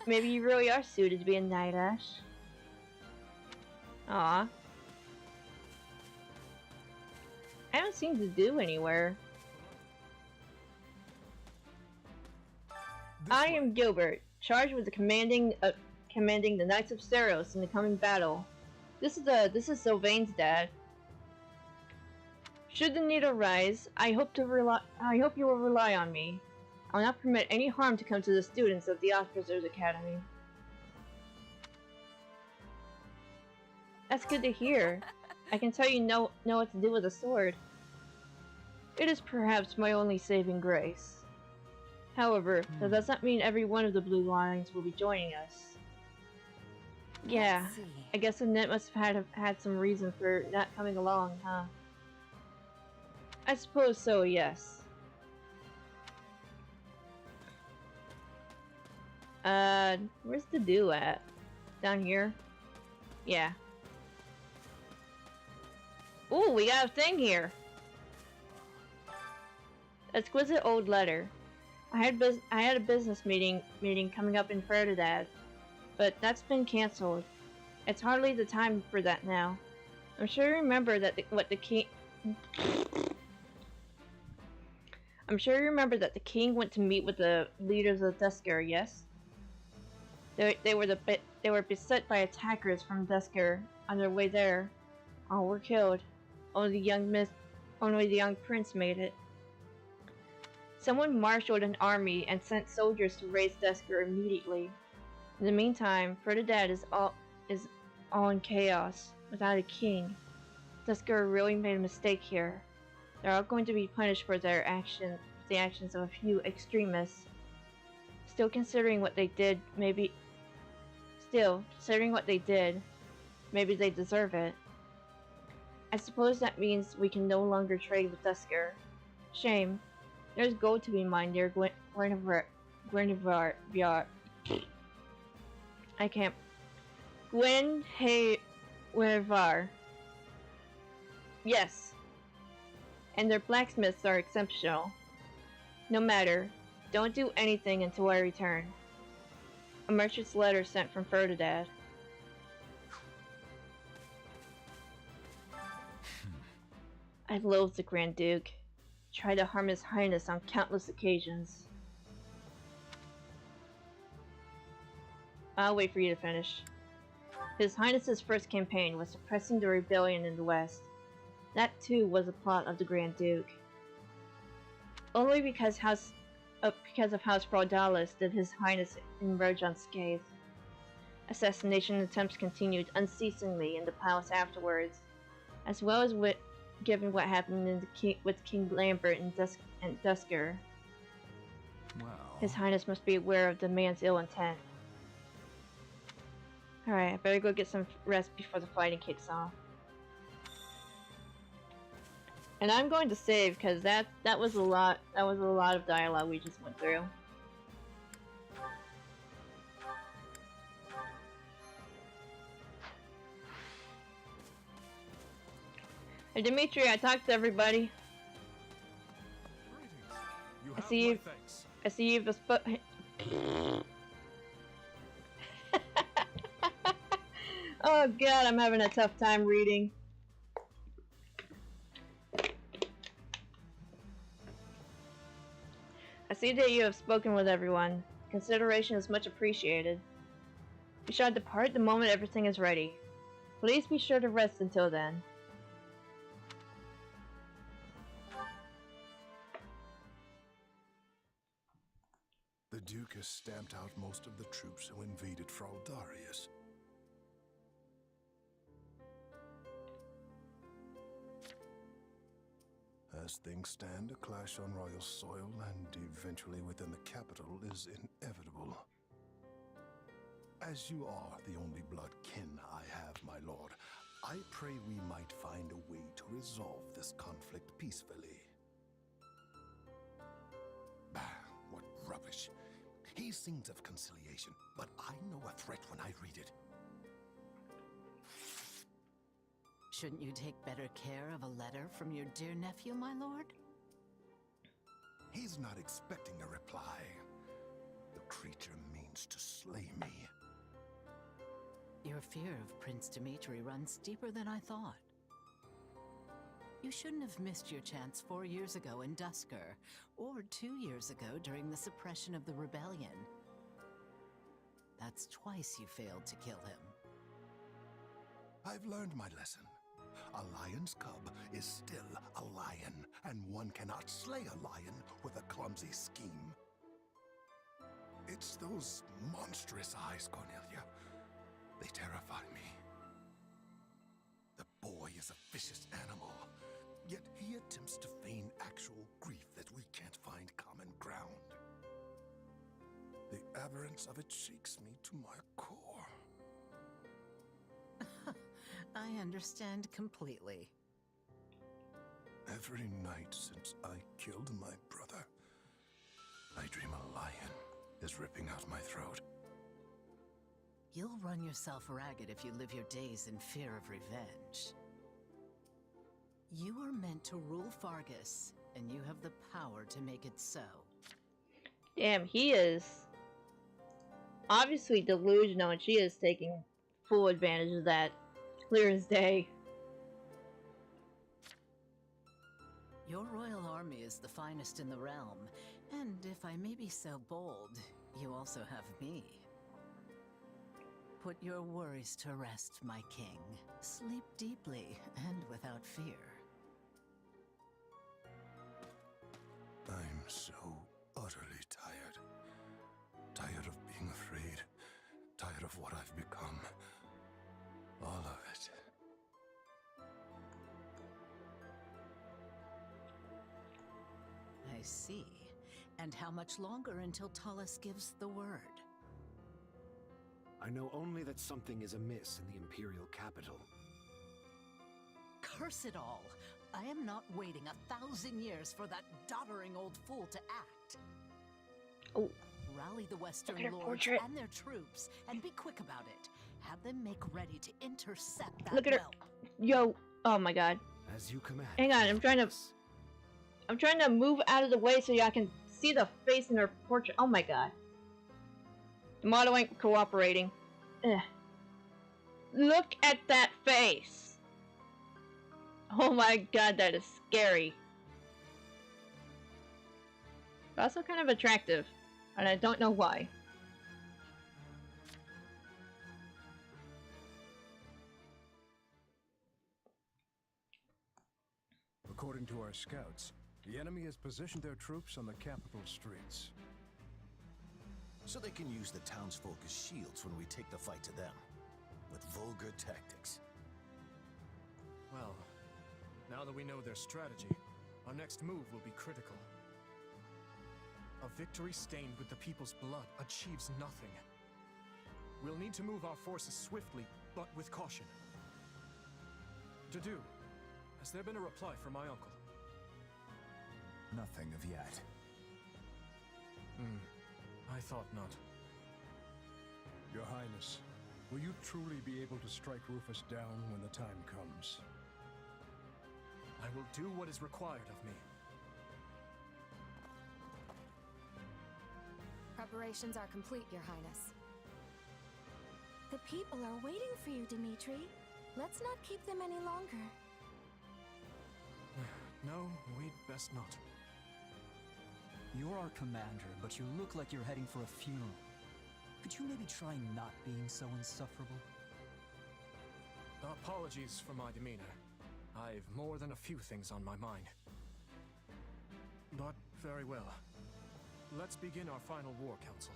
Maybe you really are suited to be a knight, Ash. Aw. I don't seem to do anywhere. I am Gilbert, charged with commanding the Knights of Saros in the coming battle. This is Sylvain's dad. Should the need arise, I hope you will rely on me. I will not permit any harm to come to the students of the Officers Academy. That's good to hear. I can tell you know what to do with a sword. It is perhaps my only saving grace. However, that does not mean every one of the Blue Lions will be joining us. Yeah, I guess Annette must have had some reason for not coming along, huh? I suppose so, yes. Where's the dew at? Down here? Yeah. Ooh, we got a thing here! Exquisite old letter. I had a business meeting coming up in Ferdinand, but that's been cancelled. It's hardly the time for that now. I'm sure you remember that the king went to meet with the leaders of Dusker, yes? They were beset by attackers from Dusker on their way there. All were killed. Only the young prince made it. Someone marshaled an army and sent soldiers to raise Dusker immediately. In the meantime, Ferdinand is all in chaos, without a king. Dusker really made a mistake here. They're all going to be punished for the actions of a few extremists. Still considering what they did, maybe they deserve it. I suppose that means we can no longer trade with Dusker. Shame. There's gold to be mined near Glenevar. I can't. Glenevar. Yes. And their blacksmiths are exceptional. No matter. Don't do anything until I return. A merchant's letter sent from Ferdinand. I loathe the Grand Duke. Tried to harm His Highness on countless occasions. I'll wait for you to finish. His Highness's first campaign was suppressing the rebellion in the West. That too was a plot of the Grand Duke. Only because of House Braudalis did His Highness emerge unscathed. Assassination attempts continued unceasingly in the palace afterwards, as well as given what happened with King Lambert and Dusker. Well, His Highness must be aware of the man's ill intent. Alright, I better go get some rest before the fighting kicks off. And I'm going to save because that was a lot of dialogue we just went through. Hey Dimitri, I talked to everybody. I see you've Oh god, I'm having a tough time reading. I see that you have spoken with everyone. Consideration is much appreciated. We shall depart the moment everything is ready. Please be sure to rest until then. The Duke has stamped out most of the troops who invaded Fraldarius. As things stand, a clash on royal soil and eventually within the capital is inevitable. As you are the only blood kin I have, my lord, I pray we might find a way to resolve this conflict peacefully. Bah, what rubbish. He sings of conciliation, but I know a threat when I read it. Shouldn't you take better care of a letter from your dear nephew, my lord? He's not expecting a reply. The creature means to slay me. Your fear of Prince Dimitri runs deeper than I thought. You shouldn't have missed your chance 4 years ago in Dusker, or 2 years ago during the suppression of the rebellion. That's twice you failed to kill him. I've learned my lesson. A lion's cub is still a lion, and one cannot slay a lion with a clumsy scheme. It's those monstrous eyes, Cornelia. They terrify me. The boy is a vicious animal, yet he attempts to feign actual grief that we can't find common ground. The aberrance of it shakes me to my core. I understand completely. Every night since I killed my brother, I dream a lion is ripping out my throat. You'll run yourself ragged if you live your days in fear of revenge. You were meant to rule Fargus, and you have the power to make it so. Damn, he is obviously delusional, and she is taking full advantage of that. Clear as day. Your royal army is the finest in the realm, and if I may be so bold, you also have me. Put your worries to rest, my king. Sleep deeply and without fear. I'm so utterly tired. Tired of being afraid. Tired of what I've become. All of it. I see. And how much longer until Tullus gives the word? I know only that something is amiss in the Imperial capital. Curse it all! I am not waiting 1,000 years for that doddering old fool to act. Oh. Rally the Western Look at her Lords portrait. and their troops, and be quick about it. Have them make ready to intercept that Look at her. whelp. Yo. Oh my god. As you command. Hang on, I'm trying to move out of the way so I can see the face in her portrait. Oh my god. The model ain't cooperating. Ugh. Look at that face. Oh my god, that is scary. But also kind of attractive. And I don't know why. According to our scouts, The enemy has positioned their troops on the capital streets. So they can use the townsfolk as shields when we take the fight to them. With vulgar tactics. Well, now that we know their strategy, our next move will be critical. A victory stained with the people's blood achieves nothing. We'll need to move our forces swiftly, but with caution. Dedu, has there been a reply from my uncle? Nothing of yet. I thought not. Your Highness, will you truly be able to strike Rufus down when the time comes? I will do what is required of me. Preparations are complete, Your Highness. The people are waiting for you, Dimitri. Let's not keep them any longer. No, we'd best not. You're our commander, but you look like you're heading for a funeral. Could you maybe try not being so insufferable? Apologies for my demeanor. I've more than a few things on my mind. But very well. Let's begin our final war council.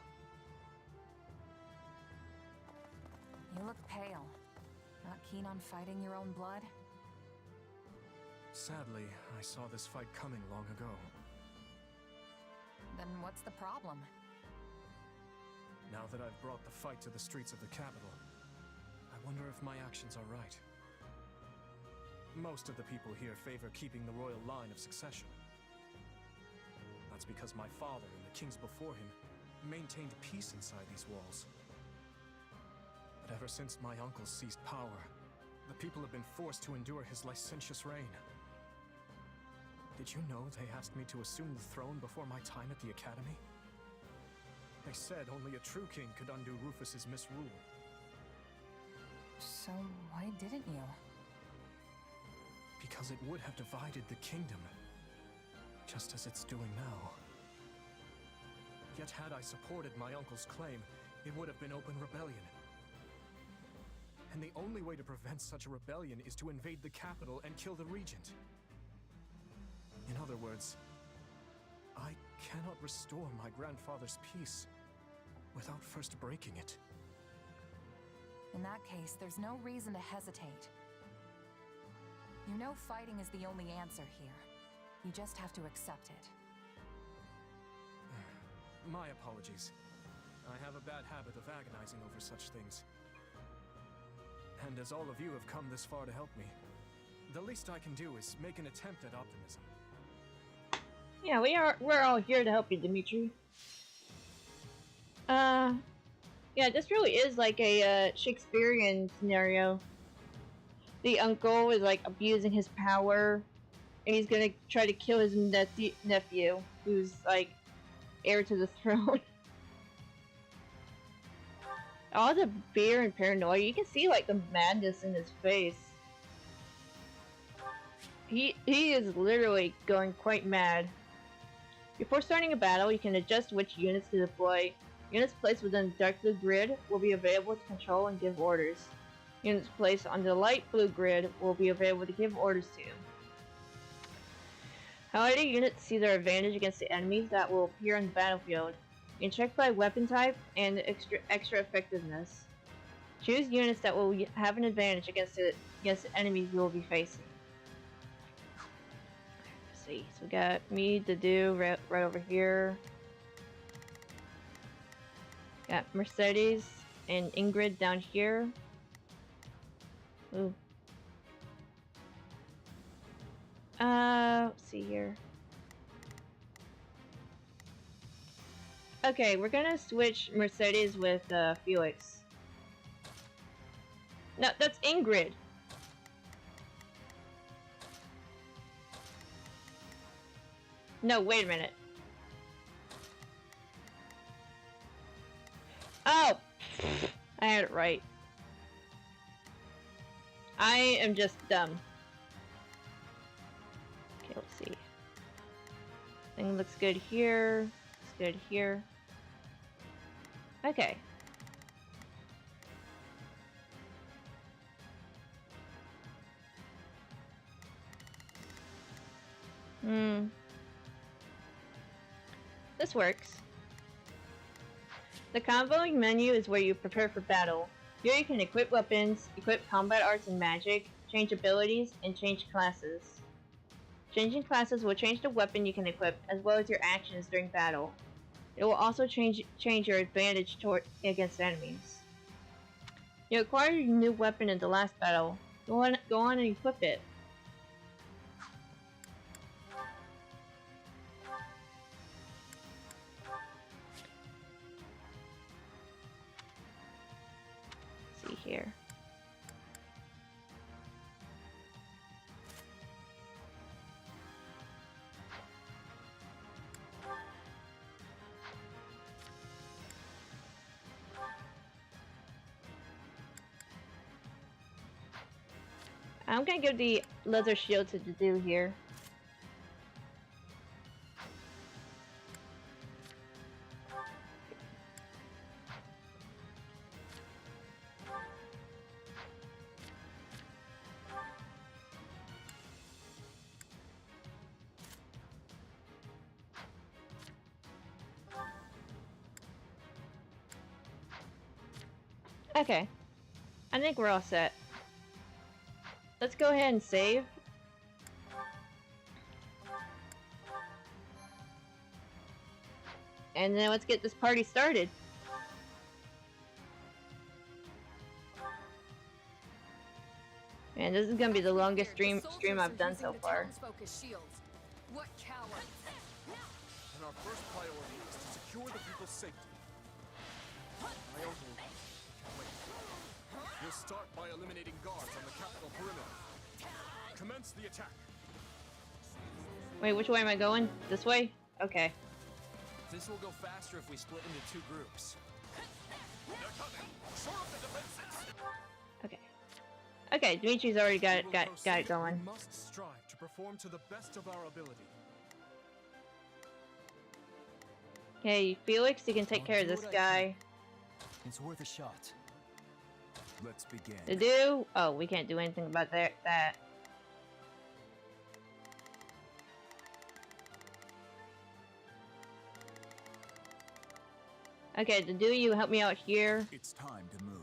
You look pale. Not keen on fighting your own blood? Sadly, I saw this fight coming long ago. Then what's the problem? Now that I've brought the fight to the streets of the capital, I wonder if my actions are right. Most of the people here favor keeping the royal line of succession. That's because my father and the kings before him maintained peace inside these walls. But ever since my uncle seized power, the people have been forced to endure his licentious reign. Did you know they asked me to assume the throne before my time at the academy? They said only a true king could undo Rufus's misrule. So why didn't you? Because it would have divided the kingdom, just as it's doing now. Yet had I supported my uncle's claim, it would have been open rebellion. And the only way to prevent such a rebellion is to invade the capital and kill the regent. In other words, I cannot restore my grandfather's peace without first breaking it. In that case, there's no reason to hesitate. You know fighting is the only answer here. You just have to accept it. My apologies. I have a bad habit of agonizing over such things. And as all of you have come this far to help me, the least I can do is make an attempt at optimism. Yeah, we're all here to help you, Dimitri. Yeah, this really is like a Shakespearean scenario. The uncle is like abusing his power, and he's gonna try to kill his nephew, who's like heir to the throne. All the fear and paranoia, you can see like the madness in his face. He is literally going quite mad. Before starting a battle, you can adjust which units to deploy. Units placed within the dark blue grid will be available to control and give orders. Units placed on the light blue grid will be available to give orders to. Highlighted units see their advantage against the enemies that will appear on the battlefield. You can check by weapon type and extra effectiveness. Choose units that will have an advantage against the enemies you will be facing. Let's see, so we got me to do right over here. Got Mercedes and Ingrid down here. Ooh. Let's see here. Okay, we're gonna switch Mercedes with Felix. No, that's Ingrid. No, wait a minute. Oh! I had it right. I am just dumb. Okay, let's see. Thing looks good here. Looks good here. Okay. This works. The comboing menu is where you prepare for battle. Here you can equip weapons, equip combat arts and magic, change abilities, and change classes. Changing classes will change the weapon you can equip, as well as your actions during battle. It will also change your advantage against enemies. You acquired a new weapon in the last battle. Go on and equip it. Let's see here. I'm gonna give the leather shield to Dudu here. Okay. I think we're all set. Let's go ahead and save. And then let's get this party started. Man, this is gonna be the longest stream I've done so far. What cowards! And our first priority is to secure the people's safety. I only can't wait. We'll start by eliminating guards on the capital perimeter. Commence the attack. Wait, which way am I going? This way? Okay. This will go faster if we split into two groups. Okay. Okay, Dimitri's already got it going. We must strive to perform to the best of our ability. Okay, Felix, you can take care of this guy. It's worth a shot. Let's begin. To do? Oh, we can't do anything about that. Okay, to do, you help me out here. It's time to move.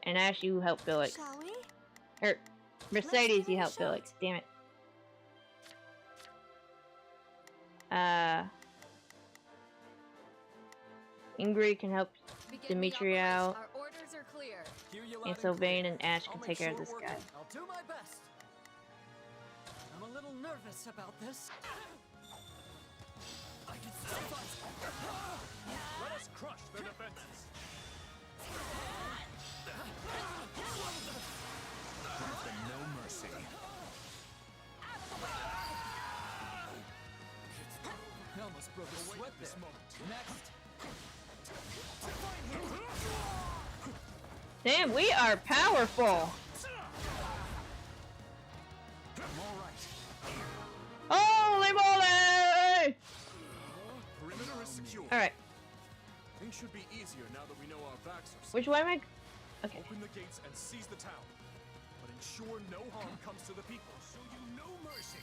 And Ash, you help Felix. Shall we? Or Mercedes, you help Felix. Damn it. Ingrid can help Dimitri out. Our orders are clear. And Sylvain and Ash can take care of this guy. I'll do my best. I'm a little nervous about this. I can still fight. Let us crush their defenses. Grant them no mercy. I almost broke a sweat This there. moment. Next. Damn, we are powerful! Holy moly! Perimeter is secure. Alright, Things should be easier now that we know our backs are safe. which way am I? Okay. Open the gates and seize the town. But ensure no harm comes to the people. Show you no mercy.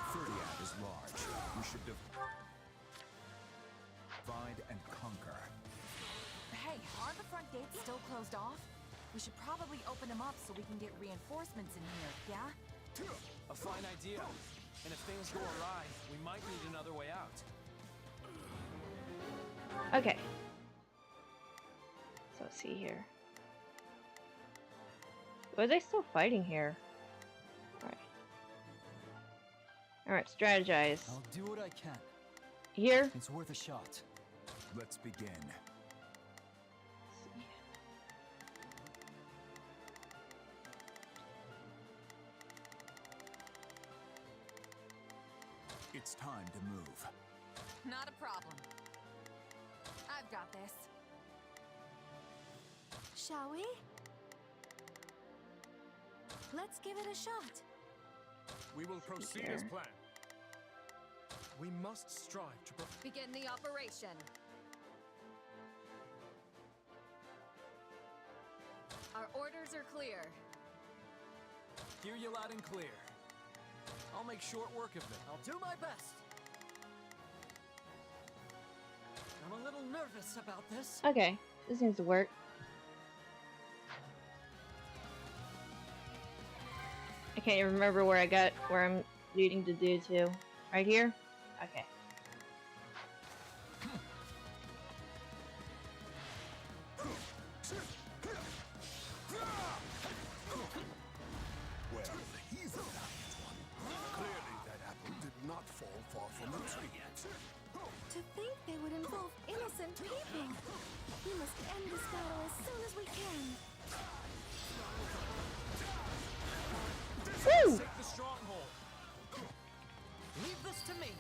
Furiat is large. We should divide and conquer. Hey, aren't the front gates still closed off? We should probably open them up so we can get reinforcements in here, yeah? A fine idea. And if things go awry, we might need another way out. Okay. So let's see here. Are they still fighting here? Alright. Alright, strategize. I'll do what I can. Here? It's worth a shot. Let's begin. It's time to move. Not a problem. I've got this. Shall we? Let's give it a shot. We will proceed as planned. We must strive to begin the operation. Our orders are clear. Hear you loud and clear. I'll make short work of it. I'll do my best. I'm a little nervous about this. Okay, this seems to work. I can't even remember where I'm needing to do to. Right here? Okay. Well, he's a valiant one. Clearly that apple did not fall far from the tree. To think they would involve innocent people. We must end this battle as soon as we can. Woo! Take the stronghold. Leave this to me.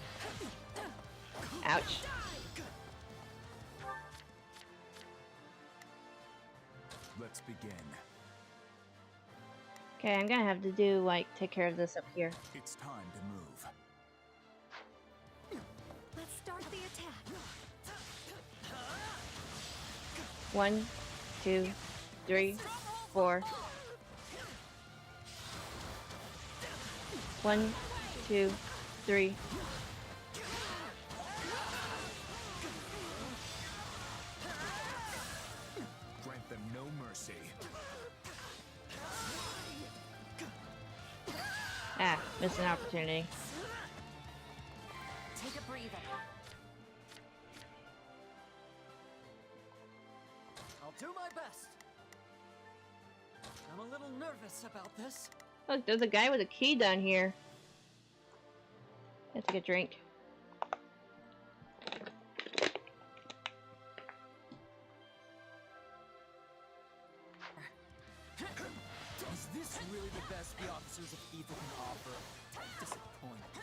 Ouch. Let's begin. Okay, I'm gonna have to do, like, take care of this up here. It's time to move. Let's start the attack. 1, 2, 3, 4. 1, 2, 3. Grant them no mercy. Ah, missed an opportunity. Take a breather. I'll do my best. I'm a little nervous about this. Look, there's a guy with a key down here. Let's take a drink. Is this really the best the officers of evil can offer? Disappointing.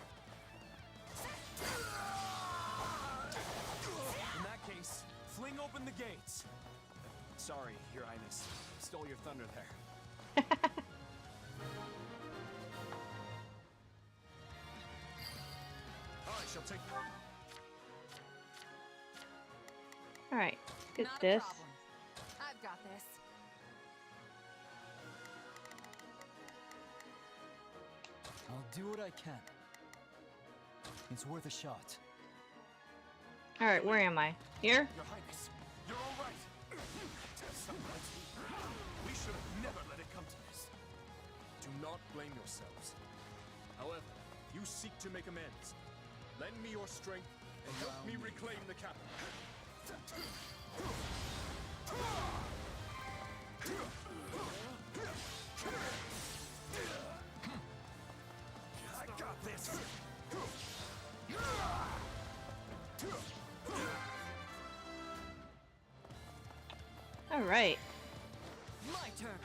In that case, fling open the gates. Sorry, Your Highness. Stole your thunder there. I shall take... Alright, get Not this. a problem. I've got this. I'll do what I can. It's worth a shot. Alright, where am I? Here? Your Highness, you're all right. We should have never let it come to this. Do not blame yourselves. However, if you seek to make amends, lend me your strength and help me reclaim the capital. I got this. Alright. My turn.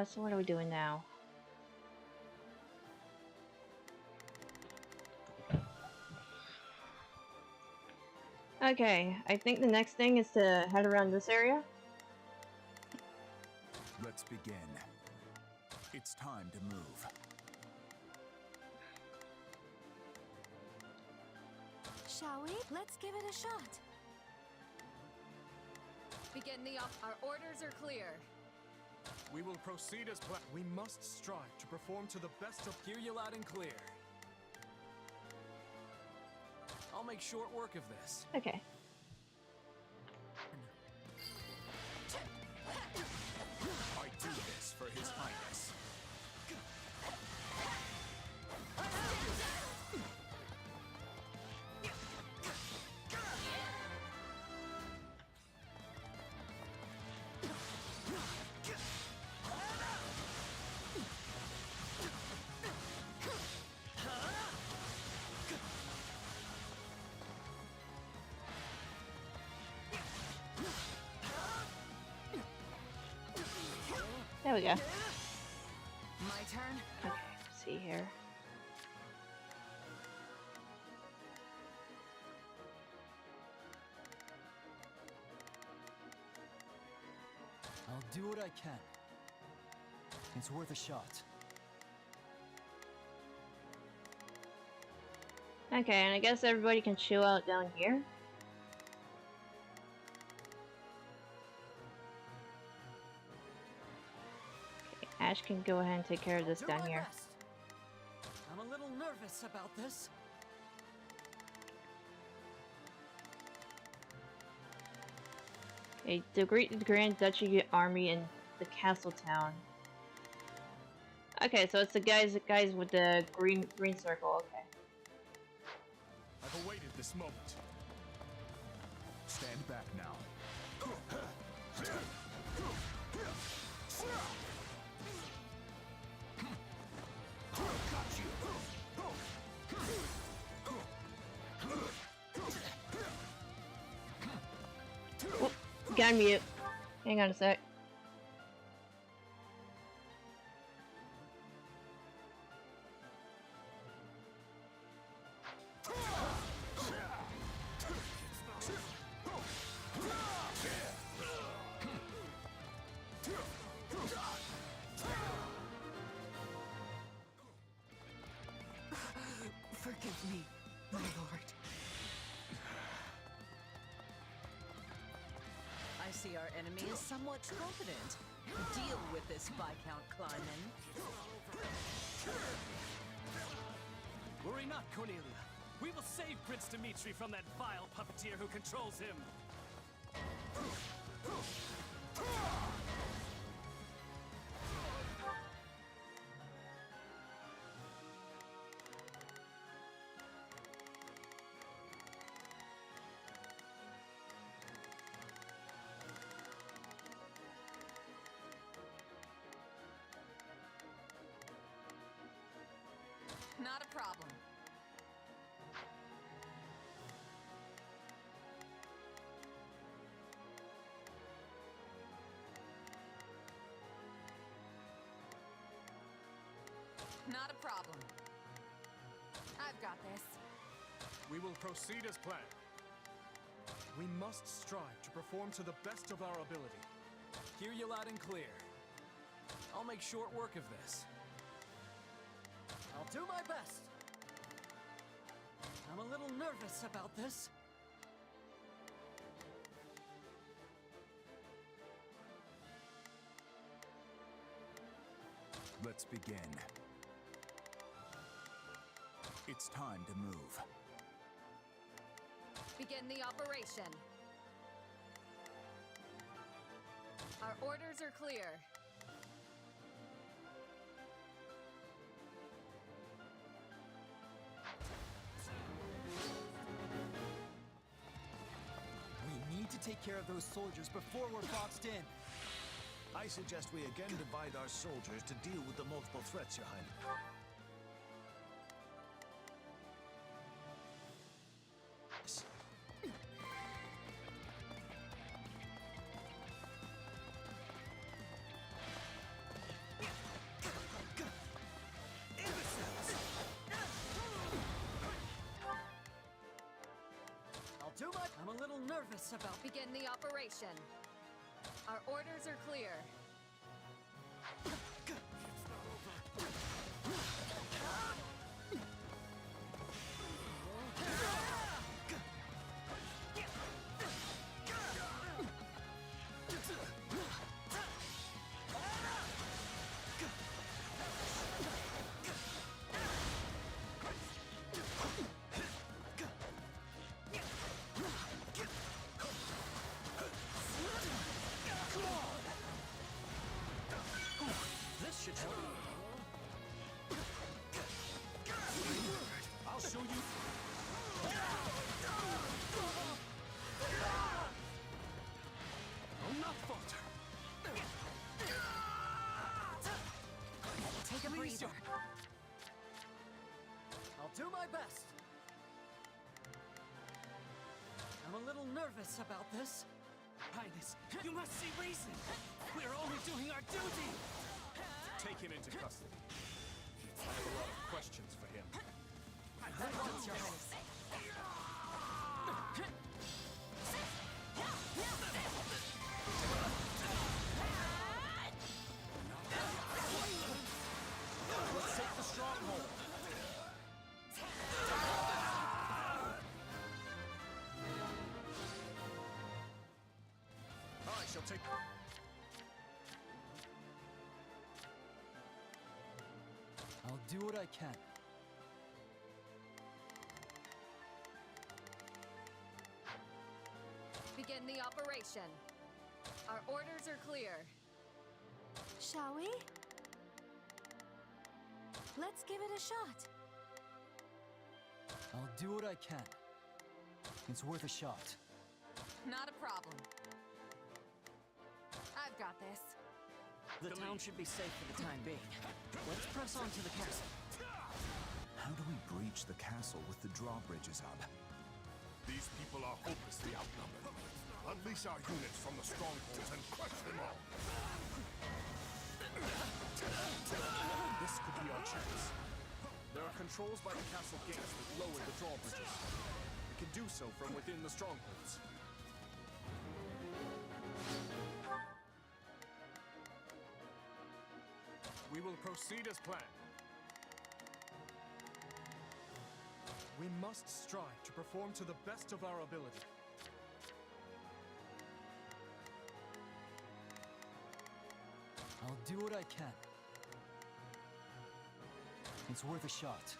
So what are we doing now? Okay, I think the next thing is to head around this area. Let's begin. It's time to move. Shall we? Let's give it a shot. Begin the op. Our orders are clear. We will proceed as planned. We must strive to perform to the best of... Hear you loud and clear. I'll make short work of this. Okay. I do this for His Highness. There we go. My turn. Okay, let's see here. I'll do what I can. It's worth a shot. Okay, and I guess everybody can chill out down here. Okay, Ash can go ahead and take care of this down here. I'm a little nervous about this. Okay, to greet the Grand Duchy army in the castle town. Okay, so it's the guys with the green circle. Okay. I've awaited this moment. Stand back now. Oop, got mute. Hang on a sec. Forgive me, my lord. I see our enemy is somewhat confident. Deal with this, Viscount Kleiman. Worry not, Cornelia. We will save Prince Dimitri from that vile puppeteer who controls him. Not a problem. Not a problem. I've got this. We will proceed as planned. We must strive to perform to the best of our ability. Hear you loud and clear. I'll make short work of this. I'll do my best. I'm a little nervous about this. Let's begin. It's time to move. Begin the operation. Our orders are clear. We need to take care of those soldiers before we're boxed in. I suggest we again divide our soldiers to deal with the multiple threats, Your Highness. I'm a little nervous about... Begin the operation. Our orders are clear. Should help. I'll show you. I'll not falter. Take a breather. I'll do my best. I'm a little nervous about this. Highness, you must see reason. We are only doing our duty. Take him into custody. I have a lot of questions for him. At once, Your Highness. Let's take the stronghold. I shall take... I'll do what I can. Begin the operation. Our orders are clear. Shall we? Let's give it a shot. I'll do what I can. It's worth a shot. Not a problem. I've got this. The town should be safe for the time being. Let's press on to the castle. How do we breach the castle with the drawbridges up? These people are hopelessly outnumbered. Unleash our units from the strongholds and crush them all. This could be our chance. There are controls by the castle gates that lower the drawbridges. We can do so from within the strongholds. We will proceed as planned. We must strive to perform to the best of our ability. I'll do what I can. It's worth a shot.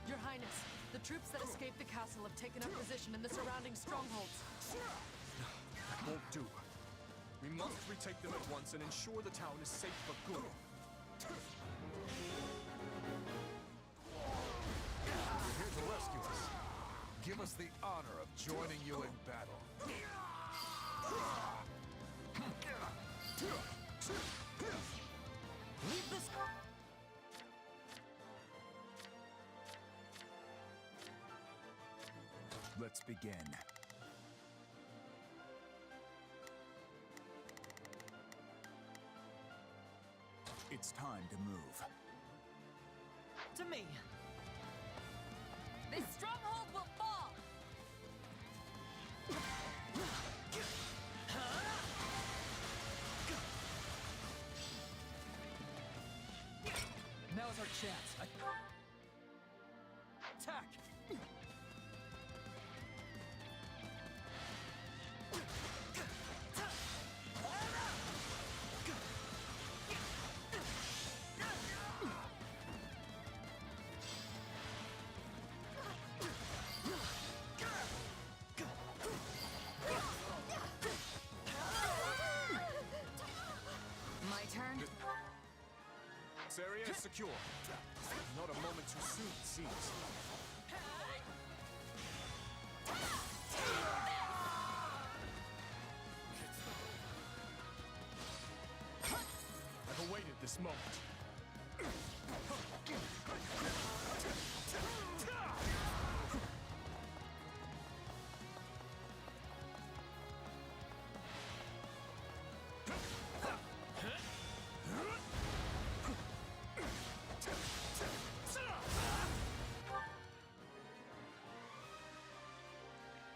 Your Highness, the troops that escaped the castle have taken up position in the surrounding strongholds. That won't do. We must retake them at once and ensure the town is safe for good. You're here to rescue us. Give us the honor of joining you in battle. Leave this. Let's begin. It's time to move. To me. This stronghold will fall! Now's our chance. Attack! My turn? This area is secure. Not a moment too soon, it seems. I've awaited this moment.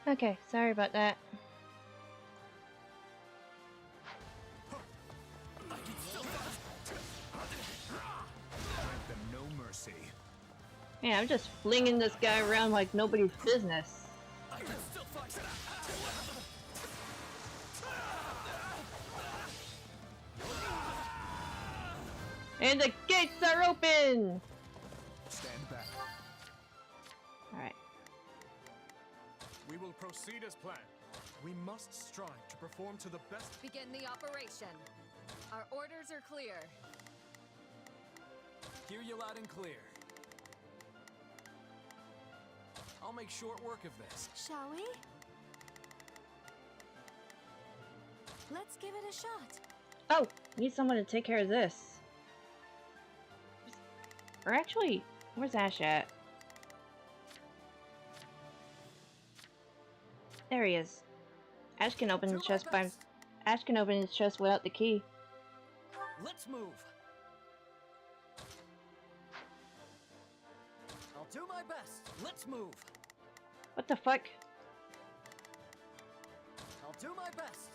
Okay, sorry about that. Grant them no mercy. Yeah, I'm just flinging this guy around like nobody's business. And the gates are open! Stand back. Alright. We will proceed as planned. We must strive to perform to the best. Begin the operation. Our orders are clear. Hear you loud and clear. I'll make short work of this. Shall we? Let's give it a shot. Oh, need someone to take care of this. Or actually, where's Ash at? There he is. Ash can open the chest by. Ash can open his chest without the key. Let's move. I'll do my best. Let's move. What the fuck? I'll do my best.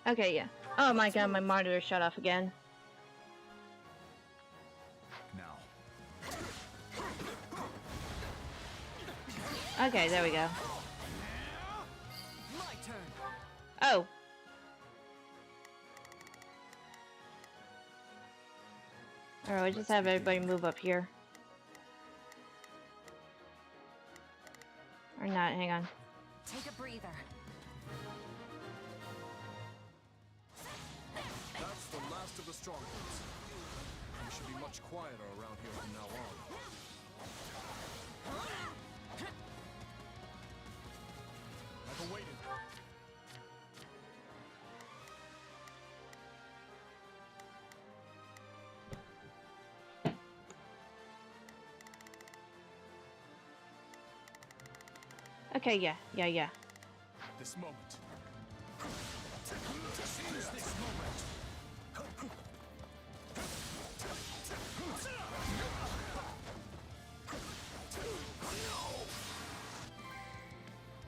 Okay, yeah. Oh my god, my monitor shut off again. Now. Okay, there we go. My turn. Oh. Or we just have everybody move up here. Or not, hang on. Take a breather. That's the last of the strongholds. We should be much quieter around here from now on. I've awaited. Okay, yeah. This moment. Seize this moment.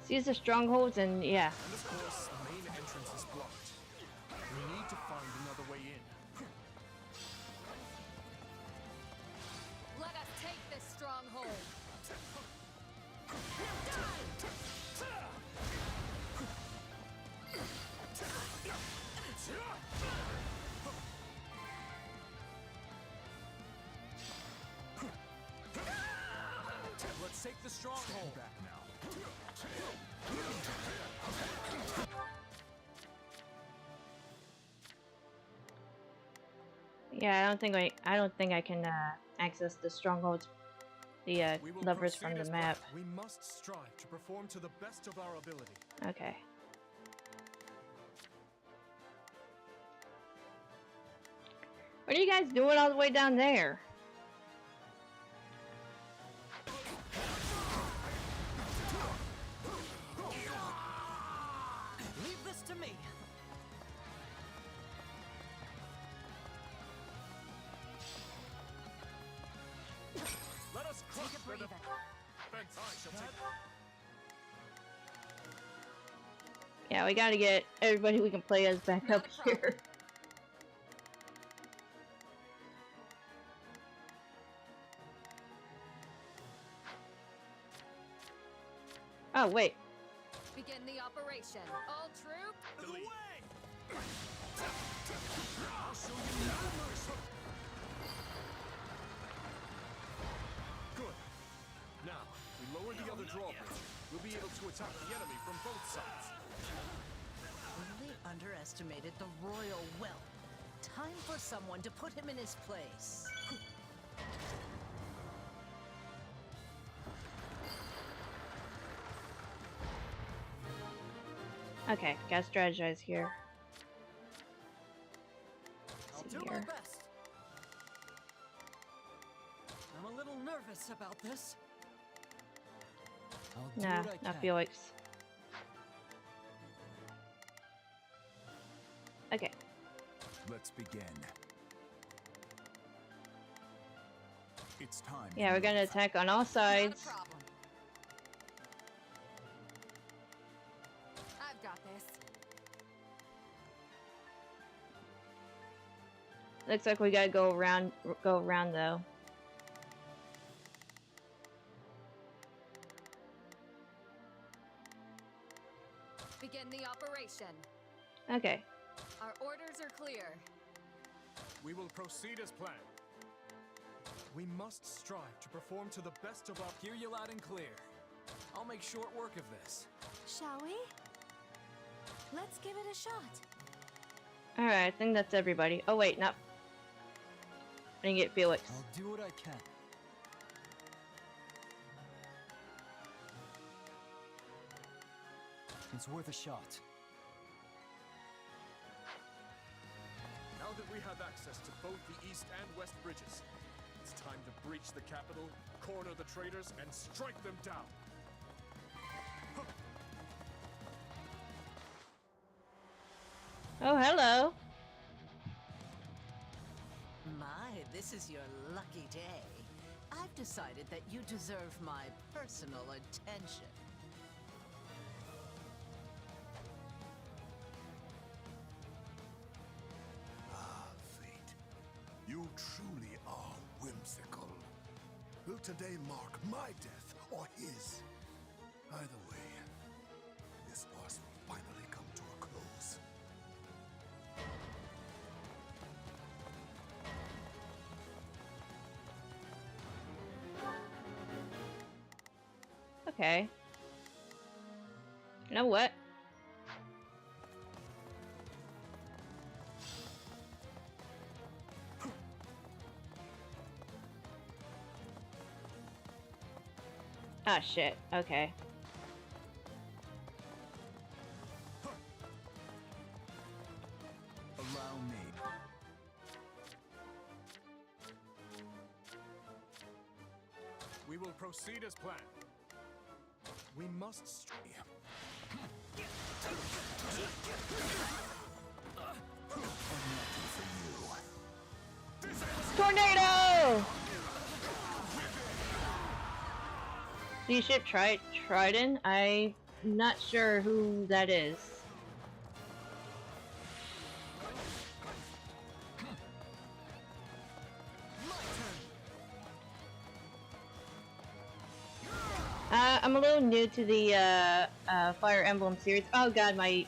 Seize the strongholds and yeah. And of course, the main entrance is blocked. We need to find another way in. Let us take this stronghold. Let's take the stronghold back now. Yeah, I don't think I can access the strongholds, the levers from the map. We must strive to perform to the best of our ability. Okay. What are you guys doing all the way down there? Leave this to me. Let us crush the defense. I shall take. Yeah, we gotta get everybody we can play as back up here. Oh, wait. Begin the operation. All troops. To the way! I'll show you no mercy. Good. Now, we lower the other drawbridge. We'll be able to attack the enemy from both sides. Really underestimated the royal whelp. Time for someone to put him in his place. Okay, gotta strategize here. I'll Let's see do my here. best. I'm a little nervous about this. I'll do Nah, what I not can. Felix. Okay. Let's begin. It's time. Yeah, we're gonna attack on all sides. Not a problem. I've got this. Looks like we gotta go around though. Begin the operation. Okay. Our orders are clear. We will proceed as planned. We must strive to perform to the best of our... Hear you loud and clear. I'll make short work of this. Shall we? Let's give it a shot. Alright, I think that's everybody. Oh wait, not... I didn't get Felix. I'll do what I can. It's worth a shot. Now that we have access to both the east and west bridges, it's time to breach the capital, corner the traitors, and strike them down. Oh, hello. My, this is your lucky day. I've decided that you deserve my personal attention. Ah, fate. You truly are whimsical. Will today mark my death or his? Either way, this farce will finally come to a close. Okay. You know what? Ah, shit. Okay. Allow me. We will proceed as planned. We must Tornado! You should try Trident. I'm not sure who that is. I'm a little new to the Fire Emblem series. Oh god, my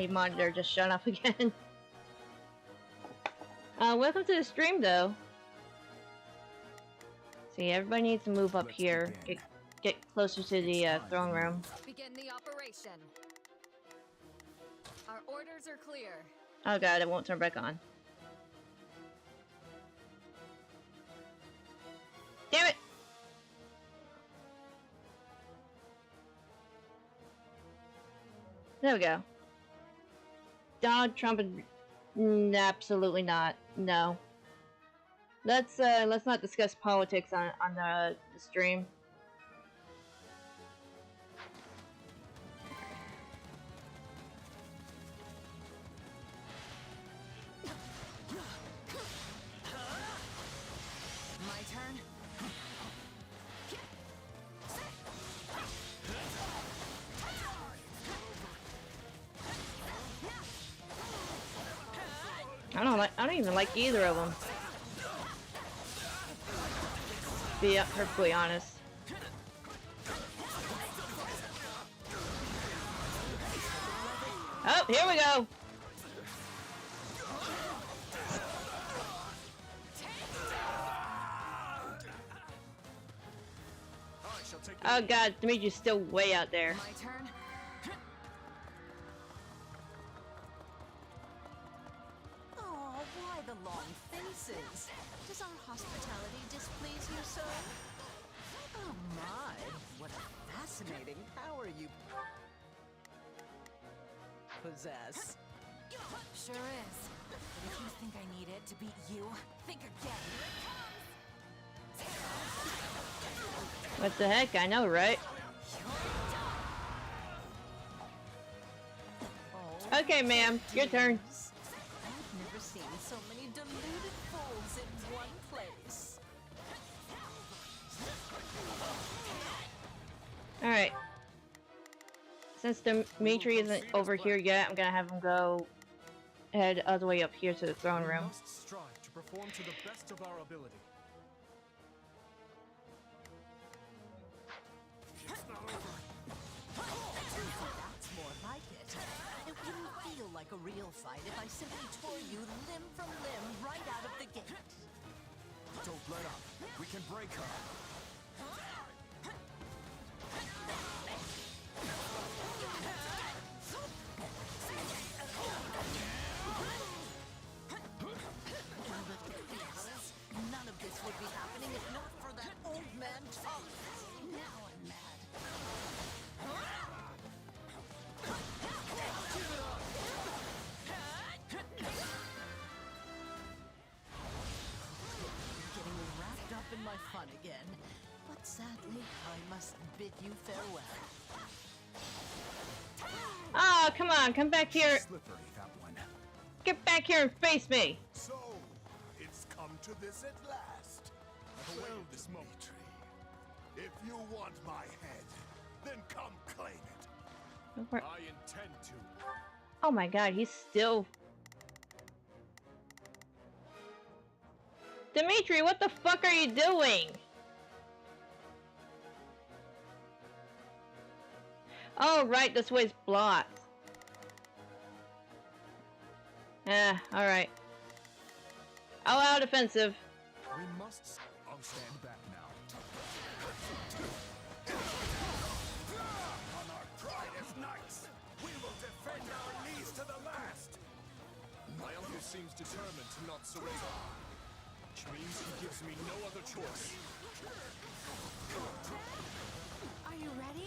monitor just shut off again. Welcome to the stream, though. See, everybody needs to move up here. Get closer to the throne room. Begin the operation. Our orders are clear. Oh god, it won't turn back on. Damn it! There we go. Donald Trump absolutely not. No. Let's not discuss politics on the stream. My turn. I don't even like either of them. To be perfectly honest. Oh, here we go. Oh god, Dimitri's still way out there. My turn. Oh, why the long faces? Does our hospitality displease you so? Oh my, what a fascinating power you possess. Sure is. But if you think I need it to beat you, think again. What the heck? I know, right? Okay, ma'am, your turn. I've never seen so many deluded fools in one place. Alright. Since Dimitri isn't over here yet, I'm gonna have him go head all the way up here to the throne room. We must strive to perform to the best of our ability. That's more like it. It wouldn't feel like a real fight if I simply tore you limb from limb right out of the gate. Don't let up. We can break her. None of this would be happening if not for that old man Thomas. Now I'm mad. Getting wrapped up in my fun again. But sadly, I must bid you farewell. Oh, come on, come back here. Slippery, that one. Get back here and face me. So, it's come to this at last. I've awaited this moment. If you want my head, then come claim it. Where- I intend to. Oh my god, he's still... Dimitri, what the fuck are you doing? Oh, right, this way's blocked. Alright. I'll out offensive. We must. I'll stand back now. seems determined to not surrender. Which means he gives me no other choice. Are you ready?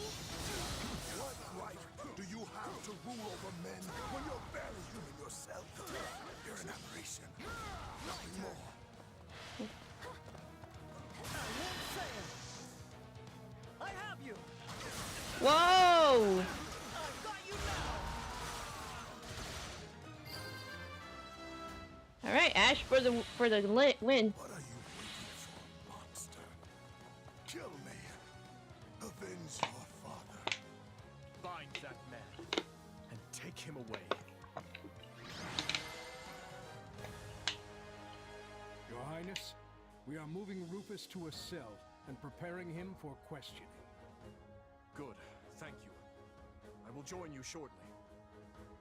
What right do you have to rule over men when you're barely human yourself? You're an aberration. Nothing more. I have you! Whoa! I've got you now! All right, Ash for the win. What are you waiting for, monster? Kill me. Avenge your father. Bind that man and take him away. Your Highness, we are moving Rufus to a cell and preparing him for questioning. Good, thank you. I will join you shortly.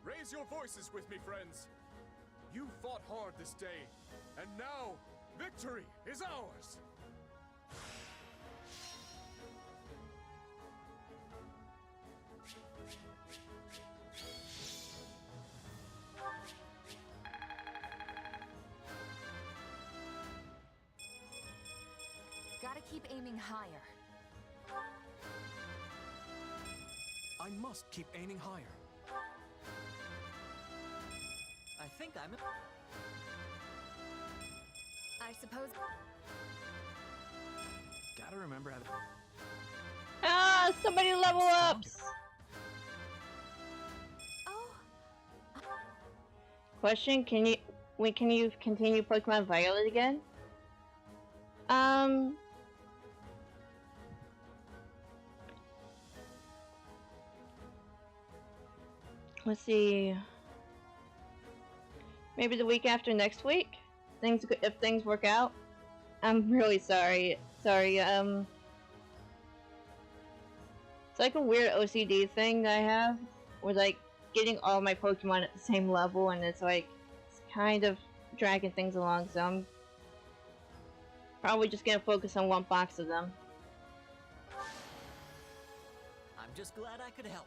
Raise your voices with me, friends. You fought hard this day, and now victory is ours. Gotta keep aiming higher. I must keep aiming higher. I think I'm... I suppose... Gotta remember how to... Ah, somebody level up. Oh. Question: can you continue Pokemon Violet again? Let's see. Maybe the week after next week. If things work out. I'm really sorry. It's like a weird OCD thing that I have, where like getting all my Pokemon at the same level, and it's like it's kind of dragging things along. So I'm probably just gonna focus on one box of them. I'm just glad I could help.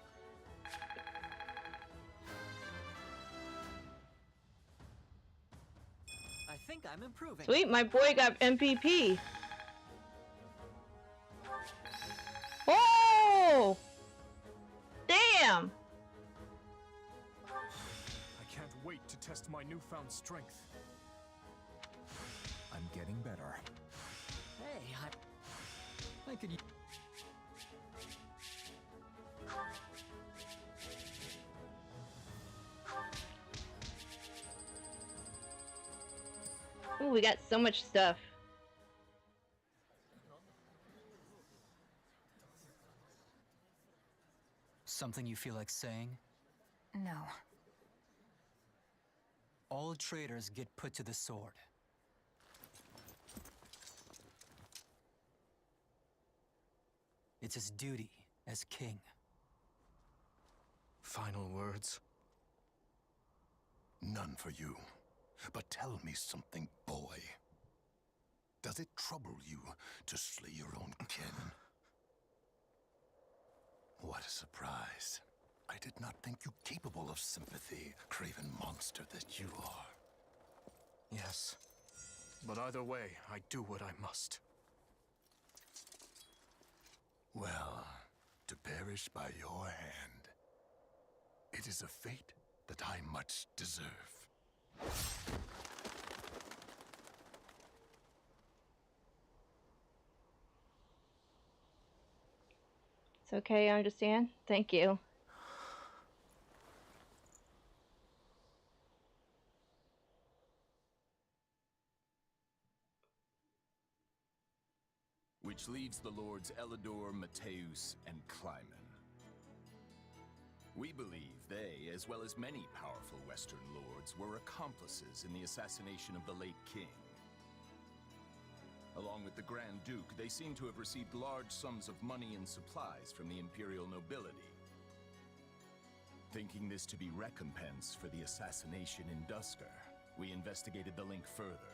I think I'm improving. Sweet, my boy got MVP. Oh! Damn! I can't wait to test my newfound strength. I'm getting better. Hey, I could... Ooh, we got so much stuff. Something you feel like saying? No. All traitors get put to the sword. It's his duty as king. Final words? None for you. But tell me something, boy. Does it trouble you to slay your own kin? What a surprise. I did not think you capable of sympathy, craven monster that you are. Yes. But either way, I do what I must. Well, to perish by your hand, it is a fate that I much deserve. It's okay, I understand. Thank you. Which leaves the Lords Elidor, Mateus, and Kleiman. We believe they, as well as many powerful Western lords, were accomplices in the assassination of the late king. Along with the Grand Duke, they seem to have received large sums of money and supplies from the imperial nobility. Thinking this to be recompense for the assassination in Dusker, we investigated the link further.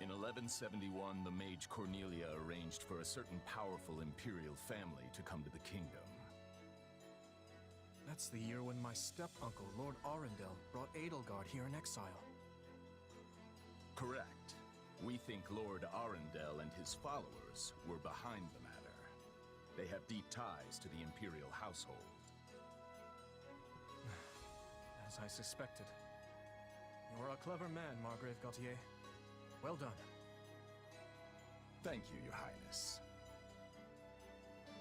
In 1171, the mage Cornelia arranged for a certain powerful imperial family to come to the kingdom. That's the year when my step-uncle, Lord Arundel, brought Edelgard here in exile. Correct. We think Lord Arundel and his followers were behind the matter. They have deep ties to the Imperial household. As I suspected. You're a clever man, Margrave Gautier. Well done. Thank you, Your Highness.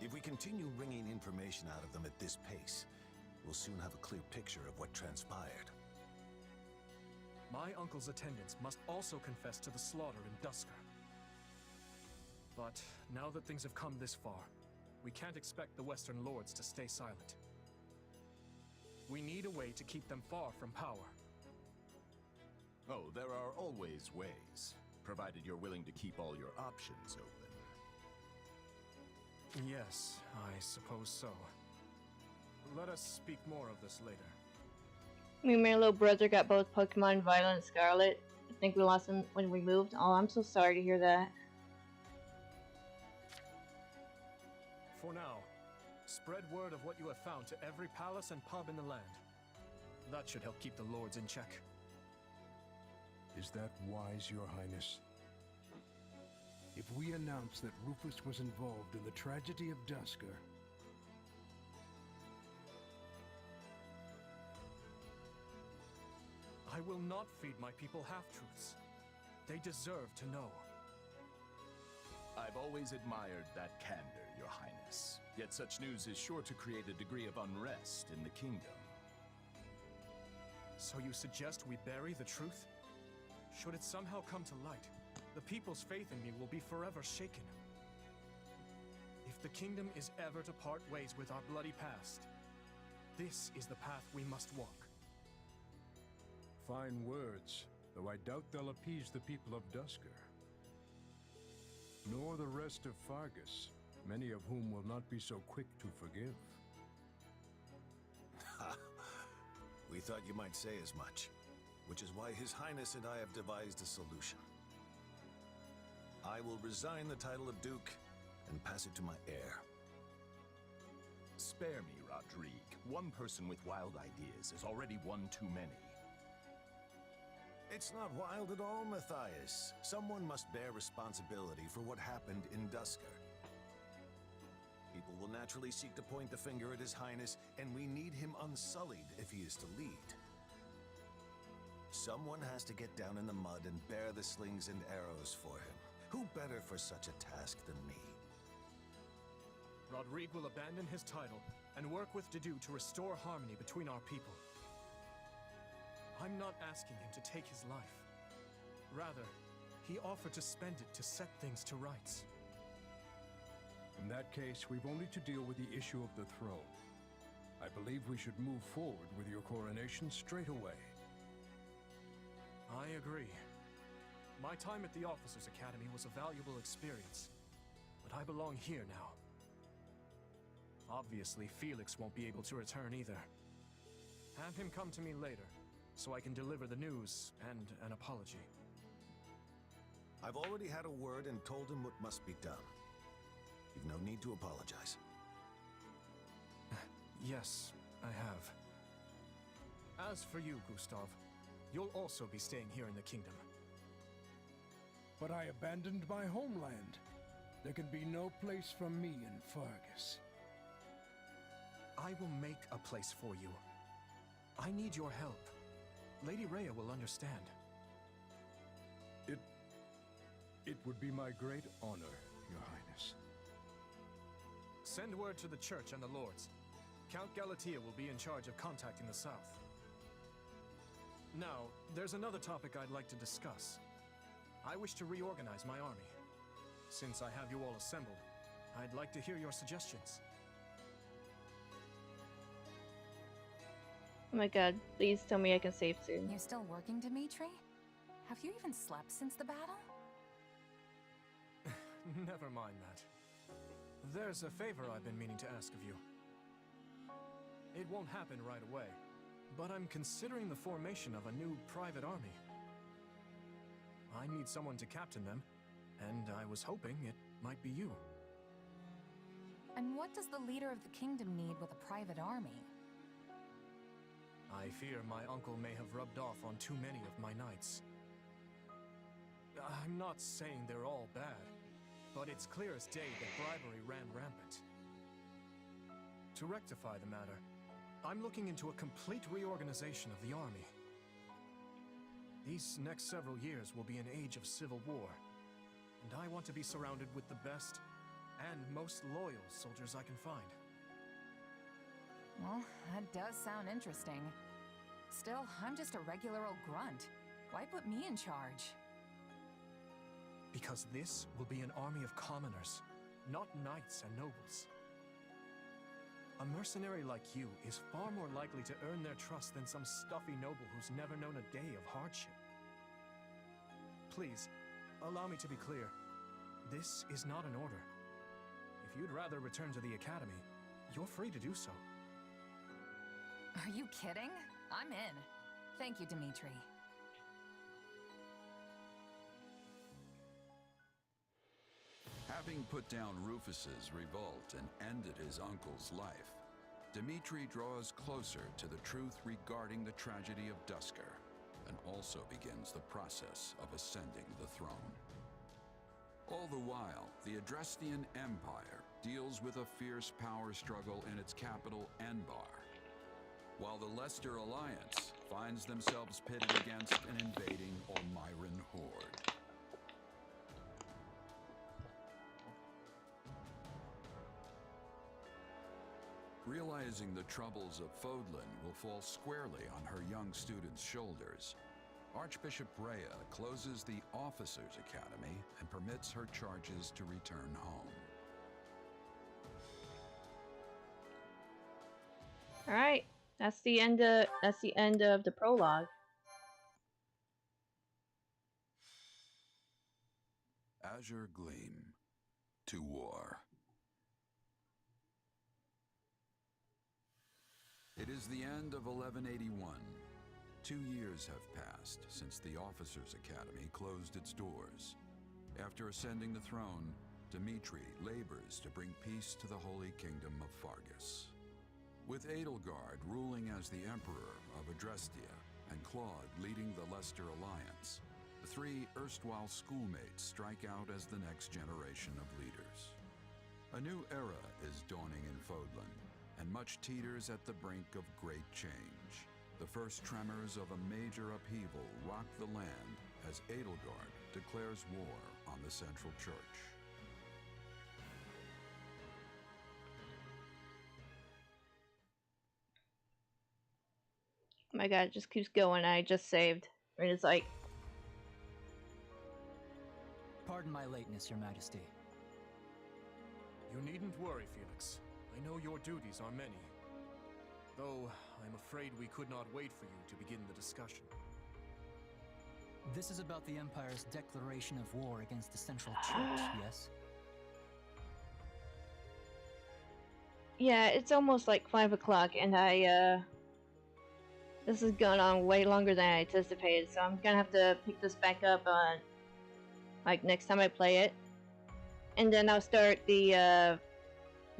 If we continue wringing information out of them at this pace, we'll soon have a clear picture of what transpired. My uncle's attendants must also confess to the slaughter in Dusker. But now that things have come this far, we can't expect the Western Lords to stay silent. We need a way to keep them far from power. Oh, there are always ways, provided you're willing to keep all your options open. Yes, I suppose so. Let us speak more of this later. Me and my little brother got both Pokemon Violet and Scarlet. I think we lost them when we moved. Oh, I'm so sorry to hear that. For now, spread word of what you have found to every palace and pub in the land. That should help keep the lords in check. Is that wise, Your Highness? If we announce that Rufus was involved in the tragedy of Dusker, I will not feed my people half-truths. They deserve to know. I've always admired that candor, Your Highness. Yet such news is sure to create a degree of unrest in the kingdom. So you suggest we bury the truth? Should it somehow come to light, the people's faith in me will be forever shaken. If the kingdom is ever to part ways with our bloody past, this is the path we must walk. fine words, though I doubt they'll appease the people of Dusker. Nor the rest of Fargus, many of whom will not be so quick to forgive. Ha! We thought you might say as much, which is why His Highness and I have devised a solution. I will resign the title of Duke and pass it to my heir. Spare me, Rodrigue. One person with wild ideas is already one too many. It's not wild at all, Matthias. Someone must bear responsibility for what happened in Dusker. People will naturally seek to point the finger at His Highness, and we need him unsullied if he is to lead. Someone has to get down in the mud and bear the slings and arrows for him. Who better for such a task than me? Rodrigue will abandon his title and work with Dedue to restore harmony between our people. I'm not asking him to take his life. Rather, he offered to spend it to set things to rights. In that case, we've only to deal with the issue of the throne. I believe we should move forward with your coronation straight away. I agree. My time at the Officers' Academy was a valuable experience, but I belong here now. Obviously, Felix won't be able to return either. Have him come to me later, so I can deliver the news and an apology. I've already had a word and told him what must be done. You've no need to apologize. Yes, I have. As for you, Gustav, you'll also be staying here in the kingdom. But I abandoned my homeland. There can be no place for me in Fargus. I will make a place for you. I need your help. Lady Rhea will understand. It would be my great honor, Your Highness. Send word to the Church and the Lords. Count Galatea will be in charge of contacting the South. Now, there's another topic I'd like to discuss. I wish to reorganize my army. Since I have you all assembled, I'd like to hear your suggestions. Oh my god, please tell me I can save soon. You're still working, Dimitri? Have you even slept since the battle? Never mind that. There's a favor I've been meaning to ask of you. It won't happen right away, but I'm considering the formation of a new private army. I need someone to captain them, and I was hoping it might be you. And what does the leader of the kingdom need with a private army? I fear my uncle may have rubbed off on too many of my knights. I'm not saying they're all bad, but it's clear as day that bribery ran rampant. To rectify the matter, I'm looking into a complete reorganization of the army. These next several years will be an age of civil war, and I want to be surrounded with the best and most loyal soldiers I can find. Well, that does sound interesting. Still, I'm just a regular old grunt. Why put me in charge? Because this will be an army of commoners, not knights and nobles. A mercenary like you is far more likely to earn their trust than some stuffy noble who's never known a day of hardship. Please, allow me to be clear. This is not an order. If you'd rather return to the academy, you're free to do so. Are you kidding? I'm in. Thank you, Dimitri. Having put down Rufus's revolt and ended his uncle's life, Dimitri draws closer to the truth regarding the tragedy of Duscur, and also begins the process of ascending the throne. All the while, the Adrestian Empire deals with a fierce power struggle in its capital, Enbar, while the Leicester Alliance finds themselves pitted against an invading Almiran horde. Realizing the troubles of Fodlan will fall squarely on her young students' shoulders, Archbishop Rhea closes the Officers' Academy and permits her charges to return home. All right, that's the end of the prologue. Azure Gleam, to war. It is the end of 1181. 2 years have passed since the Officers' Academy closed its doors. After ascending the throne, Dimitri labors to bring peace to the Holy Kingdom of Fargus. With Edelgard ruling as the Emperor of Adrestia and Claude leading the Leicester Alliance, the three erstwhile schoolmates strike out as the next generation of leaders. A new era is dawning in Fodlan, and much teeters at the brink of great change. The first tremors of a major upheaval rock the land as Edelgard declares war on the Central Church. Oh my god, it just keeps going. I just saved. And it's like... Pardon my lateness, Your Majesty. You needn't worry, Felix. I know your duties are many. Though, I'm afraid we could not wait for you to begin the discussion. This is about the Empire's declaration of war against the Central Church, yes? Yeah, it's almost like 5 o'clock, and this has gone on way longer than I anticipated, so I'm gonna have to pick this back up on, like, next time I play it. And then I'll start the,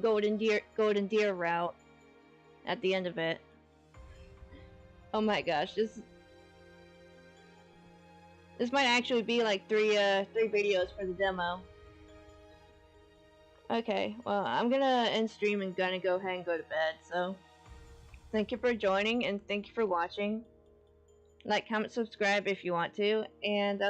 Golden Deer route at the end of it. Oh my gosh, this might actually be like three videos for the demo. Okay, well, I'm gonna end stream and gonna go ahead and go to bed, so thank you for joining and thank you for watching. Like, comment, subscribe if you want to, and